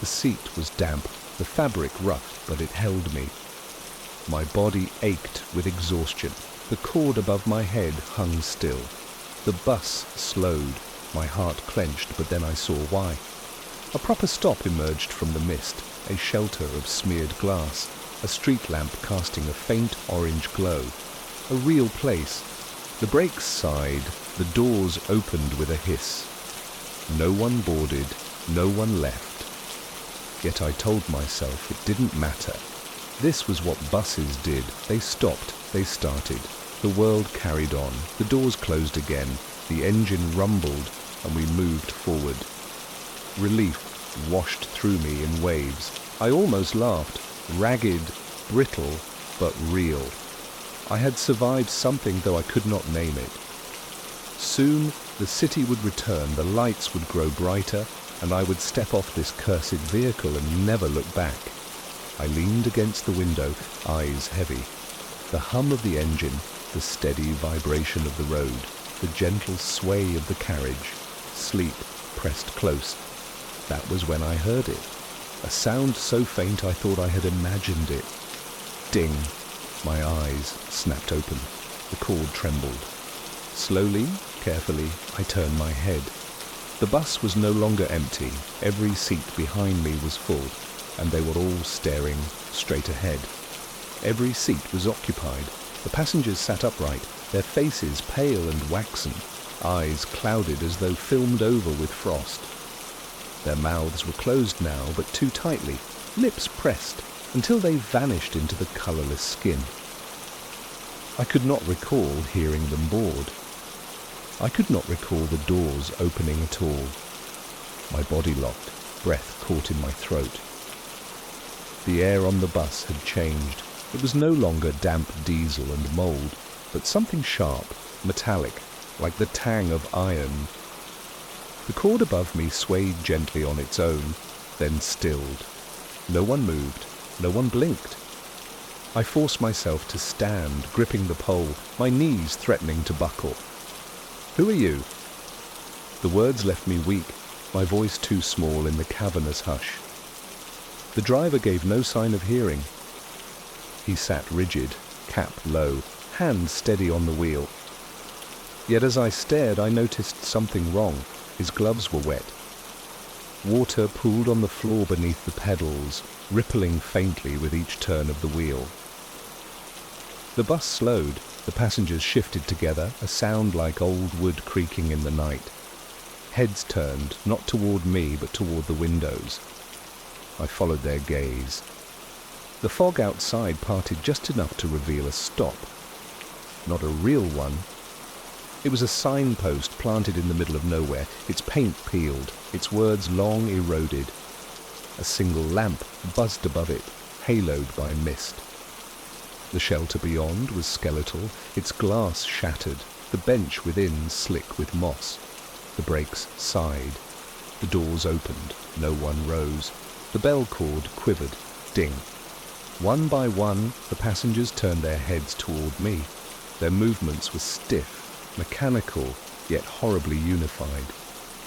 A: The seat was damp, the fabric rough, but it held me. My body ached with exhaustion. The cord above my head hung still. The bus slowed. My heart clenched, but then I saw why. A proper stop emerged from the mist, a shelter of smeared glass, a street lamp casting a faint orange glow. A real place. The brakes sighed, the doors opened with a hiss. No one boarded, no one left. Yet I told myself it didn't matter. This was what buses did. They stopped, they started. The world carried on. The doors closed again. The engine rumbled, and we moved forward. Relief washed through me in waves. I almost laughed. Ragged, brittle, but real. I had survived something, though I could not name it. Soon the city would return, the lights would grow brighter, and I would step off this cursed vehicle and never look back. I leaned against the window, eyes heavy. The hum of the engine, the steady vibration of the road, the gentle sway of the carriage. Sleep pressed close. That was when I heard it. A sound so faint I thought I had imagined it. Ding! My eyes snapped open. The cord trembled. Slowly, carefully, I turned my head. The bus was no longer empty. Every seat behind me was full, and they were all staring straight ahead. Every seat was occupied. The passengers sat upright, their faces pale and waxen, eyes clouded as though filmed over with frost. Their mouths were closed now, but too tightly, lips pressed, until they vanished into the colourless skin. I could not recall hearing them board. I could not recall the doors opening at all. My body locked, breath caught in my throat. The air on the bus had changed. It was no longer damp diesel and mould, but something sharp, metallic, like the tang of iron. The cord above me swayed gently on its own, then stilled. No one moved, no one blinked. I forced myself to stand, gripping the pole, my knees threatening to buckle. "Who are you?" The words left me weak, my voice too small in the cavernous hush. The driver gave no sign of hearing. He sat rigid, cap low, hand steady on the wheel. Yet as I stared, I noticed something wrong. His gloves were wet. Water pooled on the floor beneath the pedals, rippling faintly with each turn of the wheel. The bus slowed. The passengers shifted together, a sound like old wood creaking in the night. Heads turned, not toward me, but toward the windows. I followed their gaze. The fog outside parted just enough to reveal a stop. Not a real one. It was a signpost planted in the middle of nowhere, its paint peeled, its words long eroded. A single lamp buzzed above it, haloed by mist. The shelter beyond was skeletal, its glass shattered, the bench within slick with moss. The brakes sighed. The doors opened. No one rose. The bell cord quivered. Ding. One by one, the passengers turned their heads toward me. Their movements were stiff, mechanical, yet horribly unified.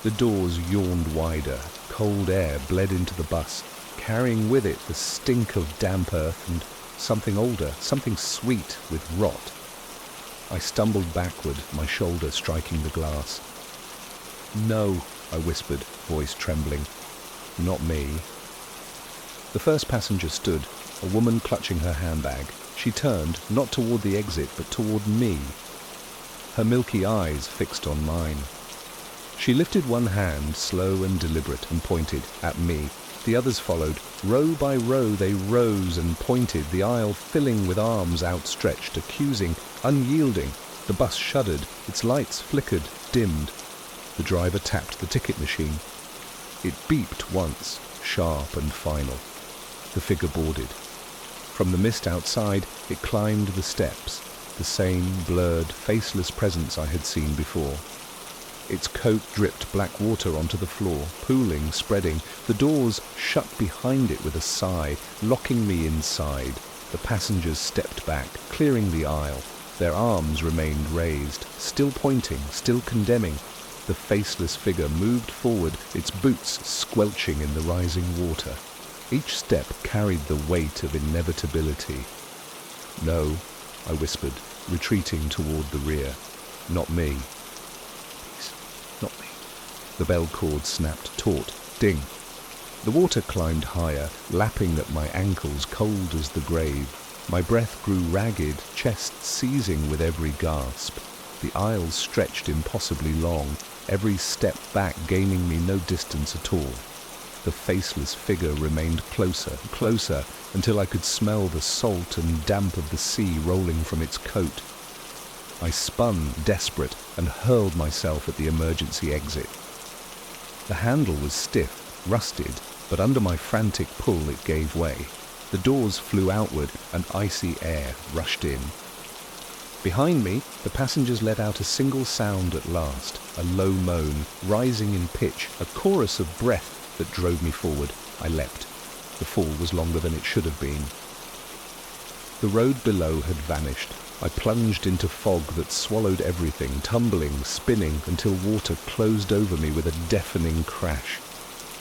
A: The doors yawned wider. Cold air bled into the bus, carrying with it the stink of damp earth and something older, something sweet with rot. I stumbled backward, my shoulder striking the glass. "No," I whispered, voice trembling. "Not me." The first passenger stood, a woman clutching her handbag. She turned, not toward the exit, but toward me, her milky eyes fixed on mine. She lifted one hand, slow and deliberate, and pointed at me. The others followed. Row by row they rose and pointed, the aisle filling with arms outstretched, accusing, unyielding. The bus shuddered, its lights flickered, dimmed. The driver tapped the ticket machine. It beeped once, sharp and final. The figure boarded. From the mist outside, it climbed the steps, the same blurred, faceless presence I had seen before. Its coat dripped black water onto the floor, pooling, spreading. The doors shut behind it with a sigh, locking me inside. The passengers stepped back, clearing the aisle. Their arms remained raised, still pointing, still condemning. The faceless figure moved forward, its boots squelching in the rising water. Each step carried the weight of inevitability. "No," I whispered, retreating toward the rear. "Not me. Please, not me." The bell cord snapped taut. Ding. The water climbed higher, lapping at my ankles, cold as the grave. My breath grew ragged, chest seizing with every gasp. The aisles stretched impossibly long, every step back gaining me no distance at all. The faceless figure remained closer, closer, until I could smell the salt and damp of the sea rolling from its coat. I spun, desperate, and hurled myself at the emergency exit. The handle was stiff, rusted, but under my frantic pull it gave way. The doors flew outward, and icy air rushed in. Behind me, the passengers let out a single sound at last, a low moan, rising in pitch, a chorus of breath that drove me forward. I leapt. The fall was longer than it should have been. The road below had vanished. I plunged into fog that swallowed everything, tumbling, spinning, until water closed over me with a deafening crash.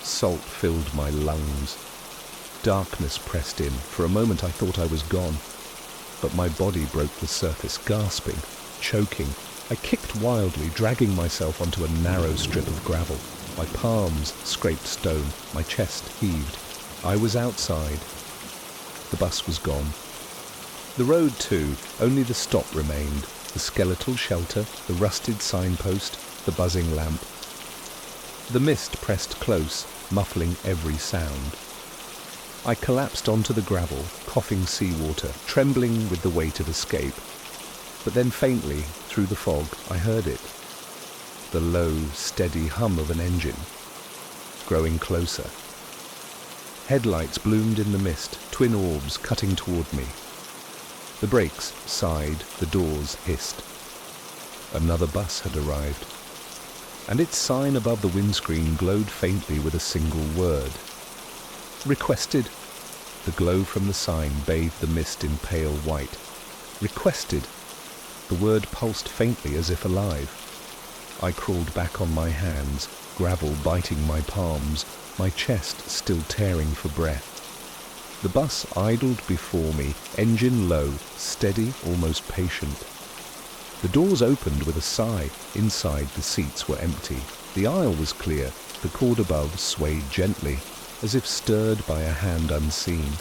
A: Salt filled my lungs. Darkness pressed in. For a moment I thought I was gone. But my body broke the surface, gasping, choking. I kicked wildly, dragging myself onto a narrow strip of gravel. My palms scraped stone, my chest heaved. I was outside. The bus was gone. The road too, only the stop remained, the skeletal shelter, the rusted signpost, the buzzing lamp. The mist pressed close, muffling every sound. I collapsed onto the gravel, coughing seawater, trembling with the weight of escape. But then faintly, through the fog, I heard it. The low, steady hum of an engine. Growing closer. Headlights bloomed in the mist, twin orbs cutting toward me. The brakes sighed, the doors hissed. Another bus had arrived, and its sign above the windscreen glowed faintly with a single word. Requested. The glow from the sign bathed the mist in pale white. Requested. The word pulsed faintly as if alive. I crawled back on my hands, gravel biting my palms, my chest still tearing for breath. The bus idled before me, engine low, steady, almost patient. The doors opened with a sigh. Inside, the seats were empty. The aisle was clear. The cord above swayed gently, as if stirred by a hand unseen.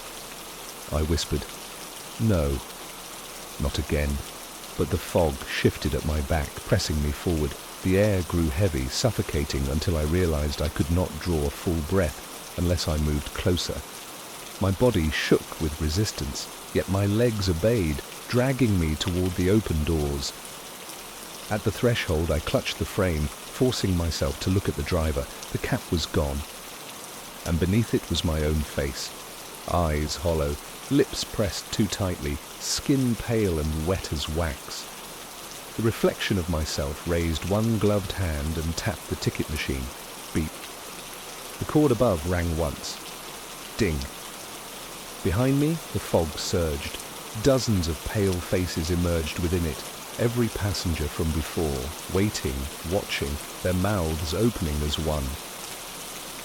A: I whispered, "No." Not again. But the fog shifted at my back, pressing me forward. The air grew heavy, suffocating, until I realized I could not draw a full breath unless I moved closer. My body shook with resistance, yet my legs obeyed, dragging me toward the open doors. At the threshold, I clutched the frame, forcing myself to look at the driver. The cap was gone, and beneath it was my own face. Eyes hollow, lips pressed too tightly, skin pale and wet as wax. The reflection of myself raised one gloved hand and tapped the ticket machine. Beep. The cord above rang once. Ding. Behind me, the fog surged. Dozens of pale faces emerged within it, every passenger from before, waiting, watching, their mouths opening as one.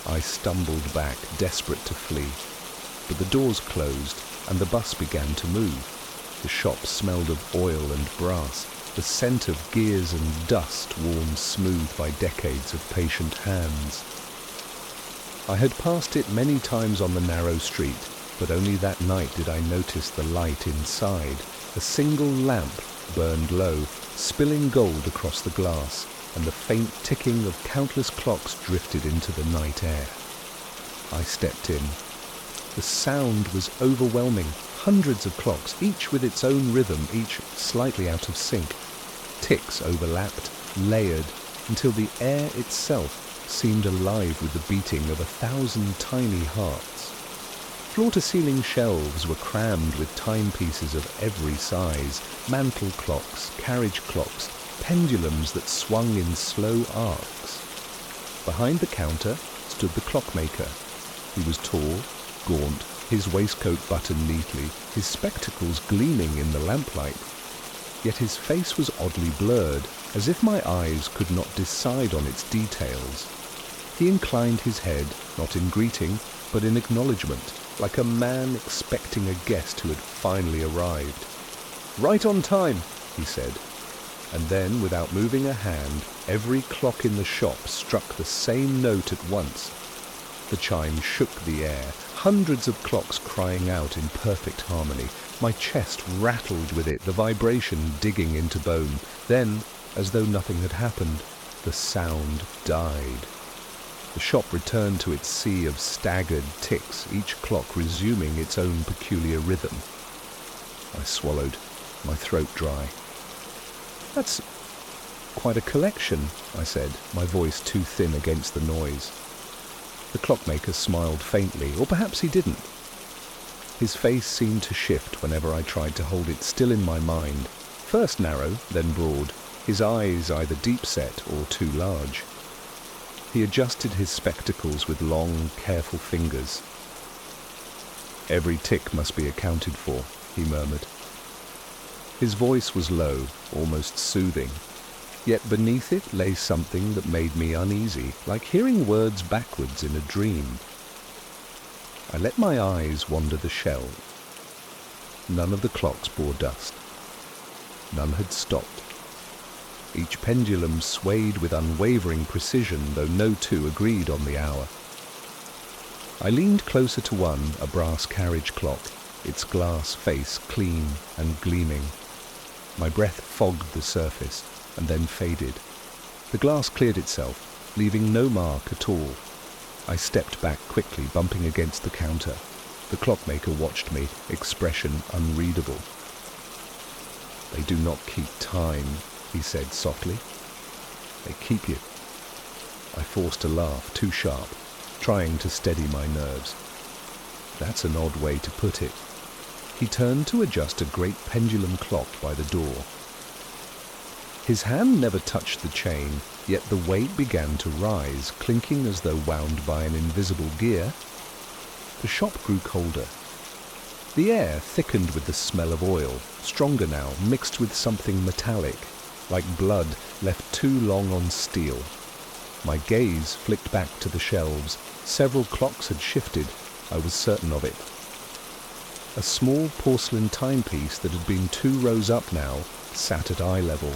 A: I stumbled back, desperate to flee. But the doors closed, and the bus began to move. The shop smelled of oil and brass, the scent of gears and dust worn smooth by decades of patient hands. I had passed it many times on the narrow street, but only that night did I notice the light inside. A single lamp burned low, spilling gold across the glass, and the faint ticking of countless clocks drifted into the night air. I stepped in. The sound was overwhelming. Hundreds of clocks, each with its own rhythm, each slightly out of sync. Ticks overlapped, layered, until the air itself seemed alive with the beating of 1,000 tiny hearts. Floor-to-ceiling shelves were crammed with timepieces of every size, mantel clocks, carriage clocks, pendulums that swung in slow arcs. Behind the counter stood the clockmaker. He was tall, gaunt, his waistcoat buttoned neatly, his spectacles gleaming in the lamplight. Yet his face was oddly blurred, as if my eyes could not decide on its details. He inclined his head, not in greeting, but in acknowledgement, like a man expecting a guest who had finally arrived. "Right on time," he said. And then, without moving a hand, every clock in the shop struck the same note at once. The chime shook the air, hundreds of clocks crying out in perfect harmony. My chest rattled with it, the vibration digging into bone. Then, as though nothing had happened, the sound died. The shop returned to its sea of staggered ticks, each clock resuming its own peculiar rhythm. I swallowed, my throat dry. "That's quite a collection," I said, my voice too thin against the noise. The clockmaker smiled faintly, or perhaps he didn't. His face seemed to shift whenever I tried to hold it still in my mind, first narrow, then broad, his eyes either deep-set or too large. He adjusted his spectacles with long, careful fingers. "Every tick must be accounted for," he murmured. His voice was low, almost soothing, yet beneath it lay something that made me uneasy, like hearing words backwards in a dream. I let my eyes wander the shelves. None of the clocks bore dust. None had stopped. Each pendulum swayed with unwavering precision, though no two agreed on the hour. I leaned closer to one, a brass carriage clock, its glass face clean and gleaming. My breath fogged the surface and then faded. The glass cleared itself, leaving no mark at all. I stepped back quickly, bumping against the counter. The clockmaker watched me, expression unreadable. "They do not keep time," he said softly. "They keep you." I forced a laugh, too sharp, trying to steady my nerves. "That's an odd way to put it." He turned to adjust a great pendulum clock by the door. His hand never touched the chain, yet the weight began to rise, clinking as though wound by an invisible gear. The shop grew colder. The air thickened with the smell of oil, stronger now, mixed with something metallic. like blood left too long on steel. My gaze flicked back to the shelves. Several clocks had shifted. I was certain of it. A small porcelain timepiece that had been 2 rows up now sat at eye level.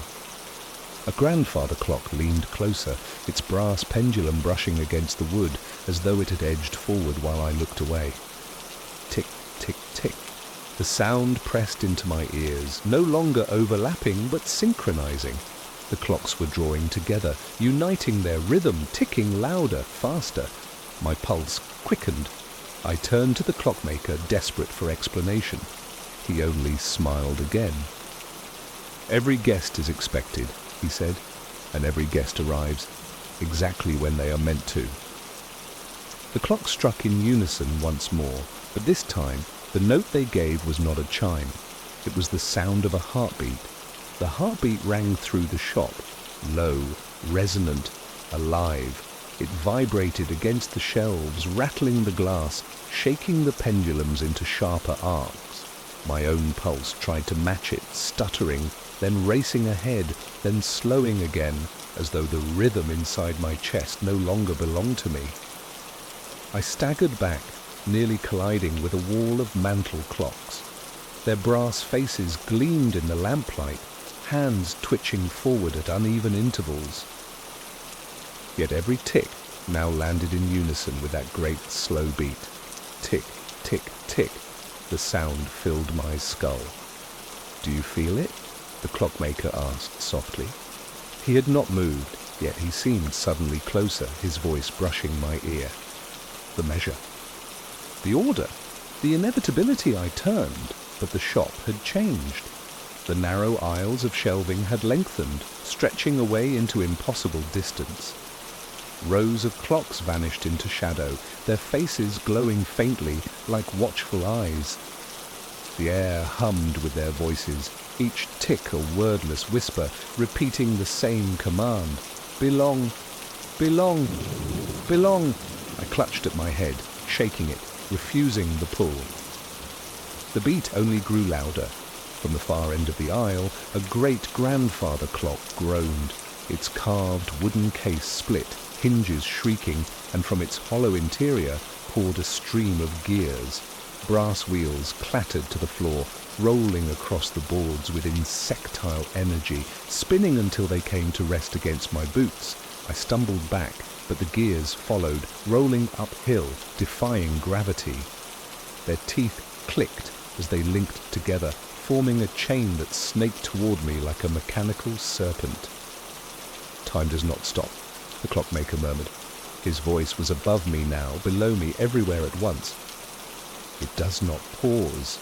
A: A grandfather clock leaned closer, its brass pendulum brushing against the wood as though it had edged forward while I looked away. Tick, tick, tick. The sound pressed into my ears, no longer overlapping but synchronizing. The clocks were drawing together, uniting their rhythm, ticking louder, faster. My pulse quickened. I turned to the clockmaker, desperate for explanation. He only smiled again. "Every guest is expected," he said, "and every guest arrives exactly when they are meant to." The clock struck in unison once more, but this time the note they gave was not a chime. It was the sound of a heartbeat. The heartbeat rang through the shop, low, resonant, alive. It vibrated against the shelves, rattling the glass, shaking the pendulums into sharper arcs. My own pulse tried to match it, stuttering, then racing ahead, then slowing again, as though the rhythm inside my chest no longer belonged to me. I staggered back, nearly colliding with a wall of mantel clocks. Their brass faces gleamed in the lamplight, hands twitching forward at uneven intervals. Yet every tick now landed in unison with that great slow beat. Tick, tick, tick. The sound filled my skull. "Do you feel it?" the clockmaker asked softly. He had not moved, yet he seemed suddenly closer, his voice brushing my ear. The measure. The order. The inevitability. I turned, but the shop had changed. The narrow aisles of shelving had lengthened, stretching away into impossible distance. Rows of clocks vanished into shadow, their faces glowing faintly like watchful eyes. The air hummed with their voices, each tick a wordless whisper, repeating the same command. "Belong, belong, belong." I clutched at my head, shaking it, refusing the pull. The beat only grew louder. From the far end of the aisle, a great-grandfather clock groaned. Its carved wooden case split, hinges shrieking, and from its hollow interior poured a stream of gears. Brass wheels clattered to the floor, rolling across the boards with insectile energy, spinning until they came to rest against my boots. I stumbled back, but the gears followed, rolling uphill, defying gravity. Their teeth clicked as they linked together, forming a chain that snaked toward me like a mechanical serpent. "Time does not stop," the clockmaker murmured. His voice was above me now, below me, everywhere at once. "It does not pause.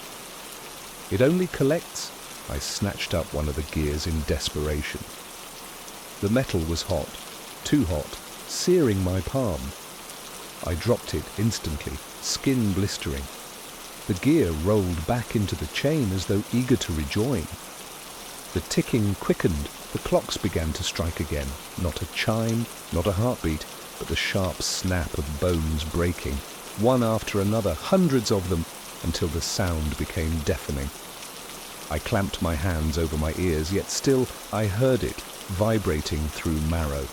A: It only collects." I snatched up one of the gears in desperation. The metal was hot, too hot, searing my palm. I dropped it instantly, skin blistering. The gear rolled back into the chain as though eager to rejoin. The ticking quickened. The clocks began to strike again. Not a chime, not a heartbeat, but the sharp snap of bones breaking, one after another, hundreds of them, until the sound became deafening. I clamped my hands over my ears, yet still I heard it, vibrating through marrow.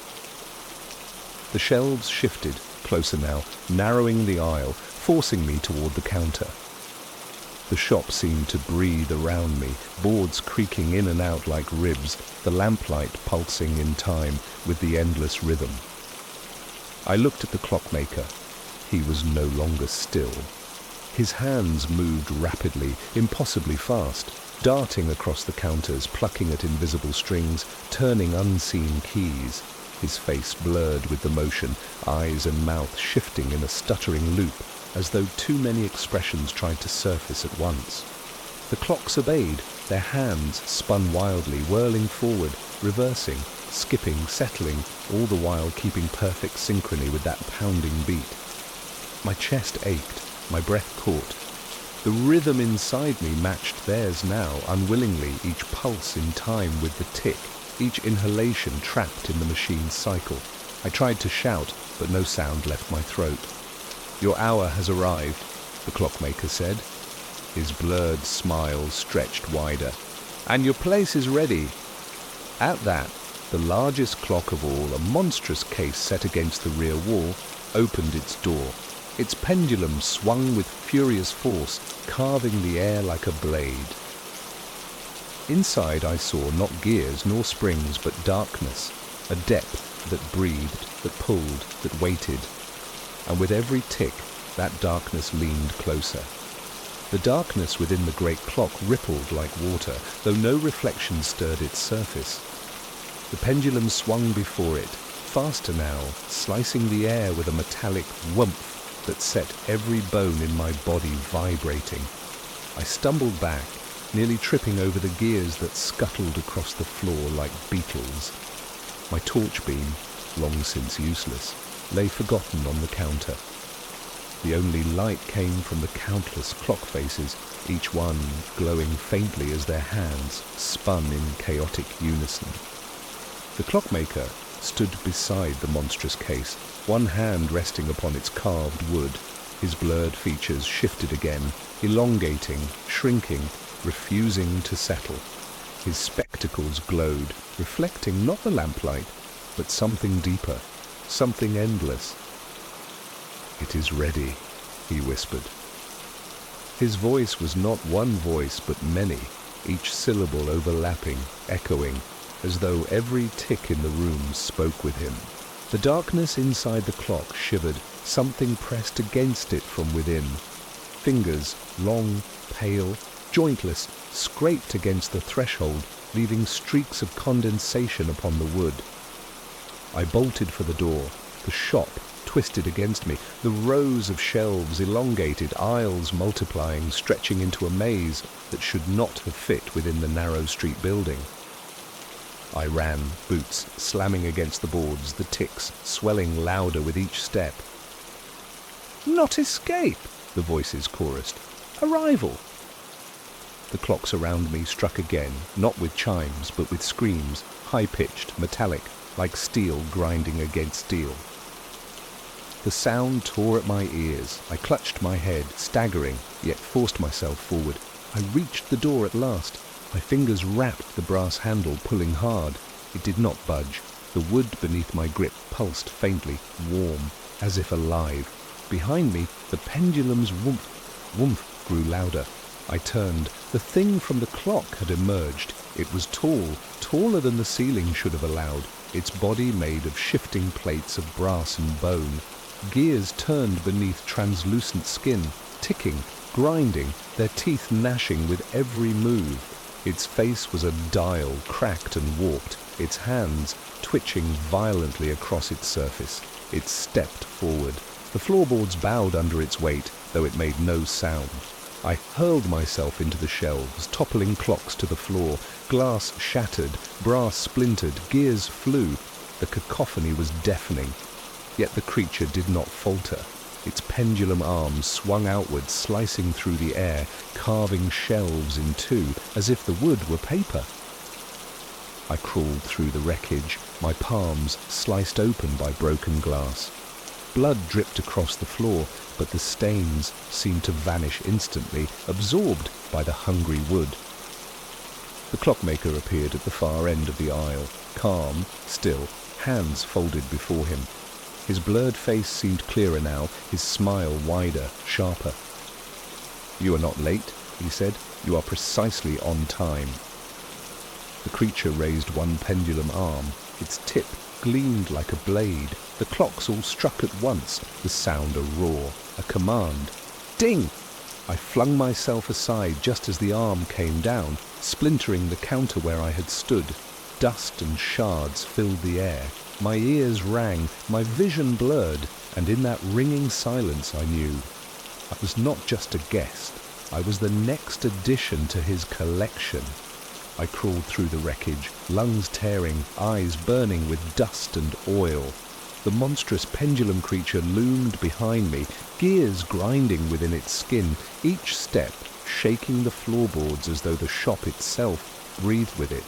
A: The shelves shifted, closer now, narrowing the aisle, forcing me toward the counter. The shop seemed to breathe around me, boards creaking in and out like ribs, the lamplight pulsing in time with the endless rhythm. I looked at the clockmaker. He was no longer still. His hands moved rapidly, impossibly fast, darting across the counters, plucking at invisible strings, turning unseen keys. His face blurred with the motion, eyes and mouth shifting in a stuttering loop, as though too many expressions tried to surface at once. The clocks obeyed, their hands spun wildly, whirling forward, reversing, skipping, settling, all the while keeping perfect synchrony with that pounding beat. My chest ached, my breath caught. The rhythm inside me matched theirs now, unwillingly, each pulse in time with the tick, each inhalation trapped in the machine's cycle. I tried to shout, but no sound left my throat. "Your hour has arrived," the clockmaker said. His blurred smile stretched wider. "And your place is ready. At that, the largest clock of all, a monstrous case set against the rear wall, opened its door. Its pendulum swung with furious force, carving the air like a blade. Inside I saw not gears nor springs, but darkness, a depth that breathed, that pulled, that waited. And with every tick, that darkness leaned closer. The darkness within the great clock rippled like water, though no reflection stirred its surface. The pendulum swung before it, faster now, slicing the air with a metallic whump that set every bone in my body vibrating. I stumbled back, nearly tripping over the gears that scuttled across the floor like beetles. My torch beam, long since useless, lay forgotten on the counter. The only light came from the countless clock faces, each one glowing faintly as their hands spun in chaotic unison. The clockmaker stood beside the monstrous case, one hand resting upon its carved wood. His blurred features shifted again, elongating, shrinking, refusing to settle. His spectacles glowed, reflecting not the lamplight, but something deeper, something endless. "It is ready," he whispered. His voice was not one voice, but many, each syllable overlapping, echoing, as though every tick in the room spoke with him. The darkness inside the clock shivered, something pressed against it from within. Fingers, long, pale, jointless, scraped against the threshold, leaving streaks of condensation upon the wood. I bolted for the door. The shop twisted against me, the rows of shelves elongated, aisles multiplying, stretching into a maze that should not have fit within the narrow street building. I ran, boots slamming against the boards, the ticks swelling louder with each step. "Not escape," the voices chorused. "Arrival." The clocks around me struck again, not with chimes, but with screams, high-pitched, metallic, like steel grinding against steel. The sound tore at my ears. I clutched my head, staggering, yet forced myself forward. I reached the door at last. My fingers wrapped the brass handle, pulling hard. It did not budge. The wood beneath my grip pulsed faintly, warm, as if alive. Behind me, the pendulum's whoomph grew louder. I turned. The thing from the clock had emerged. It was tall, taller than the ceiling should have allowed, its body made of shifting plates of brass and bone. Gears turned beneath translucent skin, ticking, grinding, their teeth gnashing with every move. Its face was a dial, cracked and warped, its hands twitching violently across its surface. It stepped forward. The floorboards bowed under its weight, though it made no sound. I hurled myself into the shelves, toppling clocks to the floor. Glass shattered, brass splintered, gears flew. The cacophony was deafening. Yet the creature did not falter. Its pendulum arms swung outward, slicing through the air, carving shelves in two, as if the wood were paper. I crawled through the wreckage, my palms sliced open by broken glass. Blood dripped across the floor, but the stains seemed to vanish instantly, absorbed by the hungry wood. The clockmaker appeared at the far end of the aisle, calm, still, hands folded before him. His blurred face seemed clearer now, his smile wider, sharper. "You are not late," he said. "You are precisely on time." The creature raised one pendulum arm. Its tip gleamed like a blade. The clocks all struck at once, the sound a roar, a command. Ding! I flung myself aside just as the arm came down, splintering the counter where I had stood. Dust and shards filled the air. My ears rang, my vision blurred, and in that ringing silence I knew I was not just a guest. I was the next addition to his collection. I crawled through the wreckage, lungs tearing, eyes burning with dust and oil. The monstrous pendulum creature loomed behind me, gears grinding within its skin, each step shaking the floorboards as though the shop itself breathed with it.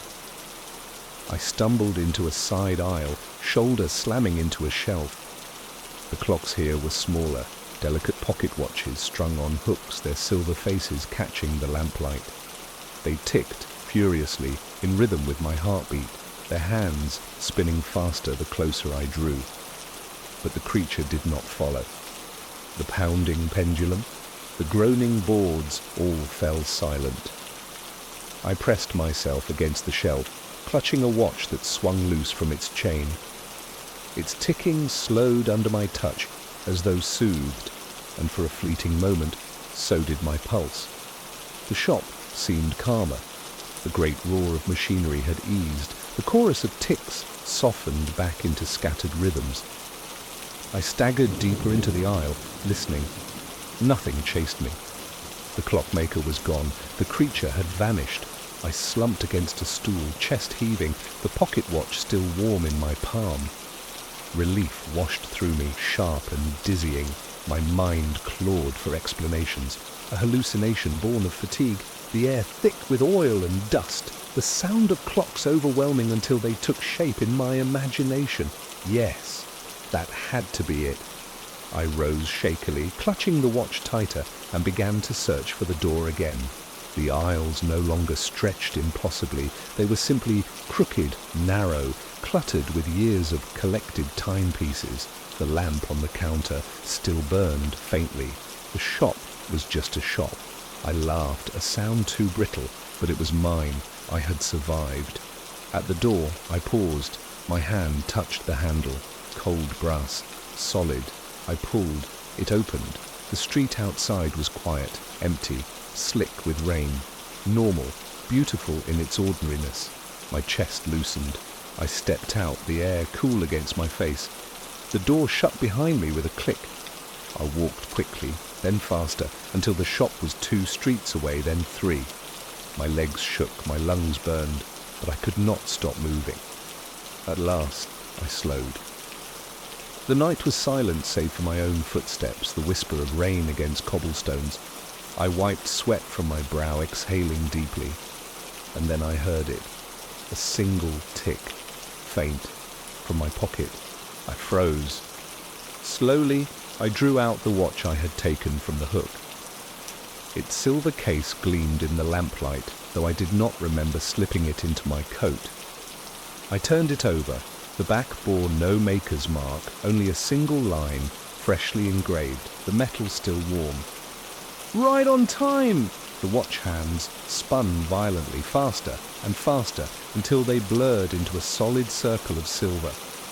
A: I stumbled into a side aisle, shoulder slamming into a shelf. The clocks here were smaller, delicate pocket watches strung on hooks, their silver faces catching the lamplight. They ticked furiously, in rhythm with my heartbeat. their hands spinning faster the closer I drew. But the creature did not follow. The pounding pendulum, the groaning boards, all fell silent. I pressed myself against the shelf, clutching a watch that swung loose from its chain. Its ticking slowed under my touch, as though soothed, and for a fleeting moment, so did my pulse. The shop seemed calmer. The great roar of machinery had eased. The chorus of ticks softened back into scattered rhythms. I staggered deeper into the aisle, listening. Nothing chased me. The clockmaker was gone. The creature had vanished. I slumped against a stool, chest heaving, the pocket watch still warm in my palm. Relief washed through me, sharp and dizzying. My mind clawed for explanations. A hallucination born of fatigue, the air thick with oil and dust, the sound of clocks overwhelming until they took shape in my imagination. Yes, that had to be it. I rose shakily, clutching the watch tighter, and began to search for the door again. The aisles no longer stretched impossibly. They were simply crooked, narrow, cluttered with years of collected timepieces. The lamp on the counter still burned faintly. The shop was just a shop. I laughed, a sound too brittle, but it was mine. I had survived. At the door, I paused. My hand touched the handle. Cold brass, solid. I pulled. It opened. The street outside was quiet, empty, slick with rain. Normal, beautiful in its ordinariness. My chest loosened. I stepped out, the air cool against my face. The door shut behind me with a click. I walked quickly, then faster, until the shop was 2 streets away, then 3. My legs shook, my lungs burned, but I could not stop moving. At last, I slowed. The night was silent save for my own footsteps, the whisper of rain against cobblestones. I wiped sweat from my brow, exhaling deeply, and then I heard it. A single tick, faint, from my pocket. I froze. Slowly, I drew out the watch I had taken from the hook. Its silver case gleamed in the lamplight, though I did not remember slipping it into my coat. I turned it over. The back bore no maker's mark, only a single line, freshly engraved, the metal still warm. Right on time! The watch hands spun violently, faster and faster, until they blurred into a solid circle of silver.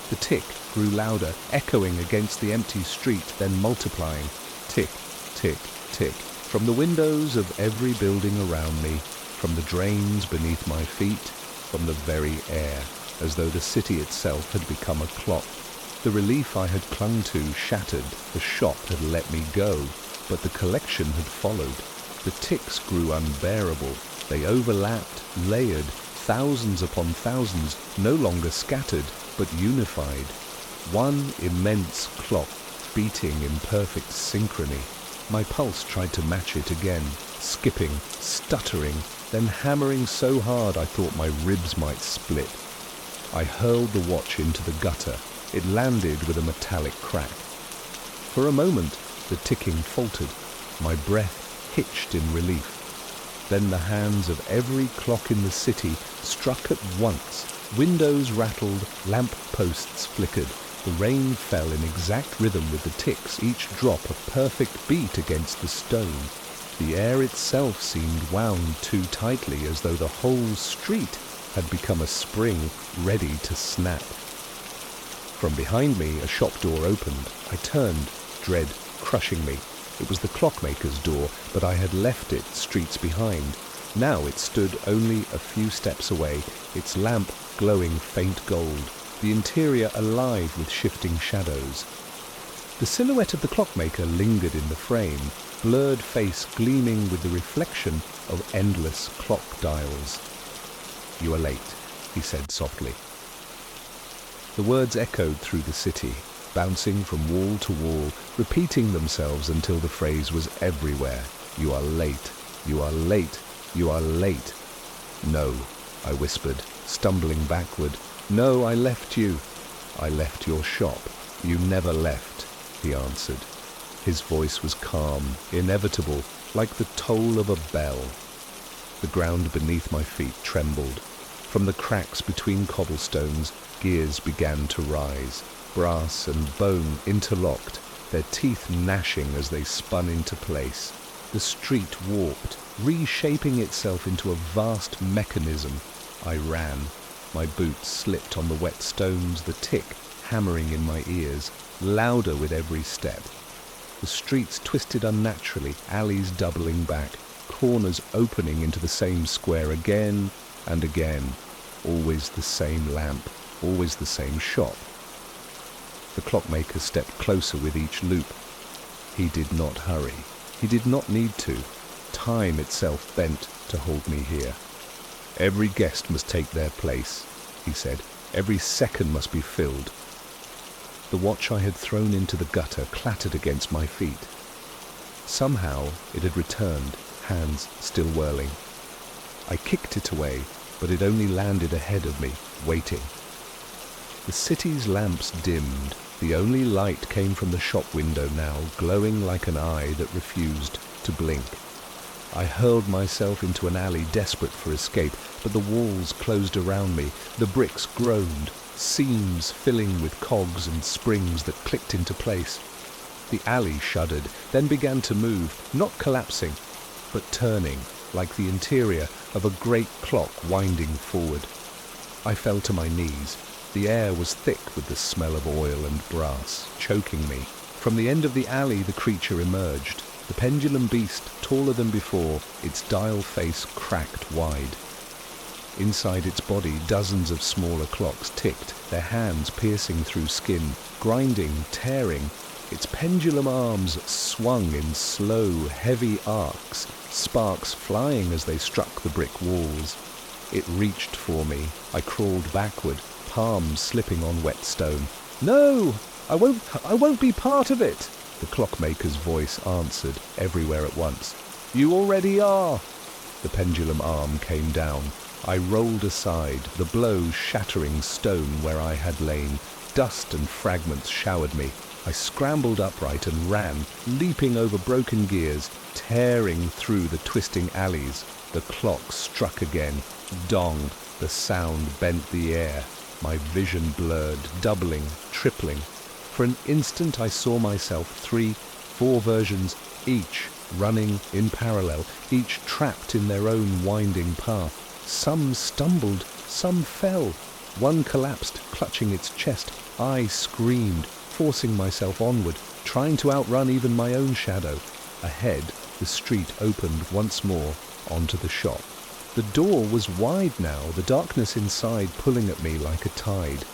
A: The tick grew louder, echoing against the empty street, then multiplying. Tick, tick, tick. From the windows of every building around me, from the drains beneath my feet, from the very air, as though the city itself had become a clock. The relief I had clung to shattered. The shop had let me go, but the collection had followed. The ticks grew unbearable. They overlapped, layered, thousands upon thousands, no longer scattered, but unified. One immense clock, beating in perfect synchrony. My pulse tried to match it again, skipping, stuttering, then hammering so hard I thought my ribs might split. I hurled the watch into the gutter. It landed with a metallic crack. For a moment, the ticking faltered. My breath hitched in relief. Then the hands of every clock in the city struck at once. Windows rattled, lamp posts flickered. The rain fell in exact rhythm with the ticks, each drop a perfect beat against the stone. The air itself seemed wound too tightly, as though the whole street had become a spring ready to snap. From behind me, a shop door opened. I turned, dread crushing me. It was the clockmaker's door, but I had left it streets behind. Now it stood only a few steps away, its lamp glowing faint gold, the interior alive with shifting shadows. The silhouette of the clockmaker lingered in the frame, blurred face gleaming with the reflection of endless clock dials. "You are late," he said softly. The words echoed through the city, bouncing from wall to wall, repeating themselves until the phrase was everywhere. "You are late. You are late. You are late." "No," I whispered, stumbling backward. "No, I left you. I left your shop. You never left," he answered. His voice was calm, inevitable, like the toll of a bell. The ground beneath my feet trembled. From the cracks between cobblestones, gears began to rise. Brass and bone interlocked, their teeth gnashing as they spun into place. The street warped, reshaping itself into a vast mechanism. I ran. My boots slipped on the wet stones, the tick hammering in my ears, louder with every step. The streets twisted unnaturally, alleys doubling back, corners opening into the same square again and again. Always the same lamp, always the same shop. The clockmaker stepped closer with each loop. He did not hurry. He did not need to. Time itself bent to hold me here. Every guest must take their place, he said. Every second must be filled. The watch I had thrown into the gutter clattered against my feet. Somehow it had returned, hands still whirling. I kicked it away, but it only landed ahead of me, waiting. The city's lamps dimmed. The only light came from the shop window now, glowing like an eye that refused to blink. I hurled myself into an alley, desperate for escape, but the walls closed around me. The bricks groaned, seams filling with cogs and springs that clicked into place. The alley shuddered, then began to move, not collapsing, but turning, like the interior of a great clock winding forward. I fell to my knees. The air was thick with the smell of oil and brass, choking me. From the end of the alley the creature emerged. The pendulum beast, taller than before, its dial face cracked wide. Inside its body, dozens of smaller clocks ticked, their hands piercing through skin, grinding, tearing. Its pendulum arms swung in slow, heavy arcs, sparks flying as they struck the brick walls. It reached for me. I crawled backward, palms slipping on wet stone. "No! I won't be part of it!" The clockmaker's voice answered everywhere at once. "You already are!" The pendulum arm came down. I rolled aside, the blow shattering stone where I had lain. Dust and fragments showered me. I scrambled upright and ran, leaping over broken gears, tearing through the twisting alleys. The clock struck again. Dong! The sound bent the air. My vision blurred, doubling, tripling. For an instant I saw myself 3, 4 versions, each running in parallel, each trapped in their own winding path. Some stumbled, some fell. One collapsed, clutching its chest. I screamed, forcing myself onward, trying to outrun even my own shadow. Ahead, the street opened once more onto the shop. The door was wide now, the darkness inside pulling at me like a tide.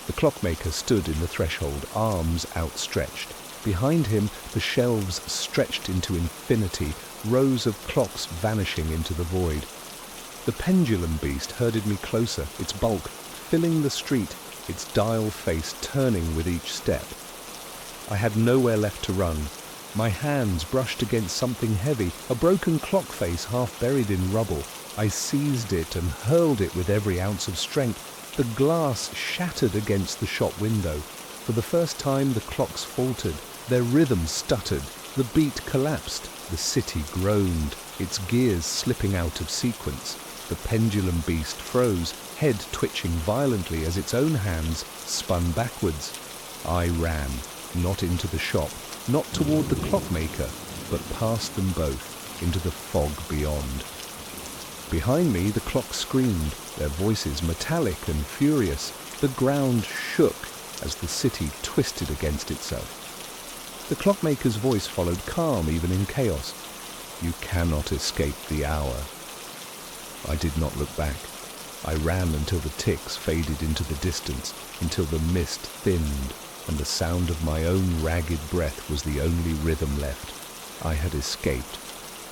A: The clockmaker stood in the threshold, arms outstretched. Behind him, the shelves stretched into infinity, rows of clocks vanishing into the void. The pendulum beast herded me closer, its bulk filling the street, its dial face turning with each step. I had nowhere left to run. My hands brushed against something heavy, a broken clock face half buried in rubble. I seized it and hurled it with every ounce of strength. The glass shattered against the shop window. For the first time the clocks faltered. Their rhythm stuttered. The beat collapsed. The city groaned, its gears slipping out of sequence. The pendulum beast froze, head twitching violently as its own hands spun backwards. I ran, not into the shop, not toward the clockmaker, but past them both, into the fog beyond. Behind me the clocks screamed, their voices metallic and furious. The ground shook as the city twisted against itself. The clockmaker's voice followed, calm even in chaos. "You cannot escape the hour." I did not look back. I ran until the ticks faded into the distance, until the mist thinned, and the sound of my own ragged breath was the only rhythm left. I had escaped,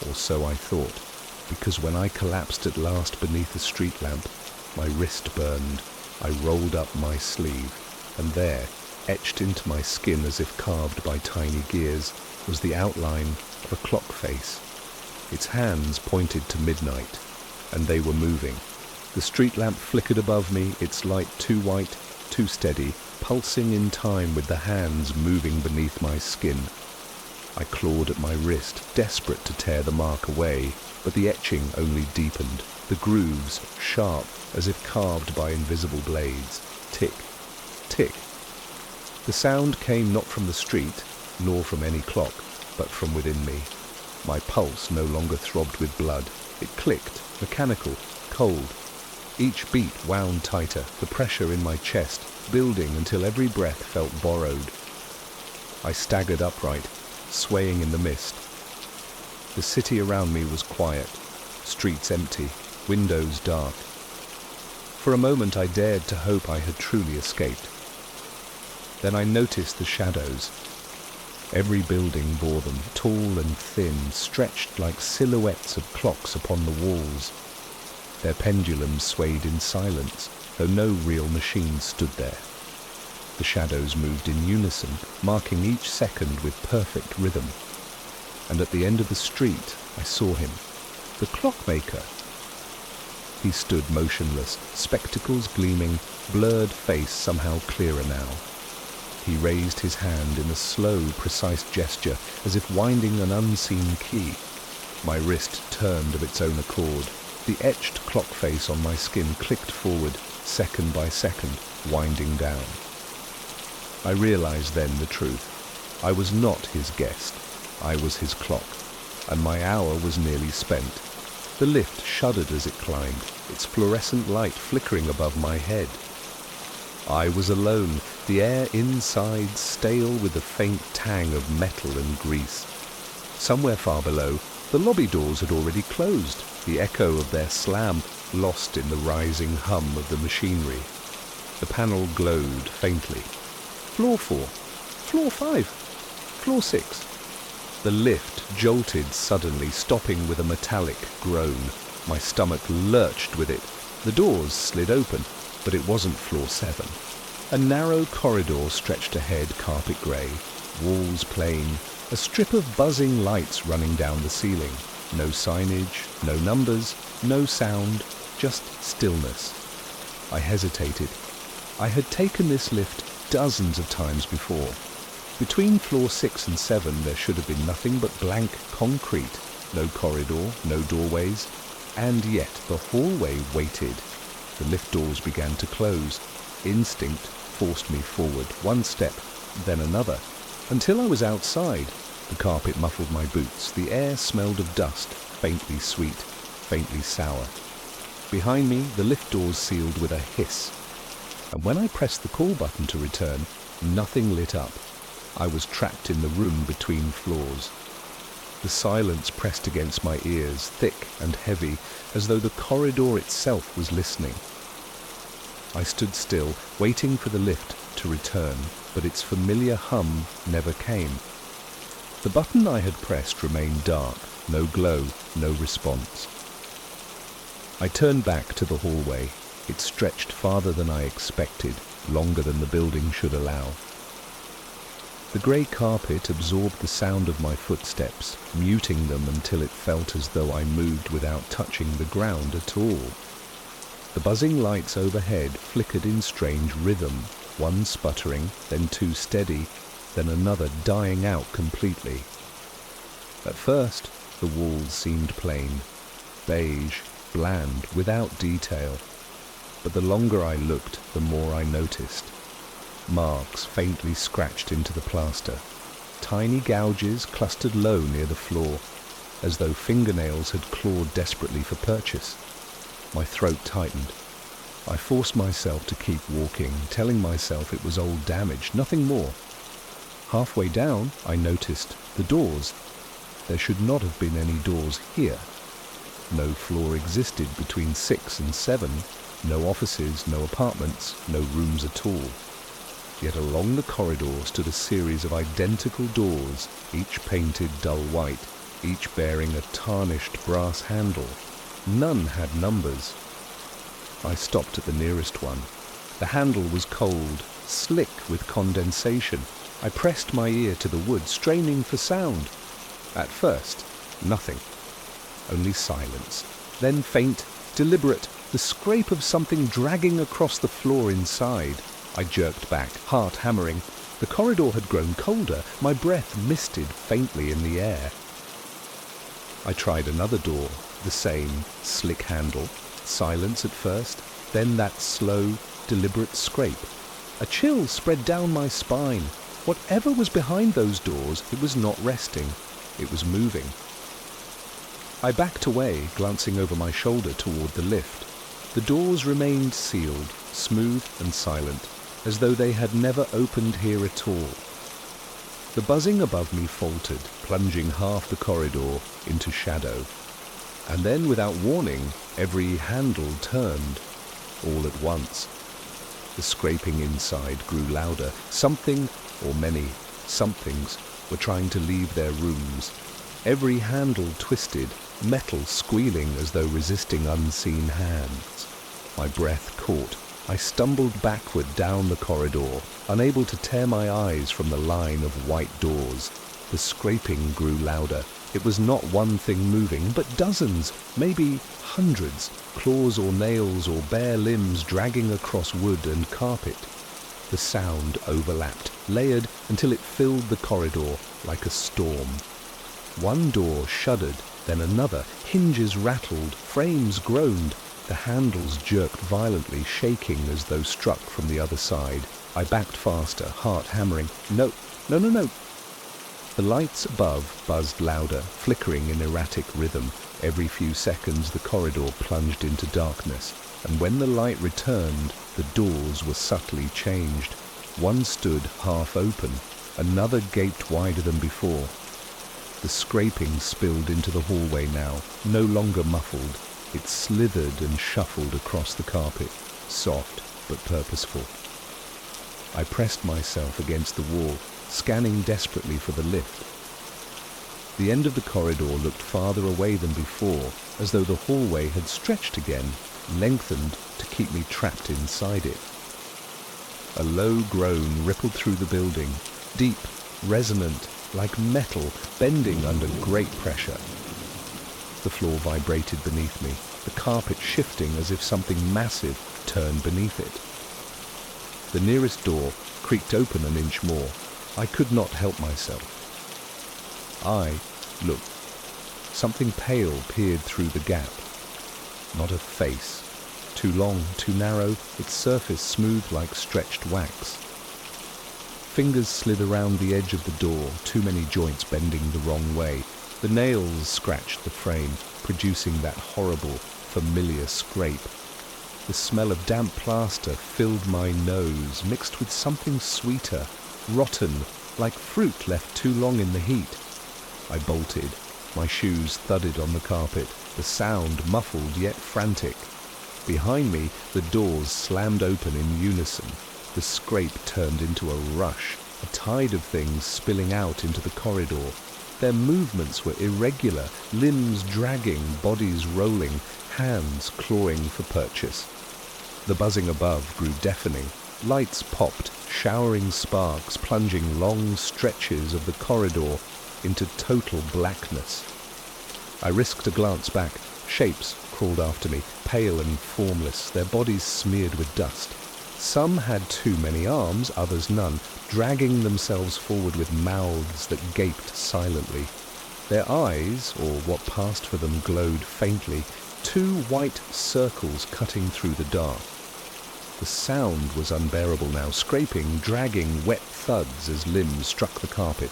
A: or so I thought, because when I collapsed at last beneath a street lamp, my wrist burned. I rolled up my sleeve, and there, etched into my skin as if carved by tiny gears, was the outline of a clock face. Its hands pointed to midnight, and they were moving. The street lamp flickered above me, its light too white, too steady, pulsing in time with the hands moving beneath my skin. I clawed at my wrist, desperate to tear the mark away, but the etching only deepened. the grooves sharp as if carved by invisible blades. Tick, tick. The sound came not from the street, nor from any clock, but from within me. My pulse no longer throbbed with blood. It clicked, mechanical, cold. Each beat wound tighter, the pressure in my chest building until every breath felt borrowed. I staggered upright, swaying in the mist. The city around me was quiet, streets empty, windows dark. For a moment I dared to hope I had truly escaped. Then I noticed the shadows. Every building bore them, tall and thin, stretched like silhouettes of clocks upon the walls. Their pendulums swayed in silence, though no real machine stood there. The shadows moved in unison, marking each second with perfect rhythm. And at the end of the street, I saw him, the clockmaker. He stood motionless, spectacles gleaming, blurred face somehow clearer now. He raised his hand in a slow, precise gesture, as if winding an unseen key. My wrist turned of its own accord. The etched clock face on my skin clicked forward, second by second, winding down. I realized then the truth. I was not his guest. I was his clock, and my hour was nearly spent. The lift shuddered as it climbed, its fluorescent light flickering above my head. I was alone, the air inside stale with the faint tang of metal and grease. Somewhere far below, the lobby doors had already closed, the echo of their slam lost in the rising hum of the machinery. The panel glowed faintly. Floor 4, Floor 5, Floor 6. The lift jolted suddenly, stopping with a metallic groan. My stomach lurched with it. The doors slid open, but it wasn't Floor 7. A narrow corridor stretched ahead, carpet grey, walls plain, a strip of buzzing lights running down the ceiling. No signage, no numbers, no sound, just stillness. I hesitated. I had taken this lift dozens of times before. Between Floor 6 and 7 there should have been nothing but blank concrete, no corridor, no doorways, and yet the hallway waited. The lift doors began to close. Instinct forced me forward, one step, then another, until I was outside. The carpet muffled my boots. The air smelled of dust, faintly sweet, faintly sour. Behind me, the lift doors sealed with a hiss. And when I pressed the call button to return, nothing lit up. I was trapped in the room between floors. The silence pressed against my ears, thick and heavy, as though the corridor itself was listening. I stood still, waiting for the lift to return, but its familiar hum never came. The button I had pressed remained dark, no glow, no response. I turned back to the hallway. It stretched farther than I expected, longer than the building should allow. The grey carpet absorbed the sound of my footsteps, muting them until it felt as though I moved without touching the ground at all. The buzzing lights overhead flickered in strange rhythm, one sputtering, then two steady, then another dying out completely. At first, the walls seemed plain, beige, bland, without detail. But the longer I looked, the more I noticed. Marks faintly scratched into the plaster. Tiny gouges clustered low near the floor, as though fingernails had clawed desperately for purchase. My throat tightened. I forced myself to keep walking, telling myself it was old damage, nothing more. Halfway down, I noticed the doors. There should not have been any doors here. No floor existed between 6 and 7, no offices, no apartments, no rooms at all. Yet along the corridor stood a series of identical doors, each painted dull white, each bearing a tarnished brass handle. None had numbers. I stopped at the nearest one. The handle was cold, slick with condensation. I pressed my ear to the wood, straining for sound. At first, nothing. Only silence. Then faint, deliberate, the scrape of something dragging across the floor inside. I jerked back, heart hammering. The corridor had grown colder. My breath misted faintly in the air. I tried another door, The same slick handle, silence at first, then that slow, deliberate scrape. A chill spread down my spine. Whatever was behind those doors, it was not resting. It was moving. I backed away, glancing over my shoulder toward the lift. The doors remained sealed, smooth and silent, as though they had never opened here at all. The buzzing above me faltered, plunging half the corridor into shadow. And then, without warning, every handle turned, all at once. The scraping inside grew louder. Something, or many somethings, were trying to leave their rooms. Every handle twisted, metal squealing as though resisting unseen hands. My breath caught. I stumbled backward down the corridor, unable to tear my eyes from the line of white doors. The scraping grew louder. It was not one thing moving, but dozens, maybe hundreds, claws or nails or bare limbs dragging across wood and carpet. The sound overlapped, layered until it filled the corridor like a storm. One door shuddered, then another. Hinges rattled, frames groaned. The handles jerked violently, shaking as though struck from the other side. I backed faster, heart hammering. No. The lights above buzzed louder, flickering in erratic rhythm. Every few seconds the corridor plunged into darkness, and when the light returned, the doors were subtly changed. One stood half open, another gaped wider than before. The scraping spilled into the hallway now, no longer muffled. It slithered and shuffled across the carpet, soft but purposeful. I pressed myself against the wall, scanning desperately for the lift. The end of the corridor looked farther away than before, as though the hallway had stretched again, lengthened to keep me trapped inside it. A low groan rippled through the building, deep, resonant, like metal bending under great pressure. The floor vibrated beneath me, the carpet shifting as if something massive turned beneath it. The nearest door creaked open an inch more. I could not help myself. I looked. Something pale peered through the gap. Not a face. Too long, too narrow, its surface smooth like stretched wax. Fingers slid around the edge of the door, too many joints bending the wrong way. The nails scratched the frame, producing that horrible, familiar scrape. The smell of damp plaster filled my nose, mixed with something sweeter, rotten, like fruit left too long in the heat. I bolted. My shoes thudded on the carpet, the sound muffled yet frantic. Behind me, the doors slammed open in unison. The scrape turned into a rush, a tide of things spilling out into the corridor. Their movements were irregular, limbs dragging, bodies rolling, hands clawing for purchase. The buzzing above grew deafening. Lights popped, showering sparks, plunging long stretches of the corridor into total blackness. I risked a glance back. Shapes crawled after me, pale and formless, their bodies smeared with dust. Some had too many arms, others none, dragging themselves forward with mouths that gaped silently. Their eyes, or what passed for them, glowed faintly, two white circles cutting through the dark. The sound was unbearable now, scraping, dragging, wet thuds as limbs struck the carpet.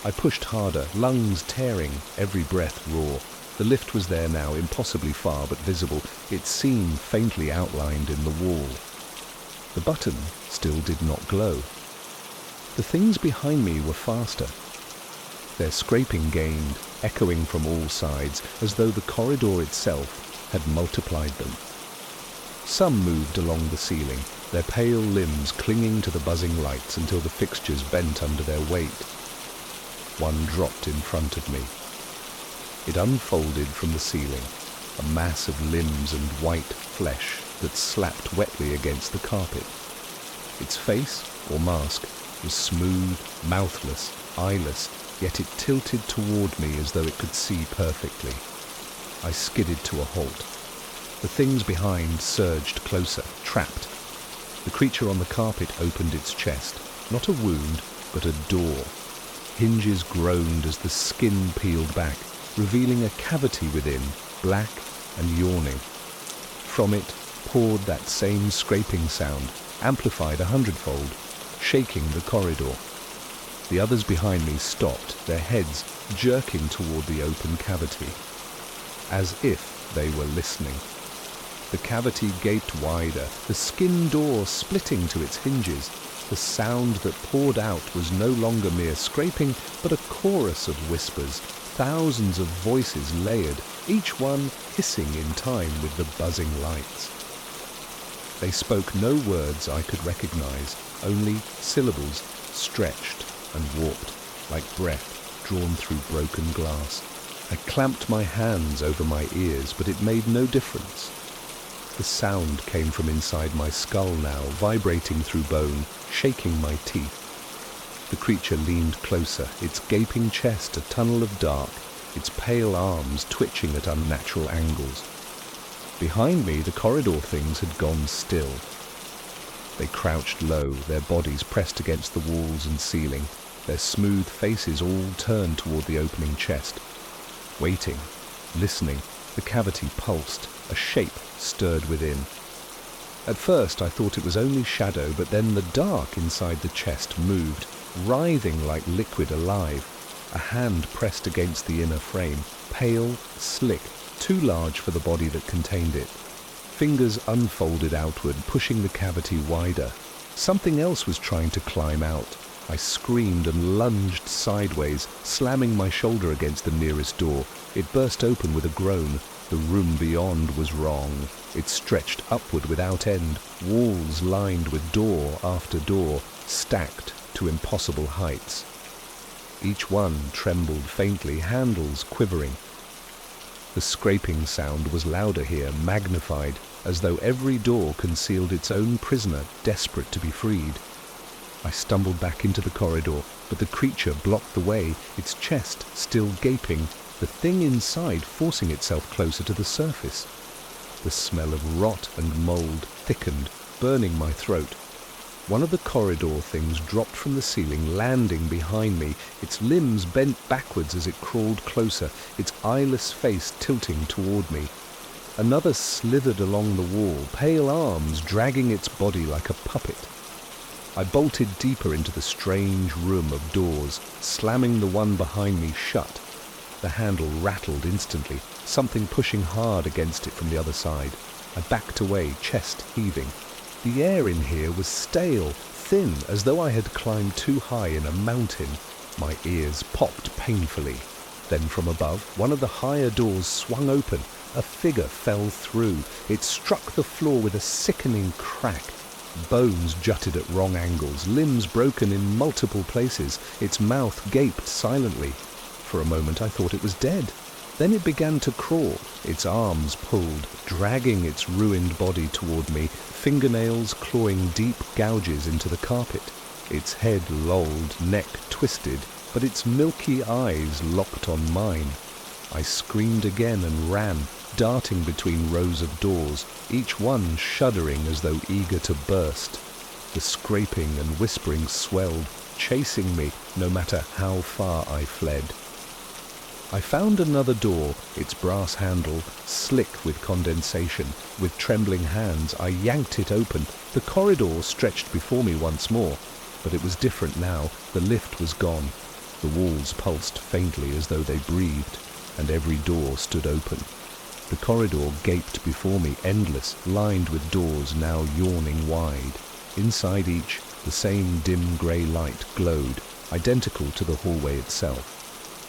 A: I pushed harder, lungs tearing, every breath raw. The lift was there now, impossibly far but visible, its seam faintly outlined in the wall. The button still did not glow. The things behind me were faster. Their scraping gained, echoing from all sides, as though the corridor itself had multiplied them. Some moved along the ceiling, their pale limbs clinging to the buzzing lights until the fixtures bent under their weight. One dropped in front of me. It unfolded from the ceiling, a mass of limbs and white flesh that slapped wetly against the carpet. Its face, or mask, was smooth, mouthless, eyeless, yet it tilted toward me as though it could see perfectly. I skidded to a halt. The things behind surged closer, trapped. The creature on the carpet opened its chest, not a wound, but a door. Hinges groaned as the skin peeled back, revealing a cavity within, black and yawning. From it poured that same scraping sound, amplified 100-fold, shaking the corridor. The others behind me stopped, their heads jerking toward the open cavity, as if they were listening. The cavity gaped wider, the skin door splitting to its hinges. The sound that poured out was no longer mere scraping, but a chorus of whispers, thousands of voices layered, each one hissing in time with the buzzing lights. They spoke no words I could recognize, only syllables stretched and warped, like breath drawn through broken glass. I clamped my hands over my ears, but it made no difference. The sound came from inside my skull now, vibrating through bone, shaking my teeth. The creature leaned closer, its gaping chest a tunnel of dark, its pale arms twitching at unnatural angles. Behind me, the corridor things had gone still. They crouched low, their bodies pressed against the walls and ceiling, their smooth faces all turned toward the opening chest. Waiting, listening, the cavity pulsed, a shape stirred within. At first I thought it was only shadow, but then the dark inside the chest moved, writhing like liquid alive. A hand pressed against the inner frame, pale, slick, too large for the body that contained it. Fingers unfolded outward, pushing the cavity wider. Something else was trying to climb out. I screamed and lunged sideways, slamming my shoulder against the nearest door. It burst open with a groan. The room beyond was wrong. It stretched upward without end, walls lined with door after door, stacked to impossible heights. Each one trembled faintly, handles quivering. The scraping sound was louder here, magnified, as though every door concealed its own prisoner, desperate to be freed. I stumbled back into the corridor, but the creature blocked the way, its chest still gaping, the thing inside forcing itself closer to the surface. The smell of rot and mold thickened, burning my throat. One of the corridor things dropped from the ceiling, landing behind me, its limbs bent backwards as it crawled closer, its eyeless face tilting toward me. Another slithered along the wall, pale arms dragging its body like a puppet. I bolted deeper into the strange room of doors, slamming the one behind me shut. The handle rattled instantly, something pushing hard against it from the other side. I backed away, chest heaving. The air in here was stale, thin, as though I had climbed too high in a mountain. My ears popped painfully. Then from above, one of the higher doors swung open. A figure fell through. It struck the floor with a sickening crack. Bones jutted at wrong angles, limbs broken in multiple places. Its mouth gaped silently. For a moment I thought it was dead. Then it began to crawl, its arms pulled, dragging its ruined body toward me, fingernails clawing deep gouges into the carpet. Its head lolled, neck twisted, but its milky eyes locked on mine. I screamed again and ran, darting between rows of doors, each one shuddering as though eager to burst. The scraping and whispering swelled, chasing me no matter how far I fled. I found another door, its brass handle slick with condensation. With trembling hands, I yanked it open. The corridor stretched before me once more, but it was different now. The lift was gone. The walls pulsed faintly as though they breathed, and every door stood open. The corridor gaped before me, endless, lined with doors now yawning wide. Inside each, the same dim grey light glowed, identical to the hallway itself.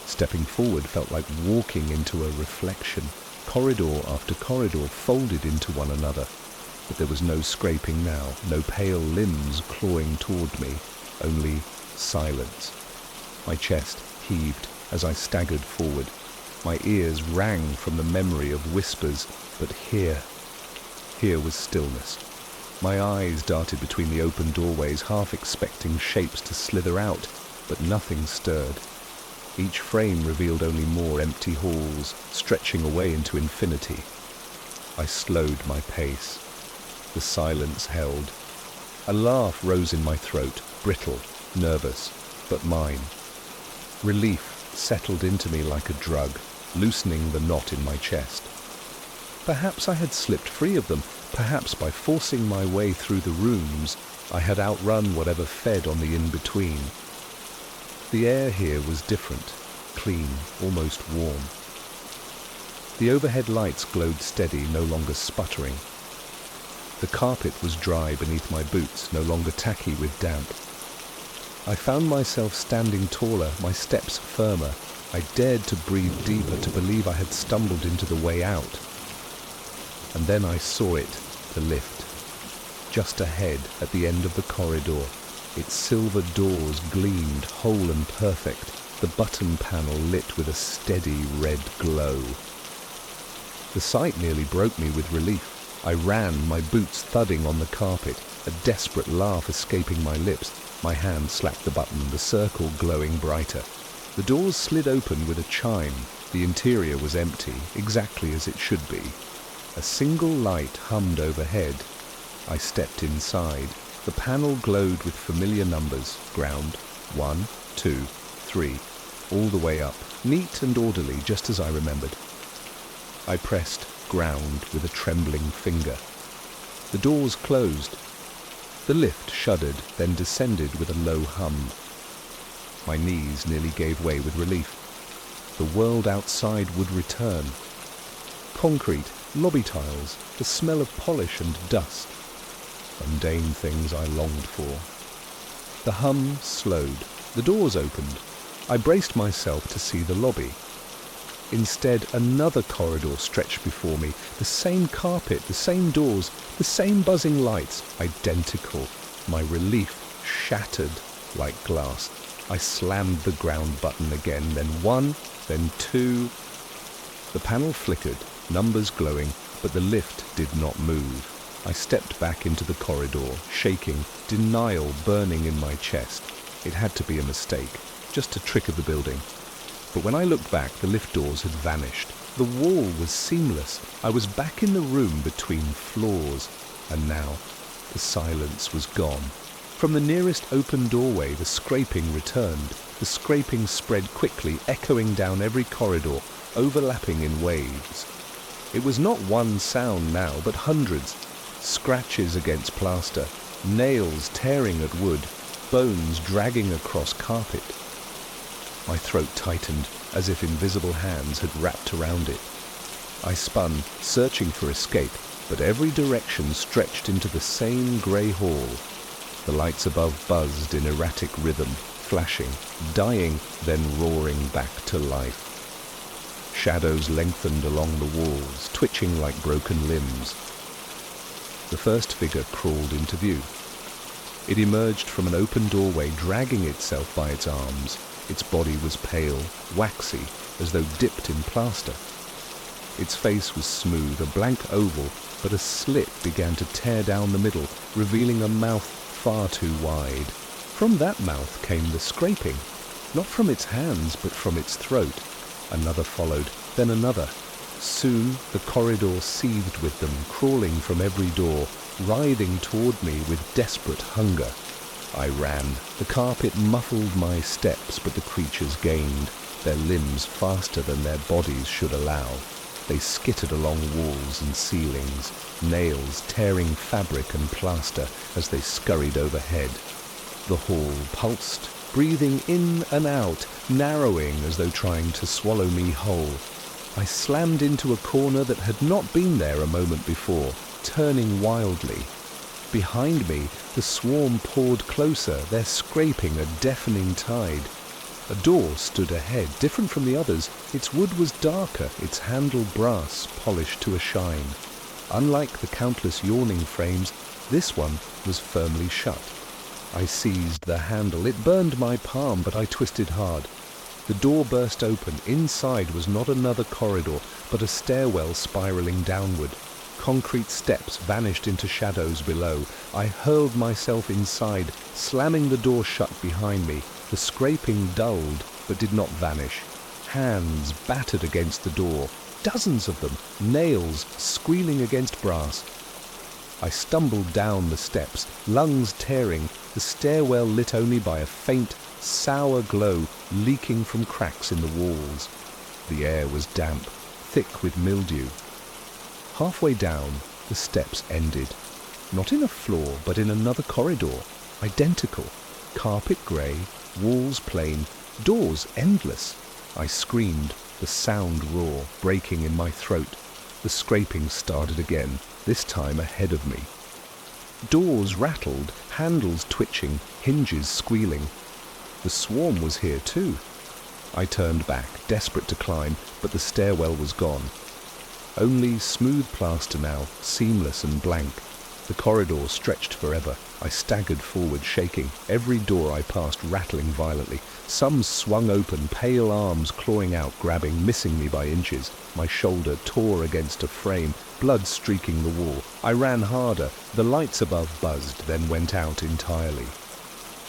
A: Stepping forward felt like walking into a reflection. Corridor after corridor folded into one another, but there was no scraping now, no pale limbs clawing toward me, only silence. My chest heaved as I staggered forward. My ears rang from the memory of whispers, but here was stillness. My eyes darted between the open doorways, half expecting shapes to slither out, but nothing stirred. Each frame revealed only more empty halls, stretching away into infinity. I slowed my pace. The silence held. A laugh rose in my throat, brittle, nervous, but mine. Relief settled into me like a drug, loosening the knot in my chest. Perhaps I had slipped free of them. Perhaps by forcing my way through the rooms, I had outrun whatever fed on the in-between. The air here was different, clean, almost warm. The overhead lights glowed steady, no longer sputtering. The carpet was dry beneath my boots, no longer tacky with damp. I found myself standing taller, my steps firmer. I dared to breathe deeper, to believe I had stumbled into the way out. And then I saw it, the lift. Just ahead, at the end of the corridor, its silver doors gleamed whole and perfect, the button panel lit with a steady red glow. The sight nearly broke me with relief. I ran, my boots thudding on the carpet, a desperate laugh escaping my lips. My hand slapped the button, the circle glowing brighter. The doors slid open with a chime. The interior was empty, exactly as it should be. A single light hummed overhead. I stepped inside. The panel glowed with familiar numbers. Ground, 1, 2, 3, all the way up. Neat and orderly, just as I remembered. I pressed ground with a trembling finger. The doors closed. The lift shuddered, then descended with a low hum. My knees nearly gave way with relief. The world outside would return. Concrete, lobby tiles, the smell of polish and dust. Mundane things I longed for. The hum slowed. The doors opened. I braced myself to see the lobby. Instead, another corridor stretched before me. The same carpet, the same doors, the same buzzing lights, identical. My relief shattered like glass. I slammed the ground button again, then 1, then 2. The panel flickered, numbers glowing, but the lift did not move. I stepped back into the corridor, shaking, denial burning in my chest. It had to be a mistake, just a trick of the building. But when I looked back, the lift doors had vanished. The wall was seamless. I was back in the room between floors, and now the silence was gone. From the nearest open doorway, the scraping returned. The scraping spread quickly, echoing down every corridor, overlapping in waves. It was not one sound now, but hundreds. Scratches against plaster, nails tearing at wood, bones dragging across carpet. My throat tightened, as if invisible hands had wrapped around it. I spun, searching for escape, but every direction stretched into the same grey hall. The lights above buzzed in erratic rhythm, flashing, dying, then roaring back to life. Shadows lengthened along the walls, twitching like broken limbs. The first figure crawled into view. It emerged from an open doorway, dragging itself by its arms. Its body was pale, waxy, as though dipped in plaster. Its face was smooth, a blank oval, but a slit began to tear down the middle, revealing a mouth far too wide. From that mouth came the scraping, not from its hands, but from its throat. Another followed, then another. Soon the corridor seethed with them, crawling from every door, writhing toward me with desperate hunger. I ran. The carpet muffled my steps, but the creatures gained, their limbs faster than their bodies should allow. They skittered along walls and ceilings, nails tearing fabric and plaster as they scurried overhead. The hall pulsed, breathing in and out, narrowing as though trying to swallow me whole. I slammed into a corner that had not been there a moment before, turning wildly. Behind me, the swarm poured closer, their scraping a deafening tide. A door stood ahead, different from the others. Its wood was darker, its handle brass, polished to a shine. Unlike the countless yawning frames, this one was firmly shut. I seized the handle. It burned my palm, but I twisted hard. The door burst open. Inside was not another corridor, but a stairwell spiraling downward. Concrete steps vanished into shadows below. I hurled myself inside, slamming the door shut behind me. The scraping dulled, but did not vanish. Hands battered against the door, dozens of them, nails squealing against brass. I stumbled down the steps, lungs tearing, the stairwell lit only by a faint, sour glow leaking from cracks in the walls. The air was damp, thick with mildew. Halfway down, the steps ended. Not in a floor, but in another corridor, identical. Carpet grey, walls plain, doors endless. I screamed, the sound raw, breaking in my throat. The scraping started again, this time ahead of me. Doors rattled, handles twitching, hinges squealing. The swarm was here too. I turned back, desperate to climb, but the stairwell was gone. Only smooth plaster now, seamless and blank. The corridor stretched forever. I staggered forward, shaking, every door I passed rattling violently. Some swung open, pale arms clawing out, grabbing, missing me by inches. My shoulder tore against a frame, blood streaking the wall. I ran harder. The lights above buzzed, then went out entirely.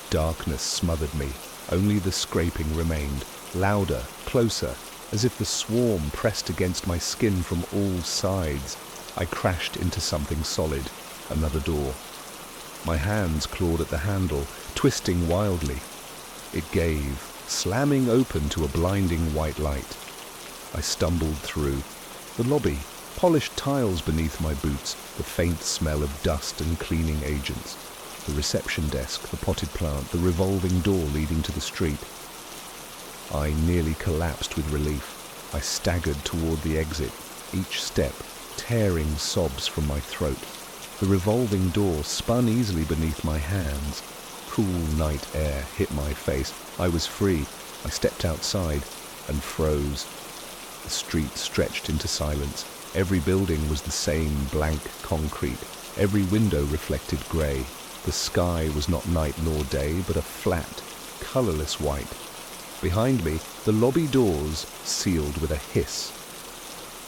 A: Darkness smothered me. Only the scraping remained, louder, closer, as if the swarm pressed against my skin from all sides. I crashed into something solid, another door. My hands clawed at the handle, twisting wildly. It gave, slamming open to a blinding white light. I stumbled through. The lobby, polished tiles beneath my boots, the faint smell of dust and cleaning agents. The reception desk, the potted plant, the revolving door leading to the street. I nearly collapsed with relief. I staggered toward the exit, each step tearing sobs from my throat. The revolving door spun easily beneath my hands. Cool night air hit my face. I was free. I stepped outside and froze. The street stretched into silence. Every building was the same blank concrete. Every window reflected grey. The sky was not night nor day, but a flat, colourless white. Behind me, the lobby doors sealed with a hiss.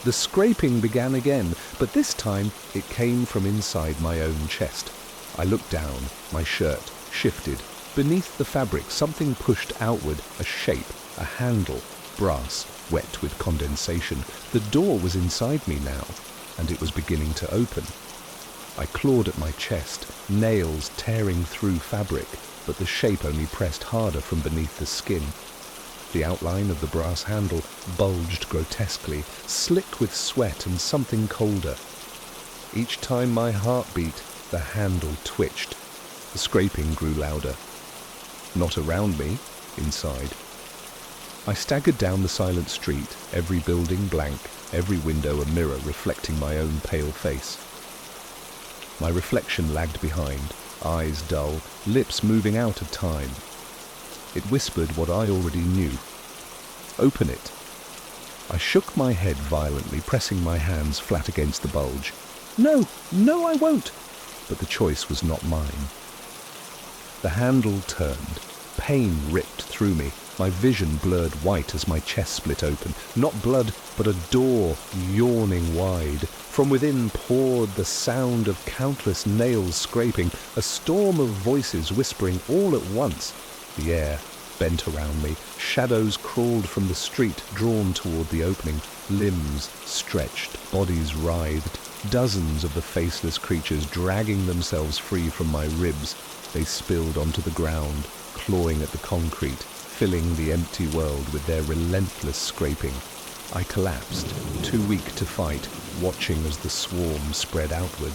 A: The scraping began again, but this time it came from inside my own chest. I looked down, my shirt shifted. Beneath the fabric, something pushed outward, a shape, a handle, brass, wet with condensation. The door was inside me now, and it was beginning to open. I clawed at my chest, nails tearing through fabric, but the shape only pressed harder from beneath the skin. The outline of the brass handle bulged grotesquely, slick with sweat and something colder. Each time my heart beat, the handle twitched. The scraping grew louder. Not around me, inside. I staggered down the silent street, every building blank, every window a mirror reflecting my own pale face. My reflection lagged behind, eyes dull, lips moving out of time. It whispered what I already knew. Open it. I shook my head violently, pressing my hands flat against the bulge. No, I won't. But the choice was not mine. The handle turned. Pain ripped through me. My vision blurred white as my chest split open. Not blood, but a door yawning wide. From within poured the sound of countless nails scraping, a storm of voices whispering all at once. The air bent around me. Shadows crawled from the street, drawn toward the opening. Limbs stretched, bodies writhed. Dozens of the faceless creatures dragging themselves free from my ribs. They spilled onto the ground, clawing at the concrete, filling the empty world with their relentless scraping. I collapsed, too weak to fight, watching as the swarm spread outward.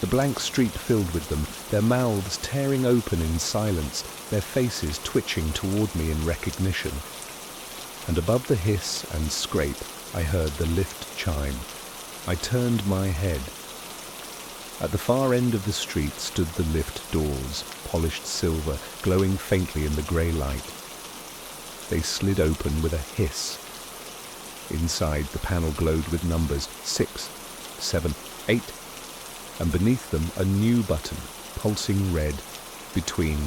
A: The blank street filled with them, their mouths tearing open in silence, their faces twitching toward me in recognition. And above the hiss and scrape, I heard the lift chime. I turned my head. At the far end of the street stood the lift doors, polished silver, glowing faintly in the grey light. They slid open with a hiss. Inside, the panel glowed with numbers 6, 7, 8, and beneath them a new button, pulsing red, between